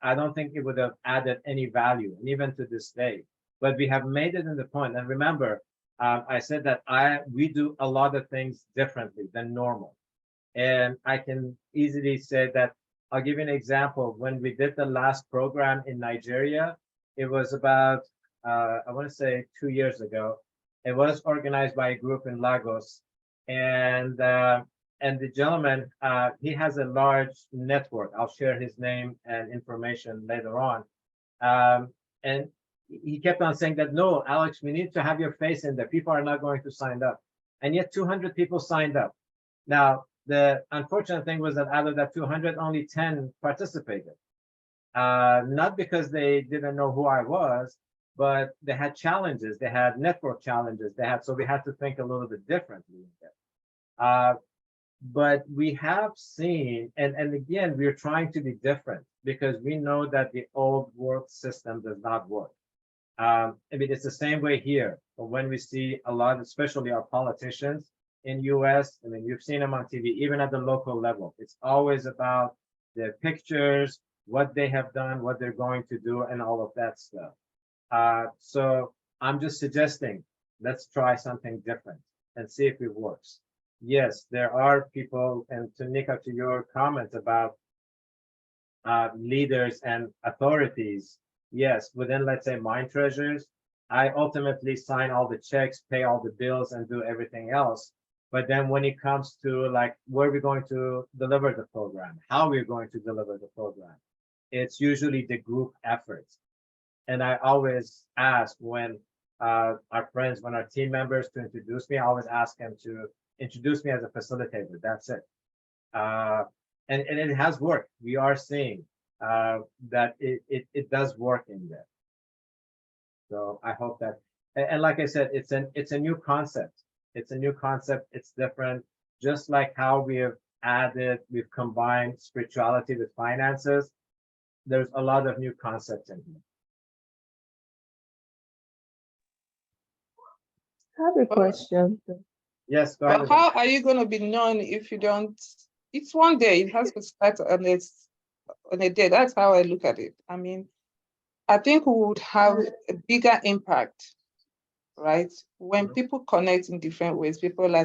don't think it would have added any value, and even to this day. But we have made it in the point. And remember, I said that we do a lot of things differently than normal. And I can easily say that, I'll give you an example. When we did the last program in Nigeria, it was about, I want to say 2 years ago. It was organized by a group in Lagos. And the gentleman, he has a large network. I'll share his name and information later on. And he kept on saying that, no, Alex, we need to have your face in there. People are not going to sign up. And yet 200 people signed up. Now, the unfortunate thing was that out of that 200, only 10 participated. Not because they didn't know who I was, but they had challenges. They had network challenges. So we had to think a little bit differently. But we have seen, and again, we're trying to be different because we know that the old world system does not work. I mean, it's the same way here. But when we see a lot, especially our politicians in US, I mean, you've seen them on TV, even at the local level. It's always about their pictures, what they have done, what they're going to do, and all of that stuff. So I'm just suggesting, let's try something different and see if it works. Yes, there are people, and to Nika, to your comment about leaders and authorities, yes, within, let's say, Mind Treasures, I ultimately sign all the checks, pay all the bills, and do everything else. But then when it comes to like where we're going to deliver the program, how we're going to deliver the program, it's usually the group effort. And I always ask when our friends, when our team members to introduce me, I always ask them to introduce me as a facilitator. That's it. And it has worked. We are seeing that it does work in there. So I hope that, and like I said, it's a new concept. It's a new concept. It's different. Just like how we've combined spirituality with finances. There's a lot of new concepts in here. I have a question. Yes, go ahead. But how are you going to be known if you don't? It's one day. It has to start on a day. That's how I look at it. I mean, I think we would have a bigger impact, right? When people connect in different ways.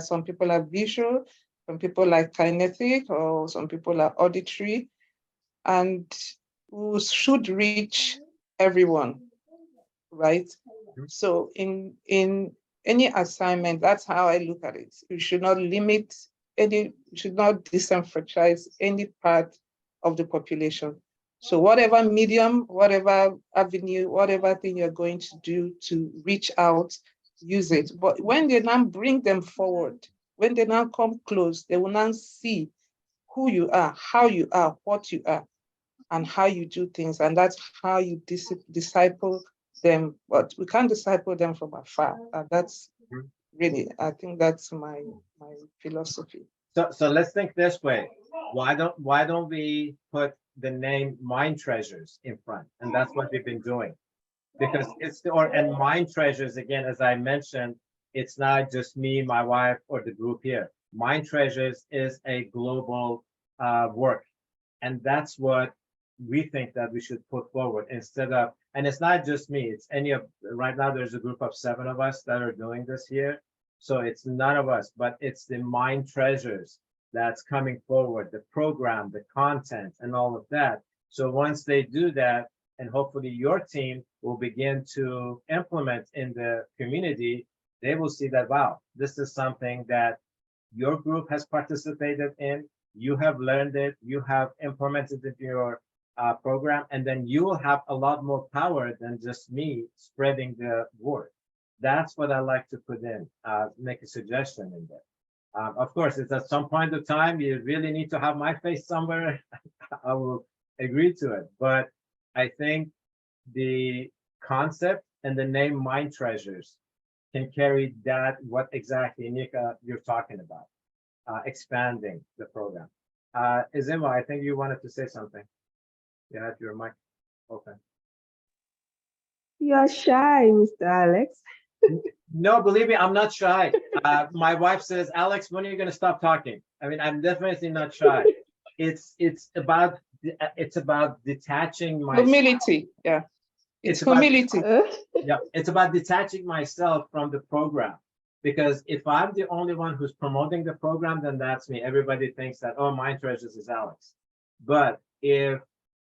Some people are visual, some people are kinetic, or some people are auditory, and we should reach everyone, right? So in any assignment, that's how I look at it. You should not limit you should not disenfranchise any part of the population. So whatever medium, whatever avenue, whatever thing you're going to do to reach out, use it. But when they now bring them forward, when they now come close, they will now see who you are, how you are, what you are, and how you do things. And that's how you disciple them. But we can't disciple them from afar. That's really, I think that's my philosophy. So let's think this way. Why don't we put the name Mind Treasures in front? And that's what we've been doing. because it's the, or, and Mind Treasures, again, as I mentioned, it's not just me, my wife, or the group here. Mind Treasures is a global work. And that's what we think that we should put forward instead of, and it's not just me, it's any of, right now there's a group of 7 of us that are doing this here. So it's none of us, but it's the Mind Treasures that's coming forward, the program, the content, and all of that. So once they do that, and hopefully your team will begin to implement in the community, they will see that, wow, this is something that your group has participated in, you have learned it, you have implemented it in your program, and then you will have a lot more power than just me spreading the word. That's what I like to put in, make a suggestion in there. Of course, it's at some point of time, you really need to have my face somewhere. I will agree to it. But I think the concept and the name Mind Treasures can carry that, what exactly, Nika, you're talking about, expanding the program. Izima, I think you wanted to say something. You had your mic open. You're shy, Mr. Alex. No, believe me, I'm not shy. My wife says, Alex, when are you going to stop talking? I mean, I'm definitely not shy. It's about detaching myself. Humility, yeah. It's about- humility. Yeah, it's about detaching myself from the program. Because if I'm the only one who's promoting the program, then that's me. Everybody thinks that, oh, Mind Treasures is Alex. But if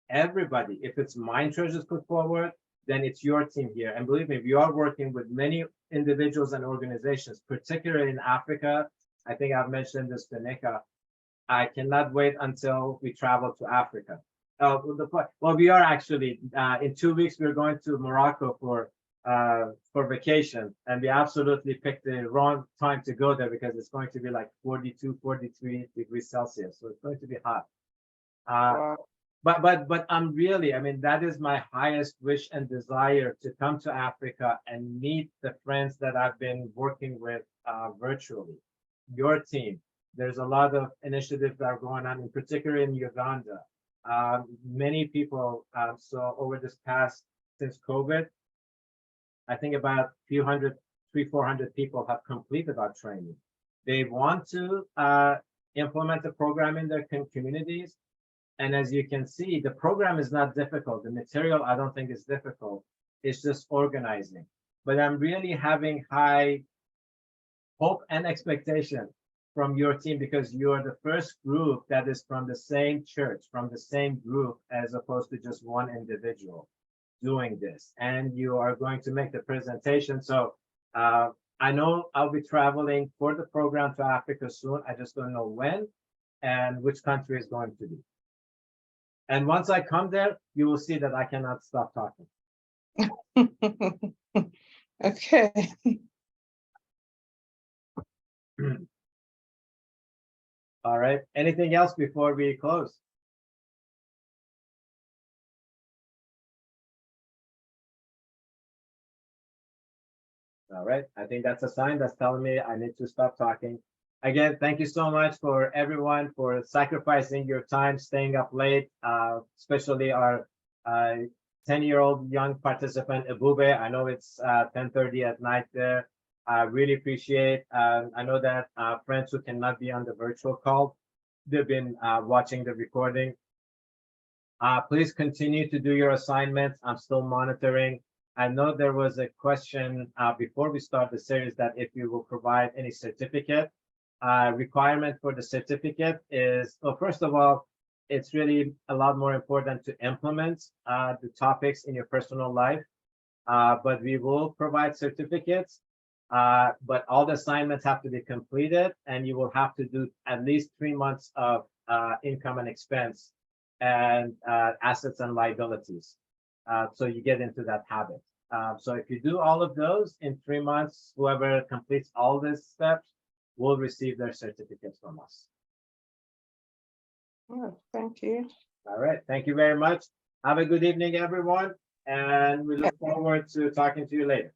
everybody, if it's Mind Treasures put forward, then it's your team here. And believe me, we are working with many individuals and organizations, particularly in Africa. I think I've mentioned this to Nika. I cannot wait until we travel to Africa. Well, we are actually, in 2 weeks, we're going to Morocco for vacation, and we absolutely picked the wrong time to go there because it's going to be like 42, 43 degrees Celsius. So it's going to be hot. Wow. But I'm really, I mean, that is my highest wish and desire, to come to Africa and meet the friends that I've been working with virtually. Your team, there's a lot of initiatives that are going on, in particular in Uganda. Many people, so over this past, since COVID, I think about a few hundred, 300-400 people have completed our training. They want to implement the program in their communities. And as you can see, the program is not difficult. The material, I don't think is difficult. It's just organizing. But I'm really having high hope and expectation from your team, because you're the first group that is from the same church, from the same group, as opposed to just one individual doing this. And you are going to make the presentation. So I know I'll be traveling for the program to Africa soon. I just don't know when and which country is going to be. And once I come there, you will see that I cannot stop talking. Okay. All right. Anything else before we close? All right. I think that's a sign that's telling me I need to stop talking. Again, thank you so much for everyone for sacrificing your time, staying up late, especially our 10-year-old young participant, Ebube. I know it's 10:30 at night there. I really appreciate. I know that friends who cannot be on the virtual call, they've been watching the recording. Please continue to do your assignments. I'm still monitoring. I know there was a question before we start the series that if you will provide any certificate. Requirement for the certificate is, well, first of all, it's really a lot more important to implement the topics in your personal life. But we will provide certificates. But all the assignments have to be completed, and you will have to do at least 3 months of income and expense and assets and liabilities. So you get into that habit. So if you do all of those in 3 months, whoever completes all these steps will receive their certificates from us. Oh, thank you. All right. Thank you very much. Have a good evening, everyone. And we look forward to talking to you later.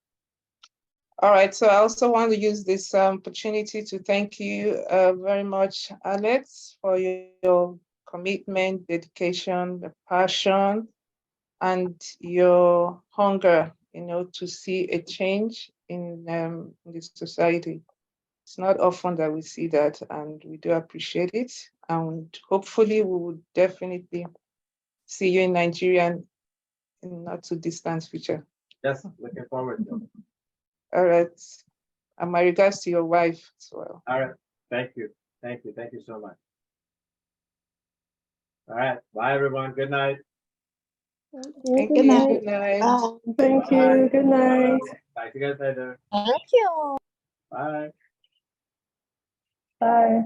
All right, so I also want to use this opportunity to thank you very much, Alex, for your commitment, dedication, the passion, and your hunger to see a change in the society. It's not often that we see that, and we do appreciate it. And hopefully, we will definitely see you in Nigeria in not too distant future. Yes, looking forward to it. All right. And my regards to your wife as well. All right, thank you, thank you, thank you so much. All right, bye, everyone, good night. Thank Good you. night. Good night. Thank you. Good night. Talk to you guys later. Thank you. Bye. Bye.